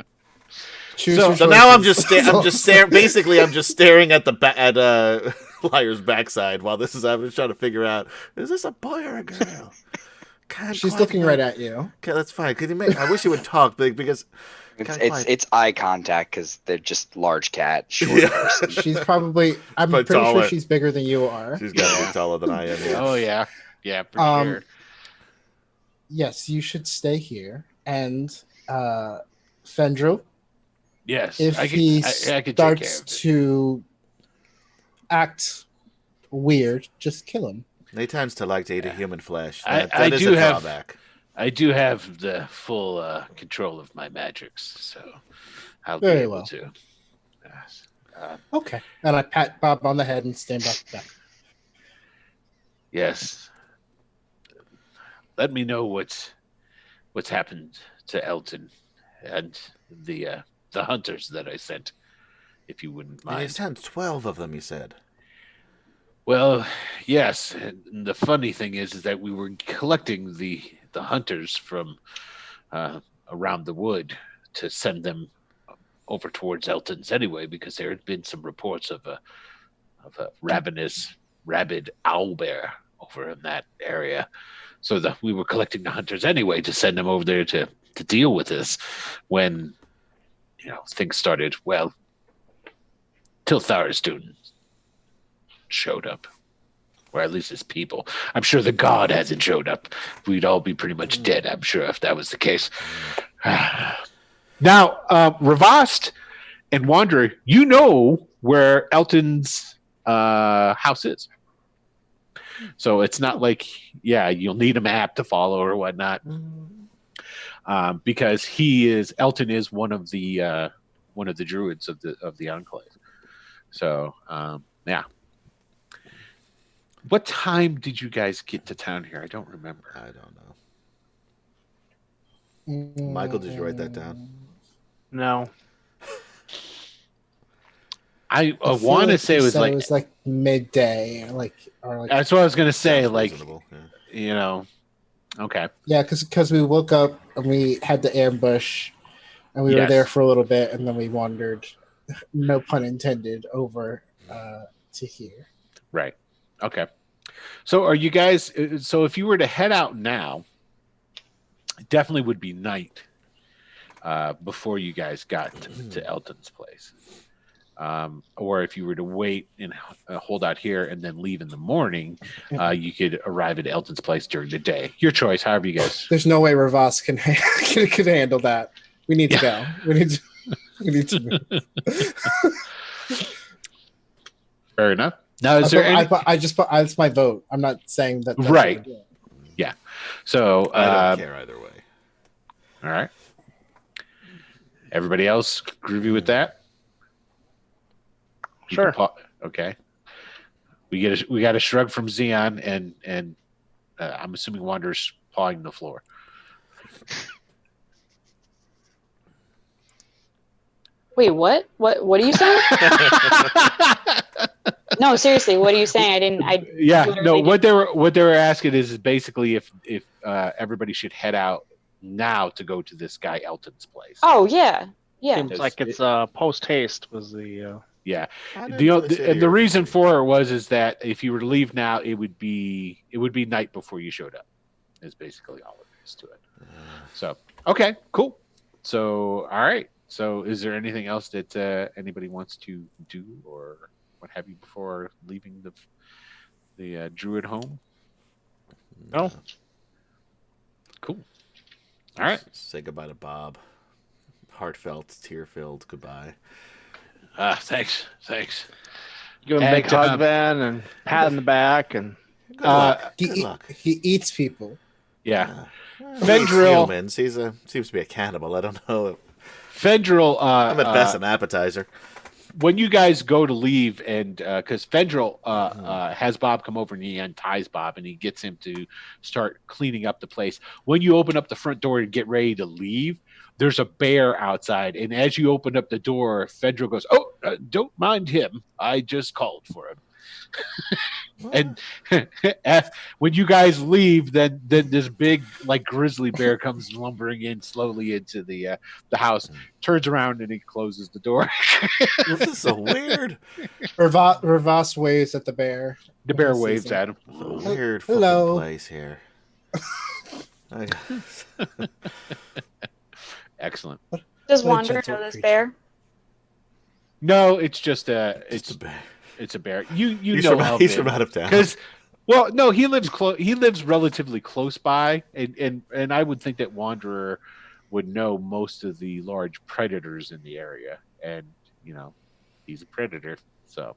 So now I'm just staring. Basically, I'm just staring at Liar's backside while this is. I'm just trying to figure out: is this a boy or a girl? She's looking right at you. Okay, that's fine. Could you make? I wish you would talk big because it's eye contact because they're just large cat. Short person. She's probably. I'm pretty sure she's bigger than you are. She's got to be taller than I am. Yeah. Oh yeah, for sure. yes, you should stay here. And Fendril, Yes, if I he can take care starts of it. to act weird, just kill him. He tends to like to eat a human flesh. I That is do a have- drawback. I do have the full control of my magics, so I'll be Very able well. to. Yes. Okay. And I pat Bob on the head and stand up. Yes. Let me know what's happened to Elton and the hunters that I sent, if you wouldn't And you mind. sent 12 of them, you said. Well, yes. And the funny thing is that we were collecting the hunters from around the wood to send them over towards Elton's anyway, because there had been some reports of a ravenous, rabid owlbear over in that area. So we were collecting the hunters anyway to send them over there to deal with this when, things started, well, till Tharizdun showed up. Or at least his people. I'm sure the god hasn't showed up. We'd all be pretty much dead, I'm sure, if that was the case. Now, Ravast and Wanderer, you know where Elton's house is. So it's not like, you'll need a map to follow or whatnot. Because Elton is one of the druids of the enclave. So, yeah. What time did you guys get to town here? I don't remember. I don't know. Michael, did you write that down? No. I feel want to like say you it was said like, it was like midday, or that's what I was gonna say. Sounds Like, reasonable, yeah. Okay. yeah, because we woke up and we had the ambush, and we were Yes. there for a little bit, and then we wandered, no pun intended, over to here. Right. Okay. So are you guys? So if you were to head out now, it definitely would be night before you guys got to Elton's place. Or if you were to wait and hold out here and then leave in the morning, you could arrive at Elton's place during the day. Your choice, however you guys. There's no way Ravas can handle that. We need to go. We need to move. Fair enough. Now, is there any? It's my vote. I'm not saying that. That's Right. what we're doing. So I don't care either way. all right. Everybody else groovy with that? You Sure. can okay. We got a shrug from Xeon, and I'm assuming Wanderer's pawing the floor. Wait, what? What are you saying? No, seriously, what are you saying? Yeah, no. literally What they were asking is basically if everybody should head out now to go to this guy Elton's place. Oh yeah. Seems like it's post haste was the. Yeah. I didn't The really see and the your- reason for it is that if you were to leave now, it would be night before you showed up. Is basically all it is to it. So okay, cool. So all right. So is there anything else that anybody wants to do or what have you before leaving the druid home? No. Cool. All right. Say goodbye to Bob. Heartfelt, tear-filled goodbye. Thanks. Give him a big And, hug then, and pat in the back, and Good luck. Good He, luck. he eats people. Yeah. Fendril. Humans. He's seems to be a cannibal. I don't know. Fendril. I'm at best an appetizer. When you guys go to leave, and because Fendril has Bob come over and he unties Bob and he gets him to start cleaning up the place. When you open up the front door and get ready to leave, there's a bear outside, and as you open up the door, Fendril goes, "Oh, don't mind him. I just called for him." And when you guys leave, then this big grizzly bear comes lumbering in slowly into the house, turns around and he closes the door. This is so weird. Ravas waves at the bear. The bear He sees waves him. at him. It's a weird Hello. fucking place here. Excellent. Does What a Wanderer gentle know this creature. bear? No, it's just It's a bear. it's a bear. You He's know from, how he's from out of town. because Well, no, he lives close. He lives relatively close by, and I would think that Wanderer would know most of the large predators in the area, and you know, he's a predator, so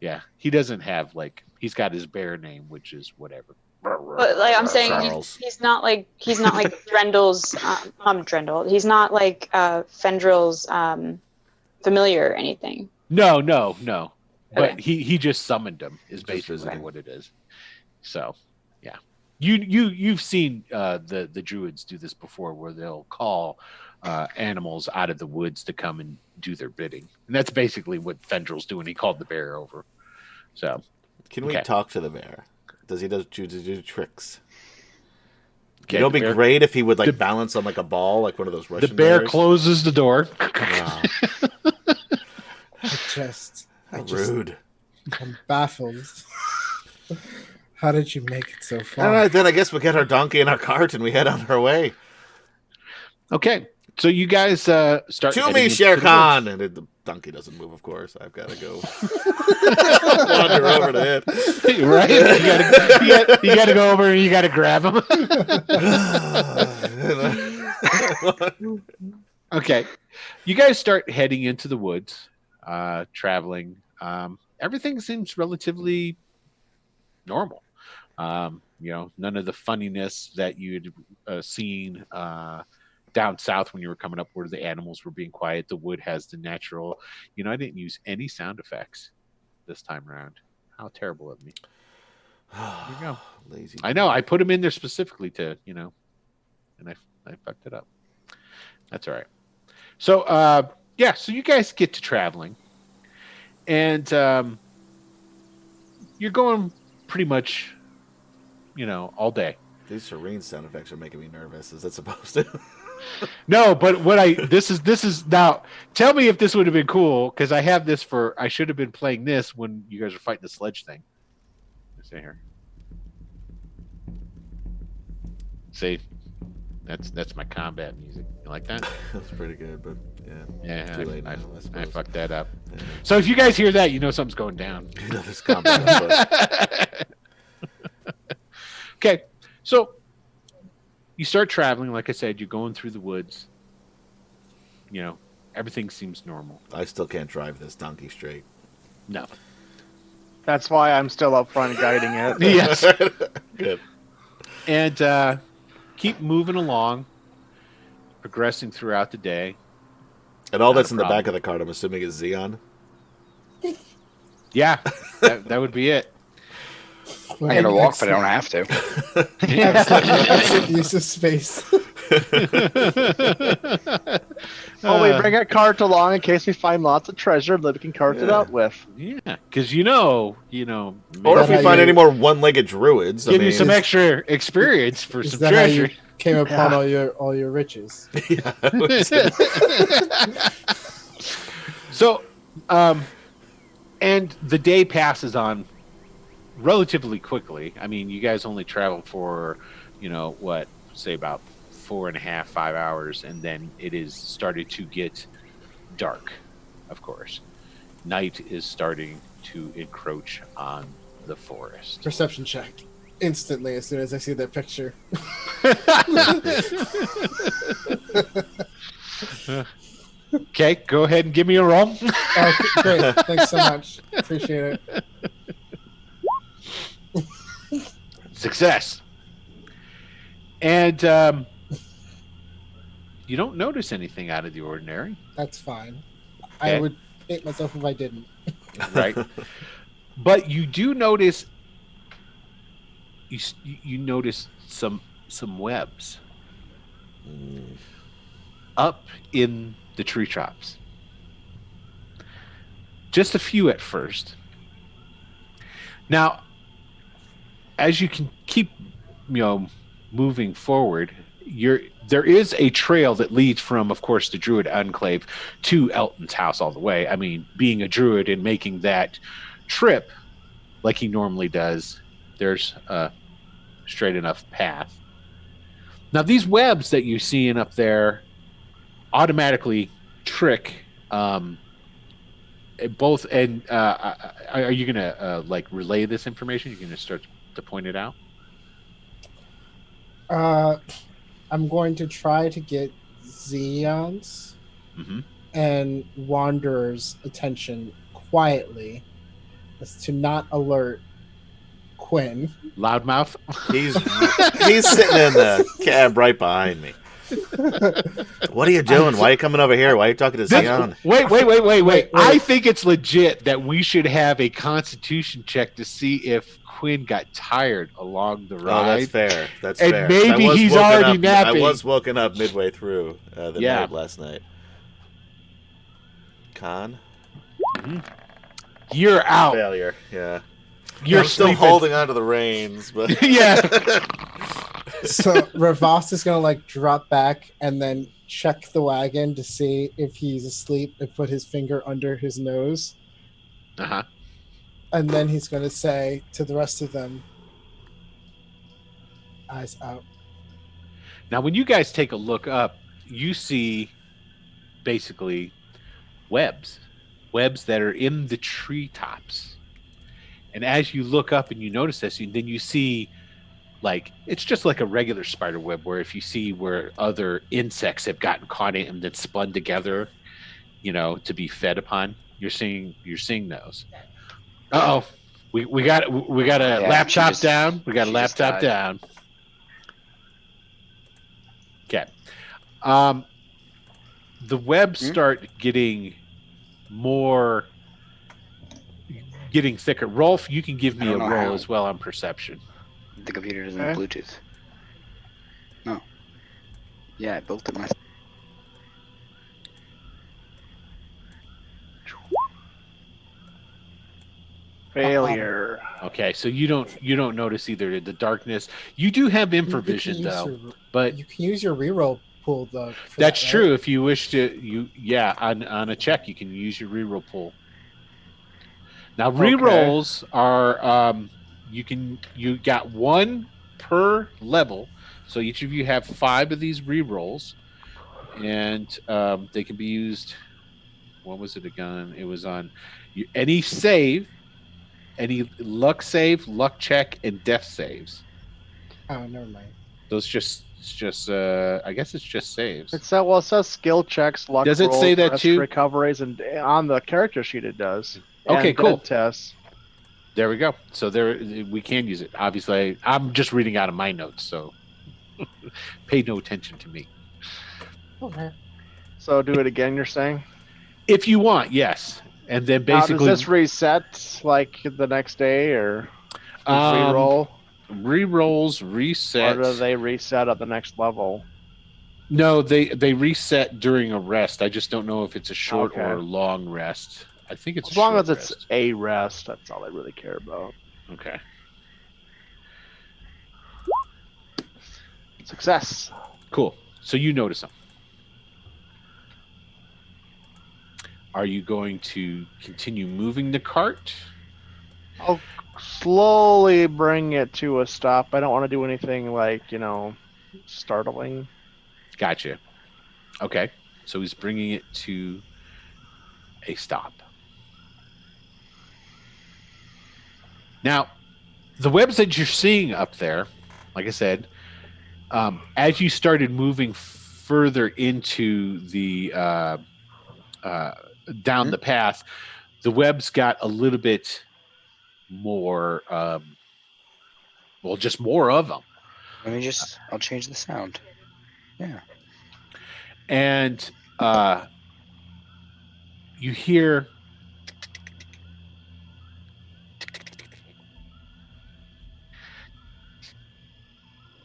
yeah, he doesn't have like he's got his bear name, which is whatever. But like I'm saying, Charles. he's not like Drendel's Drendel. He's not like Fendril's familiar or anything. No, no, no. But Okay. he just summoned him is Just basically visiting. what it is. So yeah. You've seen the druids do this before where they'll call animals out of the woods to come and do their bidding. And that's basically what Fendril's doing. He called the bear over. So Can we Okay. talk to the bear? Does he do tricks? okay, You know, it'd the be bear- great if he would like the- balance on like a ball, like one of those Russian The bear bears. closes the door. Wow, I just rude. I'm baffled. How did you make it so All far? right, then I guess we'll get our donkey in our cart and we head on our way. Okay. So you guys start To heading me, into Shere the Khan! And the donkey doesn't move, of course. I've got to go wander over to it. woods. Right? You gotta go over and you gotta grab him. Okay. You guys start heading into the woods, traveling. Everything seems relatively normal. None of the funniness that you'd seen down south when you were coming up where the animals were being quiet. The wood has the natural, I didn't use any sound effects this time around. How terrible of me. There you go. Lazy. I know. I put them in there specifically to, and I fucked it up. That's all right. So, so you guys get to traveling, and you're going pretty much, all day. These serene sound effects are making me nervous. Is that supposed to? No, but this is now. Tell me if this would have been cool because I have this I should have been playing this when you guys are fighting the sledge thing. Let's see here. See, that's my combat music. You like that? That's pretty good, but yeah. Yeah, Too late now, I I suppose. fucked that up. Yeah. So if you guys hear that, you know something's going down. This combat. Okay, so you start traveling. Like I said, you're going through the woods. Everything seems normal. I still can't drive this donkey straight. No. That's why I'm still up front guiding it. Yes. Good. And keep moving along, progressing throughout the day. And all Not that's a in the back problem. of the cart, I'm assuming, is Xeon. Yeah, that would be it. I'm gonna walk, but I don't have to. Excellent use of space. Oh, we bring a cart along in case we find lots of treasure that we can cart it Yeah. out with. Yeah, because you know, Or if that we how find you- any more one-legged druids, give I you mean, some extra experience for Is some that how treasure. you came upon Yeah. all your riches? yeah. So, and the day passes on relatively quickly. I mean, you guys only travel for, say about 4.5, 5 hours, and then it is started to get dark, of course. Night is starting to encroach on the forest. Perception check. Instantly, as soon as I see that picture. Okay, go ahead and give me a roll. Oh, great. Thanks so much. Appreciate it. Success. And you don't notice anything out of the ordinary, That's fine. Okay. I would hate myself if I didn't. right? But you do notice you notice some webs up in the tree tops. Just a few at first. Now, as you can keep, moving forward, there is a trail that leads from, of course, the Druid Enclave to Elton's house all the way. I mean, being a Druid and making that trip like he normally does, there's a straight enough path. Now, these webs that you're seeing up there automatically trick both. And are you gonna like relay this information? You're gonna start to point it out. I'm going to try to get Zeon's Mm-hmm. and Wanderer's attention quietly as to not alert Quinn. Loudmouth. He's sitting in the cab right behind me. What are you doing? Why are you coming over here? Why are you talking to Zion? Wait. I think it's legit that we should have a constitution check to see if Quinn got tired along the ride. Oh, that's fair. That's And fair. maybe he's already napping. I was woken up midway through the night last night. Con? You're out. Failure, yeah. You're still sleeping. holding onto the reins, but Yeah. So Ravast is going to like drop back and then check the wagon to see if he's asleep and put his finger under his nose. Uh-huh. And then he's going to say to the rest of them, eyes out. Now, when you guys take a look up, you see basically webs that are in the treetops. And as you look up and you notice this, then you see, like, it's just like a regular spider web, where if you see where other insects have gotten caught in and then spun together, to be fed upon, you're seeing those. Uh-oh. We got a laptop down. We got a laptop down. Okay. The webs start getting thicker. Rolf, you can give me a roll as well on perception. The computer doesn't have Bluetooth. No. Yeah, I built it myself. Failure. Okay, so you don't notice either the darkness. You do have infravision though, but you can use your reroll pool though. That's true. If you wish to, on a check you can use your reroll pool. Now rerolls are you got one per level, so each of you have 5 of these rerolls, and they can be used. What was it again? It was on any save. Any luck save, luck check, and death saves. Oh, never mind. Those I guess it's just saves. It says skill checks, luck Does it rolls, say that rest too? Recoveries, and on the character sheet it does. Okay, and cool. Tests. There we go. So we can use it. Obviously, I'm just reading out of my notes, so pay no attention to me. Okay. So do it again, you're saying? If you want, yes. And then basically, does this reset like the next day, or reroll? Rerolls reset. Or do they reset at the next level? No, they reset during a rest. I just don't know if it's a short or long rest. I think it's as long as it's a rest. That's all I really care about. Okay. Success. Cool. So you notice them. Are you going to continue moving the cart? I'll slowly bring it to a stop. I don't want to do anything like, startling. Gotcha. Okay. So he's bringing it to a stop. Now, the webs that you're seeing up there, like I said, as you started moving further into the down the path, the webs got a little bit more, just more of them. I'll change the sound. Yeah. And you hear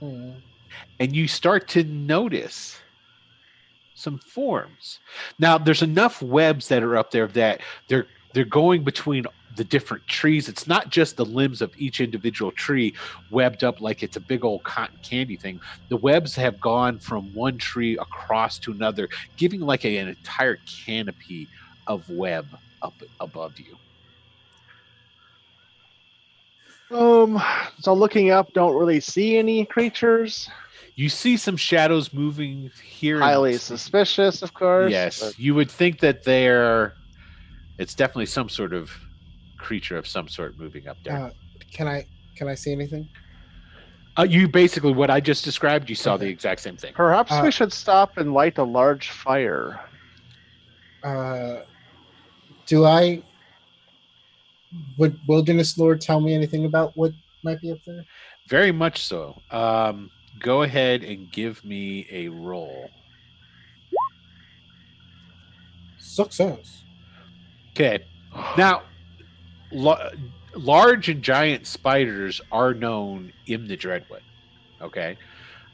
and you start to notice some forms. Now, there's enough webs that are up there that they're going between the different trees. It's not just the limbs of each individual tree webbed up like it's a big old cotton candy thing. The webs have gone from one tree across to another, giving like an entire canopy of web up above you. So looking up, don't really see any creatures. You see some shadows moving here. Highly suspicious, of course. Yes, you would think that they're It's definitely some sort of creature of some sort moving up there. Can I see anything? You basically what I just described. You saw the Okay. exact same thing. Perhaps we should stop and light a large fire. Would Wilderness Lord tell me anything about what might be up there? Very much so. Go ahead and give me a roll. Success. Okay. Now, large and giant spiders are known in the Dreadwood. Okay.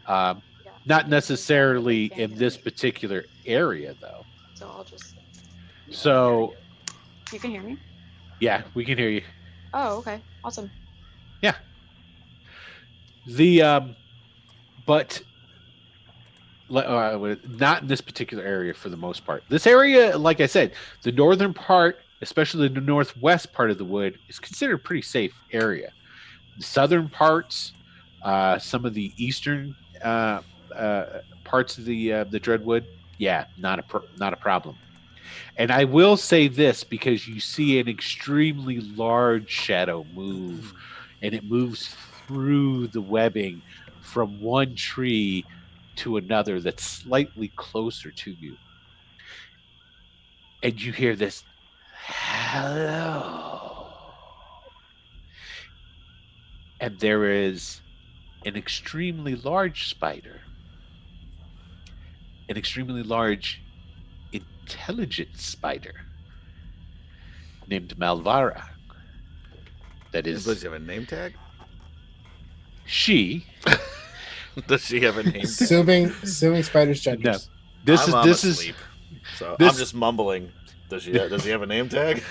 Not necessarily in this particular area, though. So I'll just. So. You can hear me? Yeah, we can hear you. Oh, okay. Awesome. Yeah. But not in this particular area for the most part. This area, like I said, the northern part, especially the northwest part of the wood, is considered a pretty safe area. The southern parts, some of the eastern parts of the Dreadwood, yeah, not a problem. And I will say this because you see an extremely large shadow move, and it moves through the webbing from one tree to another that's slightly closer to you. And you hear this, hello. And there is an extremely large spider, an extremely large, intelligent spider named Malvara. That is. Does she have a name tag? She. Does she have a name tag? Assuming spiders genders. No. I'm This asleep, is. So this- I'm just mumbling. Does he have a name tag?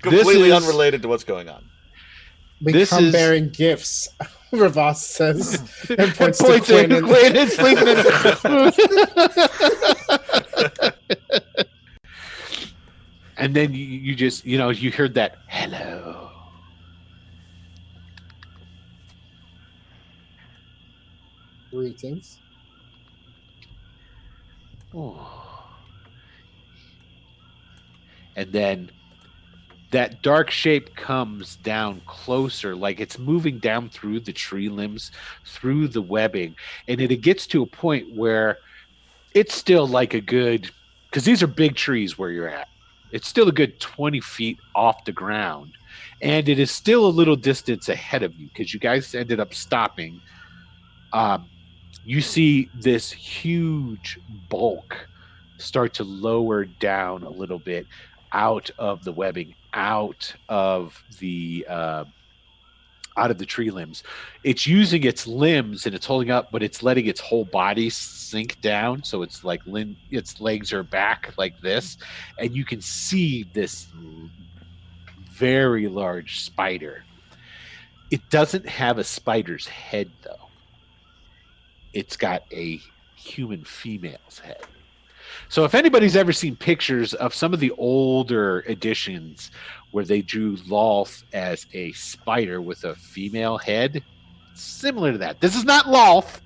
Completely unrelated to what's going on. We This come is- bearing gifts, Ravos says, and points to Points Quinn. in, Quinn is sleeping in And then you just, you heard that, hello. Greetings. And then that dark shape comes down closer, like it's moving down through the tree limbs, through the webbing. And it gets to a point where it's still like a good, because these are big trees where you're at. It's still a good 20 feet off the ground. And it is still a little distance ahead of you because you guys ended up stopping. You see this huge bulk start to lower down a little bit out of the webbing, out of the tree limbs. It's using its limbs and it's holding up, but it's letting its whole body sink down. So it's like its legs are back like this, and you can see this very large spider. It doesn't have a spider's head, though. It's got a human female's head. So if anybody's ever seen pictures of some of the older editions where they drew Lolth as a spider with a female head, similar to that. This is not Lolth,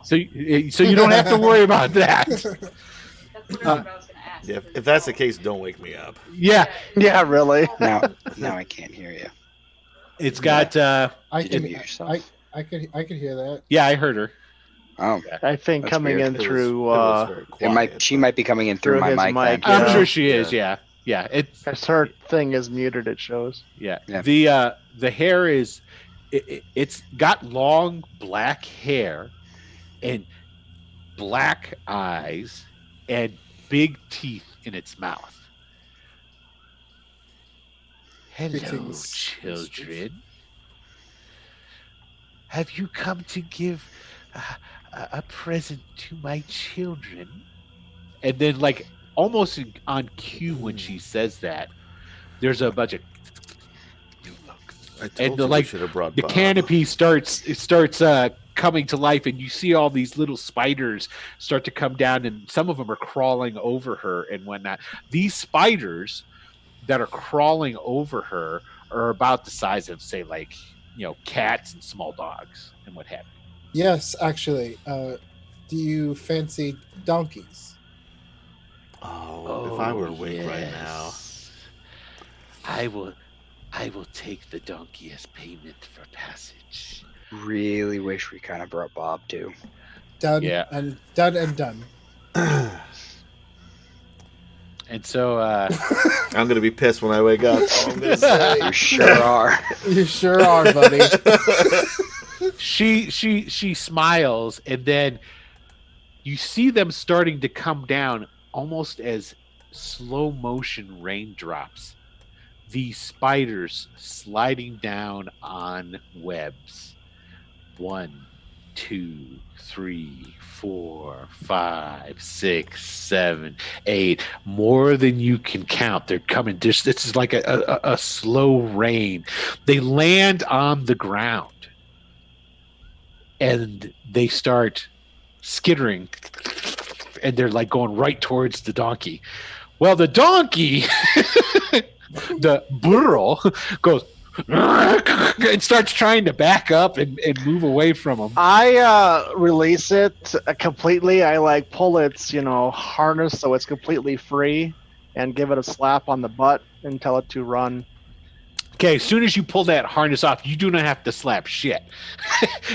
so you don't have to worry about that. That's what I was going to ask. Yeah, if that's the case, don't wake me up. Yeah, Yeah, really. Now I can't hear you. it's got. I Did you can mute yourself? I could hear that. Yeah, I heard her. Oh, I think That's coming weird. in It was through very quiet. she might be coming in through Through my his mic. mic, then. I'm Yeah. sure she is. Yeah. because her thing is muted. It shows. Yeah. Yeah. The hair is it's got long black hair and black eyes and big teeth in its mouth. Hello, Greetings, children. Have you come to give a present to my children? And then, like, almost on cue when she says that, there's a bunch of I told and you like we should have brought the Bob. canopy starts coming to life, and you see all these little spiders start to come down, and some of them are crawling over her and whatnot. These spiders that are crawling over her are about the size of, say, like, cats and small dogs and what have you. Yes, actually. Do you fancy donkeys? Oh, if I were awake right now. yes. I will take the donkey as payment for passage. Really wish we kind of brought Bob too. Done Yeah. and done and done. And so I'm gonna be pissed when I wake up. All I'm gonna say. You sure are. You sure are, buddy. she smiles, and then you see them starting to come down almost as slow motion raindrops. These spiders sliding down on webs. 1, 2, 3, 4, 5, 6, 7, 8. More than you can count. They're coming. This is like a slow rain. They land on the ground and they start skittering, and they're like going right towards the donkey. Well, the donkey, the burro, goes and starts trying to back up and move away from him. I release it completely. I like pull its harness so it's completely free, and give it a slap on the butt and tell it to run. Okay, as soon as you pull that harness off, you do not have to slap shit.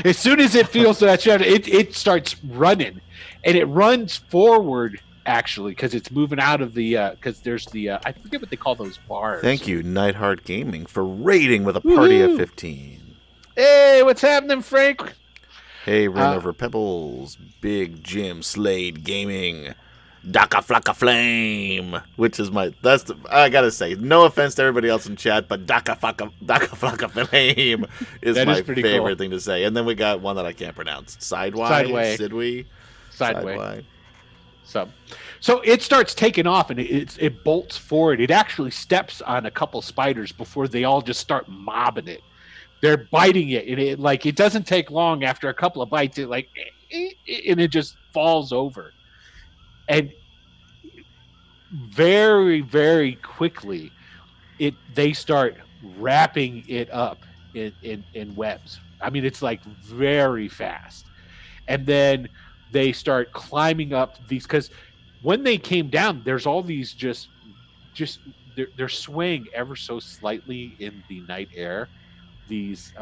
As soon as it feels that shit, it starts running, and it runs forward actually because it's moving out of the because there's the I forget what they call those bars. Thank you, Nightheart Gaming, for raiding with a party of 15. Hey, what's happening, Frank? Hey, Run Over Pebbles, Big Jim Slade Gaming, Daka Flocka Flame, which is I gotta say, no offense to everybody else in chat, but Daka Flocka Flame is my favorite thing to say. And then we got one that I can't pronounce. Sideway. So it starts taking off, and it bolts forward. It actually steps on a couple spiders before they all just start mobbing it. They're biting it, and it doesn't take long after a couple of bites. And it just falls over. And very, very quickly, they start wrapping it up in webs. I mean, it's like very fast. And then they start climbing up these, because when they came down, there's all these just they're swaying ever so slightly in the night air. These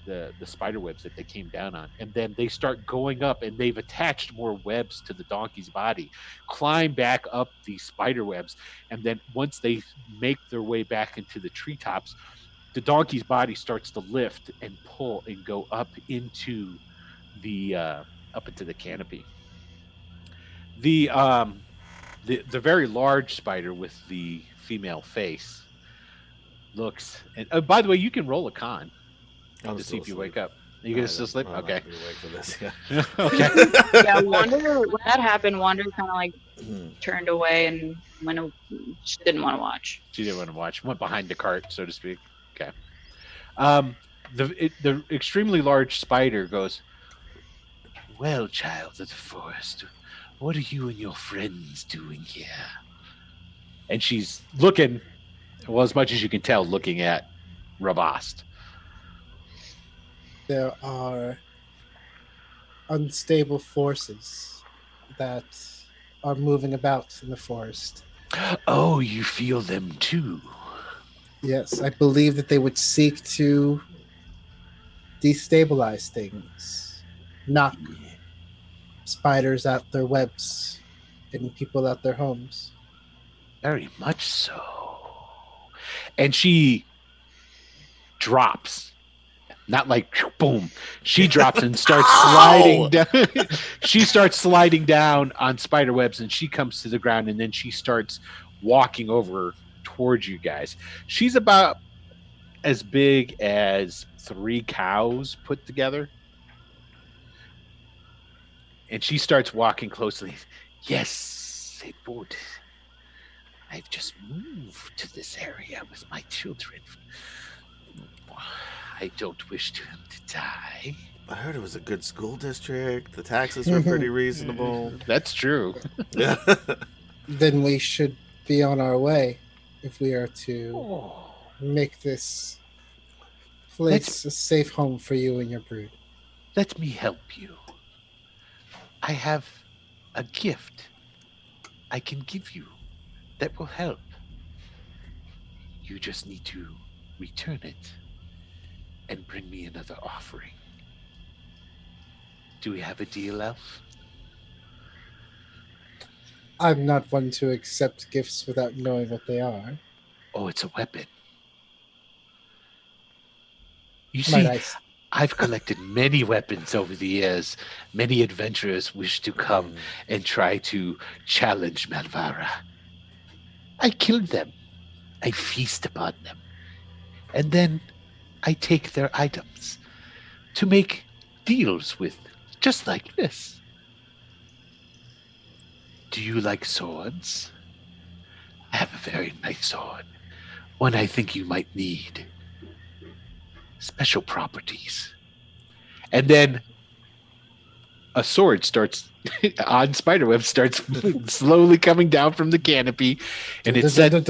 the spider webs that they came down on, and then they start going up, and they've attached more webs to the donkey's body, climb back up these spider webs, and then once they make their way back into the treetops, the donkey's body starts to lift and pull and go up into the canopy. The very large spider with the female face looks, and by the way, you can roll a con to see if you wake up. Are you gonna still sleep? Okay. Be awake for this. Yeah. Okay. Yeah, Wander, when that happened, Wander kind of like turned away and she didn't want to watch. She didn't want to watch. Went behind the cart, so to speak. Okay. The extremely large spider goes, "Well, child of the forest, what are you and your friends doing here?" And she's looking, well, as much as you can tell, looking at Ravast. There are unstable forces that are moving about in the forest. Oh, you feel them too? Yes, I believe that they would seek to destabilize things, knock spiders out their webs, and people out their homes. Very much so. And she drops. Not like boom. She drops and starts sliding down. She starts sliding down on spider webs, and she comes to the ground, and then she starts walking over towards you guys. She's about as big as 3 cows put together. And she starts walking closely. Yes, it would. I've just moved to this area with my children. I don't wish them to die. I heard it was a good school district. The taxes were pretty reasonable. That's true. Yeah. Then we should be on our way if we are to make this place a safe home for you and your brood. Let me help you. I have a gift I can give you that will help. You just need to return it and bring me another offering. Do we have a deal, Elf? I'm not one to accept gifts without knowing what they are. Oh, it's a weapon. You Might see, I? I've collected many weapons over the years. Many adventurers wish to come and try to challenge Malvara. I kill them. I feast upon them. And then I take their items to make deals with, just like this. Do you like swords? I have a very nice sword. One I think you might need. Special properties. And then a sword starts on Spiderweb starts slowly coming down from the canopy, and it said, and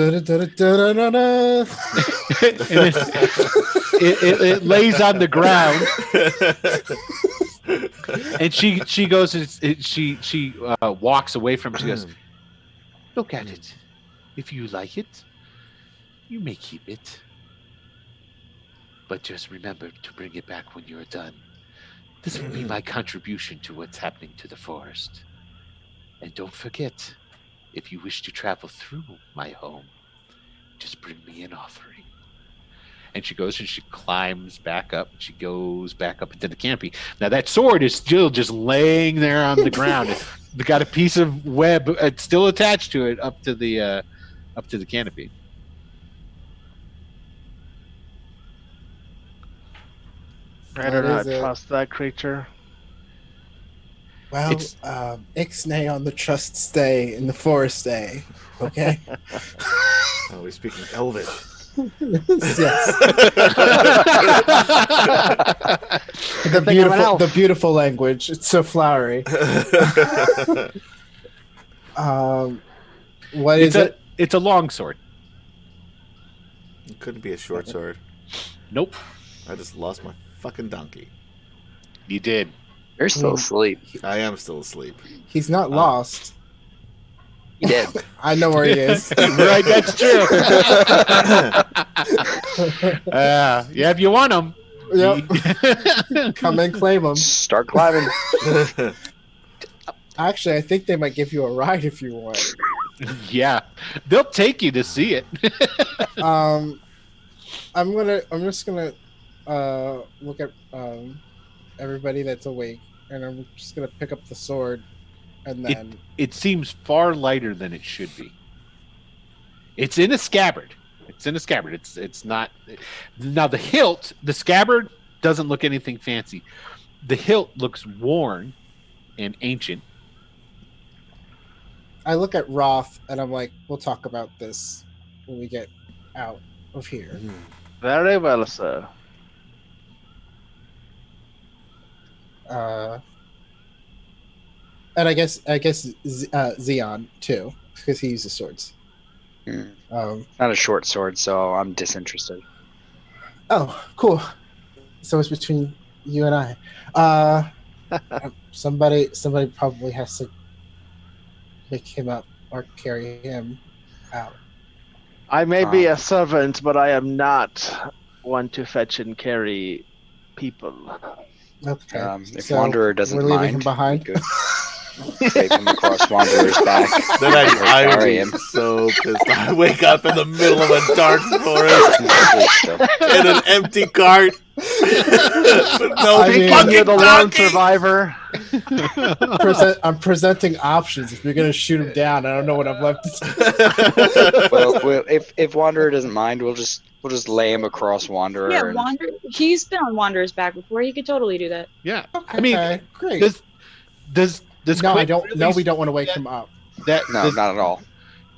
it lays on the ground, and she goes, she walks away from it. She goes, look at it. If you like it, you may keep it, but just remember to bring it back when you're done. This will be my contribution to what's happening to the forest. And don't forget, if you wish to travel through my home, just bring me an offering. And she goes and she climbs back up. She goes back up into the canopy. Now that sword is still just laying there on the ground. It's got a piece of web still attached to it up to the canopy. Better What not is it? trust that creature. Well, It's- ixnay on the trust stay in the forest stay. Okay. Oh, we're speaking Elvish. Yes. Think of an elf. The beautiful language. It's so flowery. What is it? It's a long sword. It couldn't be a short sword. Nope. I just lost my fucking donkey. You did. You're still asleep. I am still asleep. He's not lost. He did. I know where he is. Right, that's true. Yeah, if you want them. Yep. Come and claim him. Start climbing. Actually, I think they might give you a ride if you want. Yeah, they'll take you to see it. I'm just gonna look at everybody that's awake, and I'm just gonna pick up the sword, and then It seems far lighter than it should be. It's in a scabbard. It's not. Now the hilt, the scabbard doesn't look anything fancy. The hilt looks worn and ancient. I look at Roth, and I'm like, "We'll talk about this when we get out of here." Very well, sir. And I guess Xeon too, because he uses swords. Not a short sword, so I'm disinterested. Oh, cool. So it's between you and I. Somebody probably has to pick him up or carry him out. I may be a servant, but I am not one to fetch and carry people. Okay. If So Wanderer doesn't we're leaving mind, him behind. we could take him across Wanderer's back. Then I would Carry be him. so pissed. I wake up in the middle of a dark forest in an empty cart with no I mean, fucking You're the lone donkey. survivor. I'm presenting options. If you're gonna shoot him down, I don't know what I've left. To Well, if Wanderer doesn't mind, we'll just lay him across Wanderer. Yeah, and- Wander. He's been on Wanderer's back before. He could totally do that. Yeah, Okay, I mean, great. does No, Quinn I don't. really No, we don't want to wake him up. That No, not at all.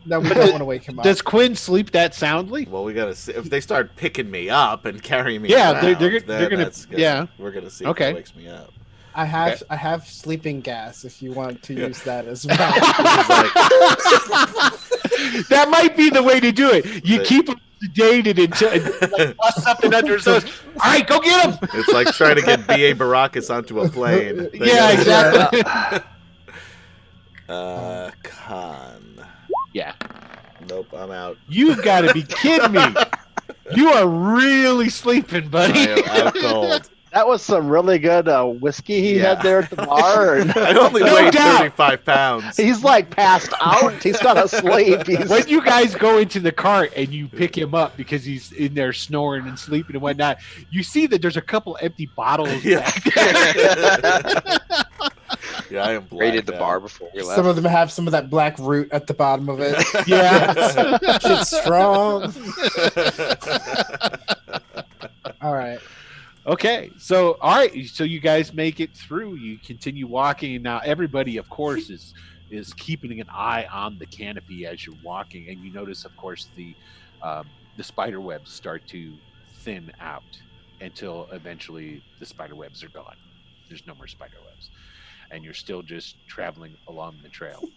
No, we don't want to wake him up. does Quinn sleep that soundly? Well, we gotta see if they start picking me up and carrying me. Yeah, around, they're then gonna- that's yeah. We're gonna see Okay. if it wakes me up. I have sleeping gas if you want to use that as well. That might be the way to do it. You But- keep him sedated until like, bust something under his nose. All right, go get him. It's like trying to get B.A. Baracus onto a plane. Yeah, exactly. Con. Nope, I'm out. You've got to be kidding me. You are really sleeping, buddy. I am out cold. That was some really good whiskey he had there at the bar. And I only No weigh doubt. 35 pounds. he's like passed out. He's not asleep. He's When you guys go into the cart and you pick him up because he's in there snoring and sleeping and whatnot, you see that there's a couple empty bottles. Yeah. back there. Yeah, I am blacked Raided the out. bar before we left. Some of them have some of that black root at the bottom of it. Yeah. Shit's strong. All right. Okay, so all right, so you guys make it through. You continue walking, and now everybody, of course, is keeping an eye on the canopy as you're walking, and you notice, of course, the spider webs start to thin out until eventually the spider webs are gone. There's no more spider webs, and you're still just traveling along the trail.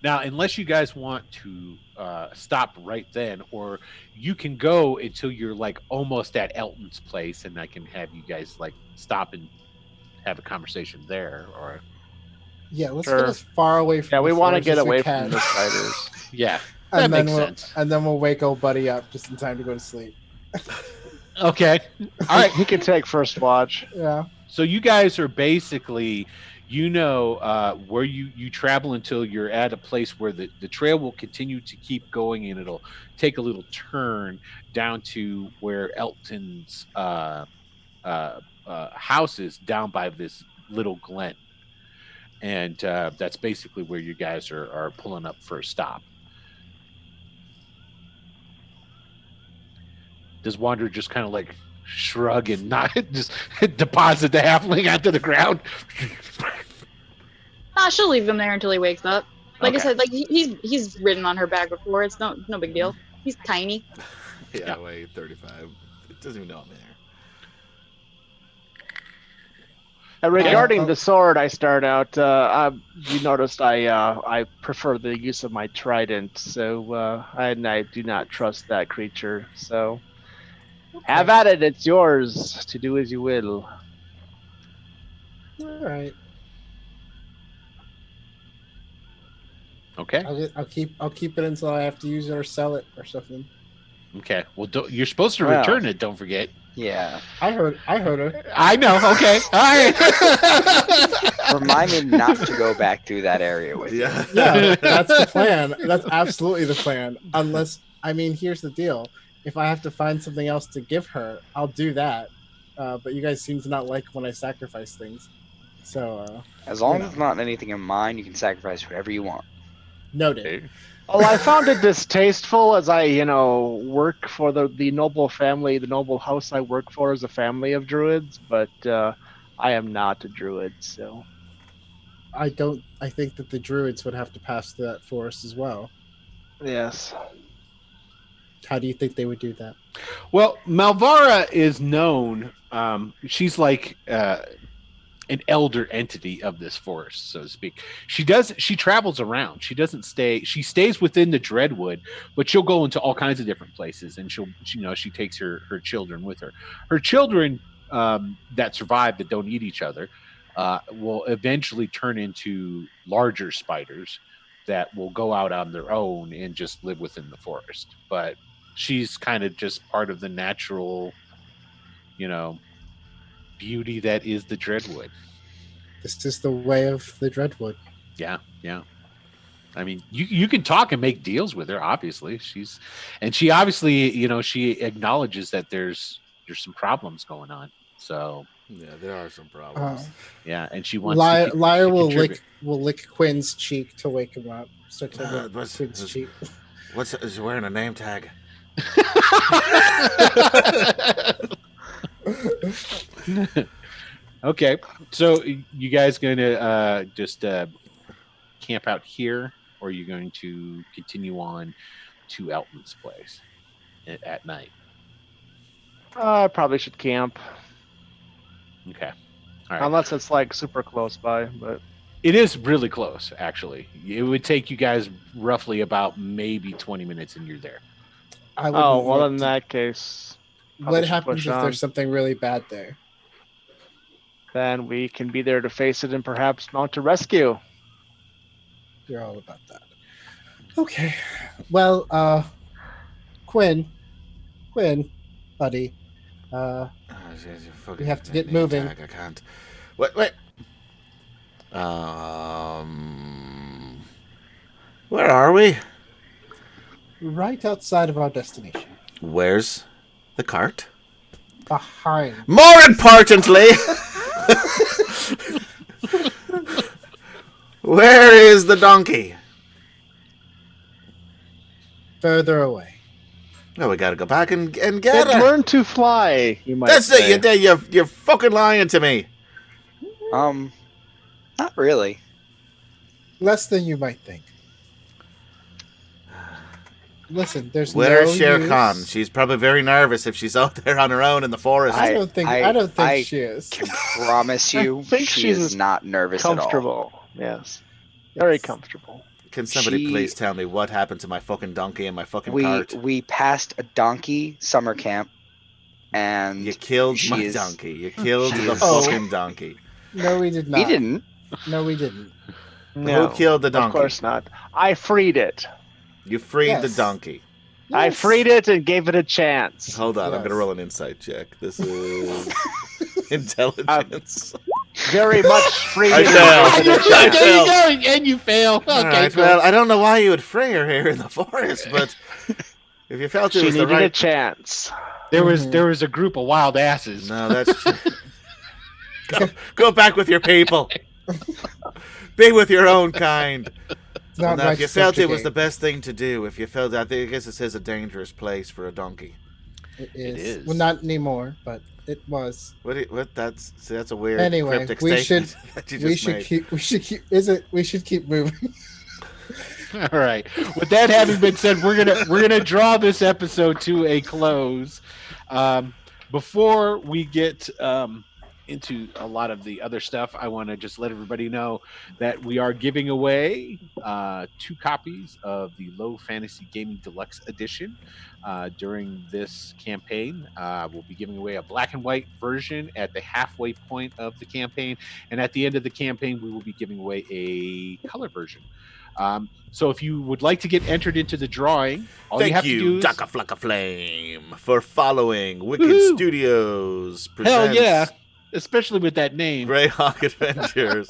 Now, unless you guys want to stop right then, or you can go until you're like almost at Elton's place, and I can have you guys like stop and have a conversation there. Or Yeah, let's Sure. get as far away from. yeah, we the want to forest get as we away can. from the spiders. yeah, that and then makes we'll sense. and then we'll wake old buddy up just in time to go to sleep. Okay, all right. He can take first watch. Yeah. So you guys are basically, where you travel until you're at a place where the trail will continue to keep going, and it'll take a little turn down to where Elton's house is, down by this little glen, and that's basically where you guys are pulling up for a stop. Does Wander just kind of like shrug and not just deposit the halfling onto the ground? She'll leave him there until he wakes up. Like Okay. I said, like he's ridden on her back before. It's no big deal. He's tiny. Yeah, I weigh 35. It doesn't even know I'm there. Regarding the sword, I start out. You noticed I prefer the use of my trident, so I do not trust that creature. So have at it. It's yours to do as you will. All right. Okay. I'll keep it until I have to use it or sell it or something. Okay. Well, you're supposed to Well. return it. Don't forget. Yeah. I heard her. I know. Okay. All right. Remind me not to go back through that area with you. Yeah. Yeah, that's the plan. That's absolutely the plan. Unless, I mean, here's the deal. If I have to find something else to give her, I'll do that. But you guys seem to not like when I sacrifice things. So, As long as it's not anything in mine, you can sacrifice whatever you want. noted. Well, I found it distasteful as I, work for the noble family, the noble house I work for is a family of druids, but I am not a druid, so. I think that the druids would have to pass through that forest as well. Yes. How do you think they would do that? Well, Malvara is known. She's like an elder entity of this forest, so to speak. She travels around. She doesn't stay. She stays within the Dreadwood, but she'll go into all kinds of different places, and she takes her children with her. Her children that survive, that don't eat each other, will eventually turn into larger spiders that will go out on their own and just live within the forest. But she's kind of just part of the natural, beauty that is the Dreadwood. This is the way of the Dreadwood. Yeah. I mean, you can talk and make deals with her. Obviously, she obviously, she acknowledges that there's some problems going on. So Yeah, there are some problems. yeah, and she wants. Liar to will contribute. lick Quinn's cheek to wake him up. Start to lick what's- Quinn's what's- cheek. Is he wearing a name tag? Okay, so you guys going to just camp out here, or are you going to continue on to Elton's place at night? I probably should camp, Okay, all right. unless it's like super close by, but. It is really close, actually. It would take you guys roughly about maybe 20 minutes, and you're there. I wouldn't Oh, well, want in to- that case, What should happens push if on. there's something really bad there? then we can be there to face it and perhaps mount a rescue. You're all about that. Okay. Well, Quinn, buddy. We have to get moving. I can't. Wait. Where are we? Right outside of our destination. Where's the cart? Behind. More importantly, where is the donkey? Further away. No, we gotta go back and get It her. learned to fly. You might That's say. it. You're fucking lying to me. Not really. Less than you might think. Listen, there's Where's no Shere use. Khan? She's probably very nervous if she's out there on her own in the forest. I don't think I she is. Can promise you, think she she's is not nervous at all. Comfortable. Yes. Very comfortable. Can somebody She- please tell me what happened to my fucking donkey and my fucking cart? We passed a donkey summer camp, and You killed my she is- donkey. You killed she the is- fucking donkey. No, we did not. he didn't. No, we didn't. No, Who killed the of donkey? course not. I freed it. You freed the Yes. donkey. I Yes. freed it and gave it a chance. Hold on, I'm Yes. gonna roll an insight check. This is intelligence. Very much freed I it. and failed. gave it a I chance. failed. There you go, and you fail. Okay, All right, cool. well, I don't know why you would free her here in the forest, but if you felt it She was the needed a right... chance. There was a group of wild asses. No, that's true. Go back with your people. Be with your own kind. It's not Now, right if you to felt it was the subjugate. best thing to do, if you felt, I think, I guess it says a dangerous place for a donkey. It is. is. Well, not anymore, but it was. That's a weird Anyway, cryptic we statement should- that you We just should made. keep. We should keep. Is it? We should keep moving. All right. With that having been said, we're gonna draw this episode to a close. Before we get into a lot of the other stuff, I want to just let everybody know that we are giving away 2 copies of the Low Fantasy Gaming Deluxe Edition during this campaign. We'll be giving away a black and white version at the halfway point of the campaign, and at the end of the campaign, we will be giving away a color version. So if you would like to get entered into the drawing, all you have Thank to you, do is Daka Flocka Flame, for following Wicked Woohoo! Studios hell presents yeah, especially with that name. Greyhawk Adventures.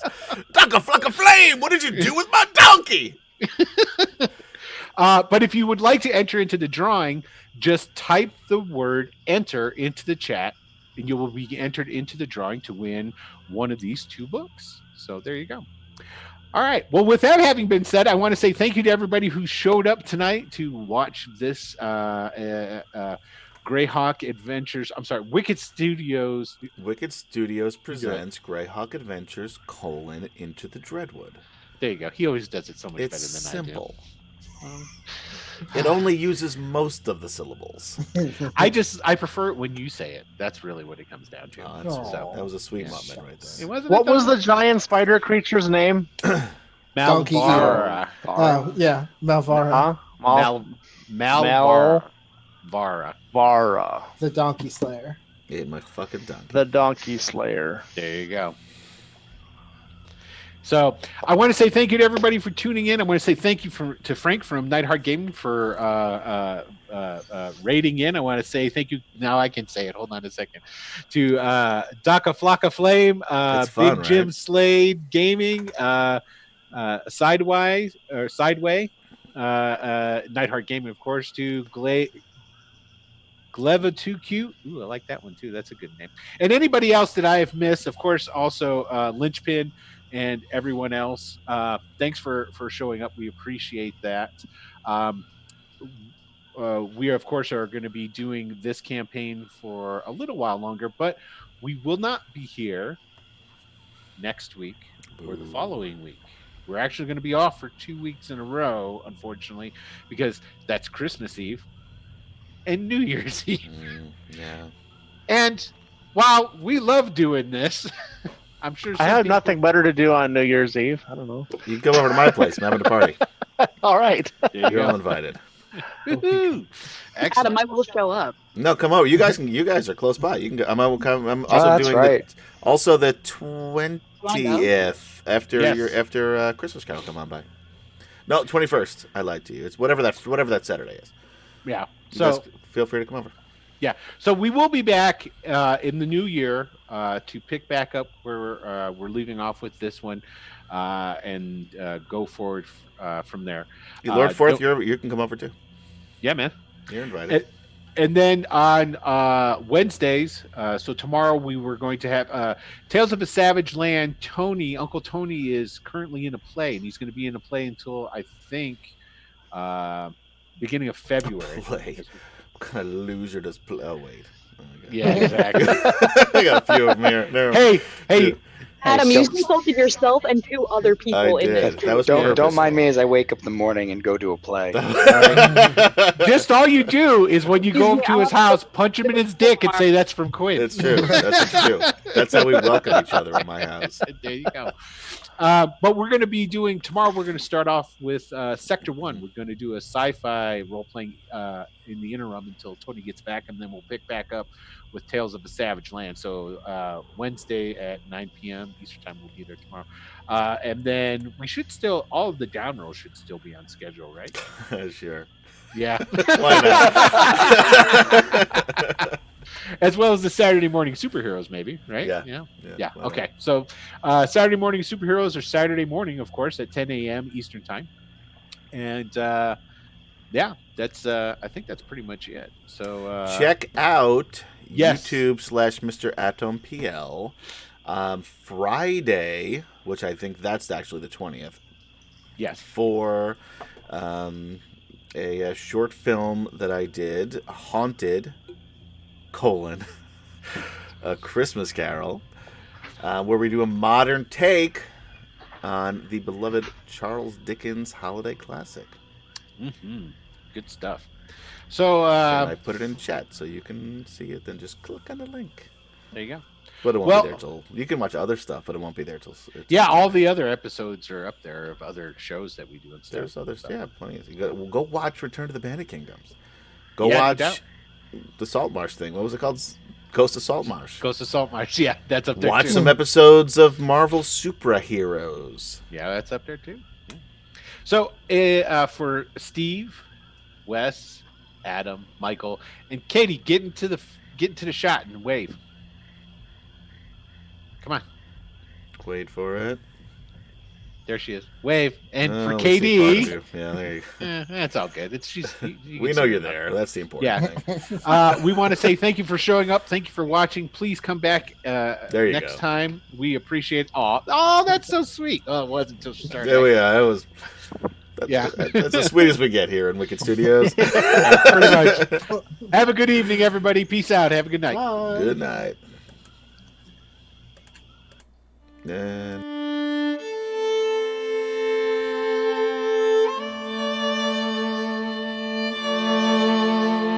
Daka Flocka Flame, what did you do with my donkey? But if you would like to enter into the drawing, just type the word enter into the chat and you will be entered into the drawing to win one of these 2 books. So there you go. All right. Well, with that having been said, I want to say thank you to everybody who showed up tonight to watch this Greyhawk Adventures. I'm sorry, Wicked Studios. Wicked Studios presents Greyhawk Adventures, Into the Dreadwood. There you go. He always does it so much It's better than simple. It only uses most of the syllables. I do. I prefer it when you say it. That's really what it comes down to. Oh, that's, Aw. that was a sweet Yeah. moment right It there. wasn't. What was the giant spider creature's name? Donkey Malvara? Oh yeah, Malvara, Huh? Malvara. Malvara. the donkey slayer. Yeah, my fucking donkey. The donkey slayer. There you go. So I want to say thank you to everybody for tuning in. I want to say thank you to Frank from Nightheart Gaming for rating in. I want to say thank you. Now I can say it. Hold on a second. To Daka Flocka Flame, It's fun, Big Jim right? Slade Gaming, Sideway, Nightheart Gaming, of course, to Gleva Too Cute. Ooh, I like that one too. That's a good name. And anybody else that I have missed, of course, also Lynchpin and everyone else. Thanks for showing up. We appreciate that. We, of course, are going to be doing this campaign for a little while longer, but we will not be here next week or the following week. We're actually going to be off for 2 weeks in a row, unfortunately, because that's Christmas Eve and New Year's Eve. Yeah. And while we love doing this, I'm sure I some have people- nothing better to do on New Year's Eve. I don't know. You can come over to my place. I'm having a party. All right. There you You're all go. invited. Woohoo. Adam, Excellent. I will show up. No, come over. You guys are close by. You can go. I'm also that's doing right. the Wanna go? 20th after Yes. after Christmas Carol. Come on by. No, 21st. I lied to you. It's whatever that Saturday is. Yeah. You So guys feel free to come over. yeah. So we will be back in the new year to pick back up where we're leaving off with this one and go forward from there. Lord Forth, don't- you can come over too. Yeah, man. You're invited. And then on Wednesdays, so tomorrow we were going to have Tales of a Savage Land. Uncle Tony is currently in a play, and he's going to be in a play until I think beginning of February. Play. What kind of loser does play? Oh, wait. Oh, Yeah, exactly. I got a few of them here. No. Hey, Adam, so- you insulted yourself and 2 other people I in did. this That was Don't mind purposeful. me as I wake up in the morning and go do a play. just all you do is when you go up to his house, punch him in his dick and say that's from Quinn. It's true. That's what you do. That's how we welcome each other in my house. There you go. But we're going to be doing tomorrow. We're going to start off with Sector 1. We're going to do a sci-fi role-playing in the interim until Tony gets back, and then we'll pick back up with Tales of a Savage Land. So Wednesday at 9 p.m. Eastern Time, we'll be there tomorrow. And then we should still, all of the down rolls should still be on schedule, right? Sure. Yeah. Why not? As well as the Saturday morning superheroes, maybe, right? Yeah. Yeah. Yeah. Why Okay. So Saturday morning superheroes are Saturday morning, of course, at 10 a.m. Eastern Time. And yeah, that's I think that's pretty much it. So Check out Yes. YouTube/Mr. Atom PL. Friday, which I think that's actually the 20th, yes. for a short film that I did, Haunted, A Christmas Carol, where we do a modern take on the beloved Charles Dickens holiday classic. Mm-hmm. Good stuff. So And I put it in chat so you can see it. Then just click on the link. there you go. But it won't Well- be there till you can watch other stuff, but it won't be there till. Yeah, all the other episodes are up there of other shows that we do and stuff. There's other stuff. Yeah, plenty. Go watch Return to the Bandit Kingdoms. Go Yeah, no watch doubt. the Saltmarsh thing. What was it called? Ghost of Saltmarsh. Goes to Saltmarsh. Yeah, that's up there Watch too. some episodes of Marvel Superheroes. Yeah, that's up there too. Yeah. So for Steve, Wes, Adam, Michael, and Katie, get into the shot and wave. Come on, Wait for it. there she is. Wave, and Oh, for we see part of Katie, you. Yeah, there you go. that's all good. It's We know you're there. That's the important Yeah. thing. We want to say thank you for showing up. Thank you for watching. Please come back There you next go. time. We appreciate. Oh, that's so sweet. Oh, it wasn't until she started. There we are. That was. Yeah. That's the sweetest we get here in Wicked Studios. Pretty much. Have a good evening, everybody. Peace out. Have a good night. Bye. Good night. And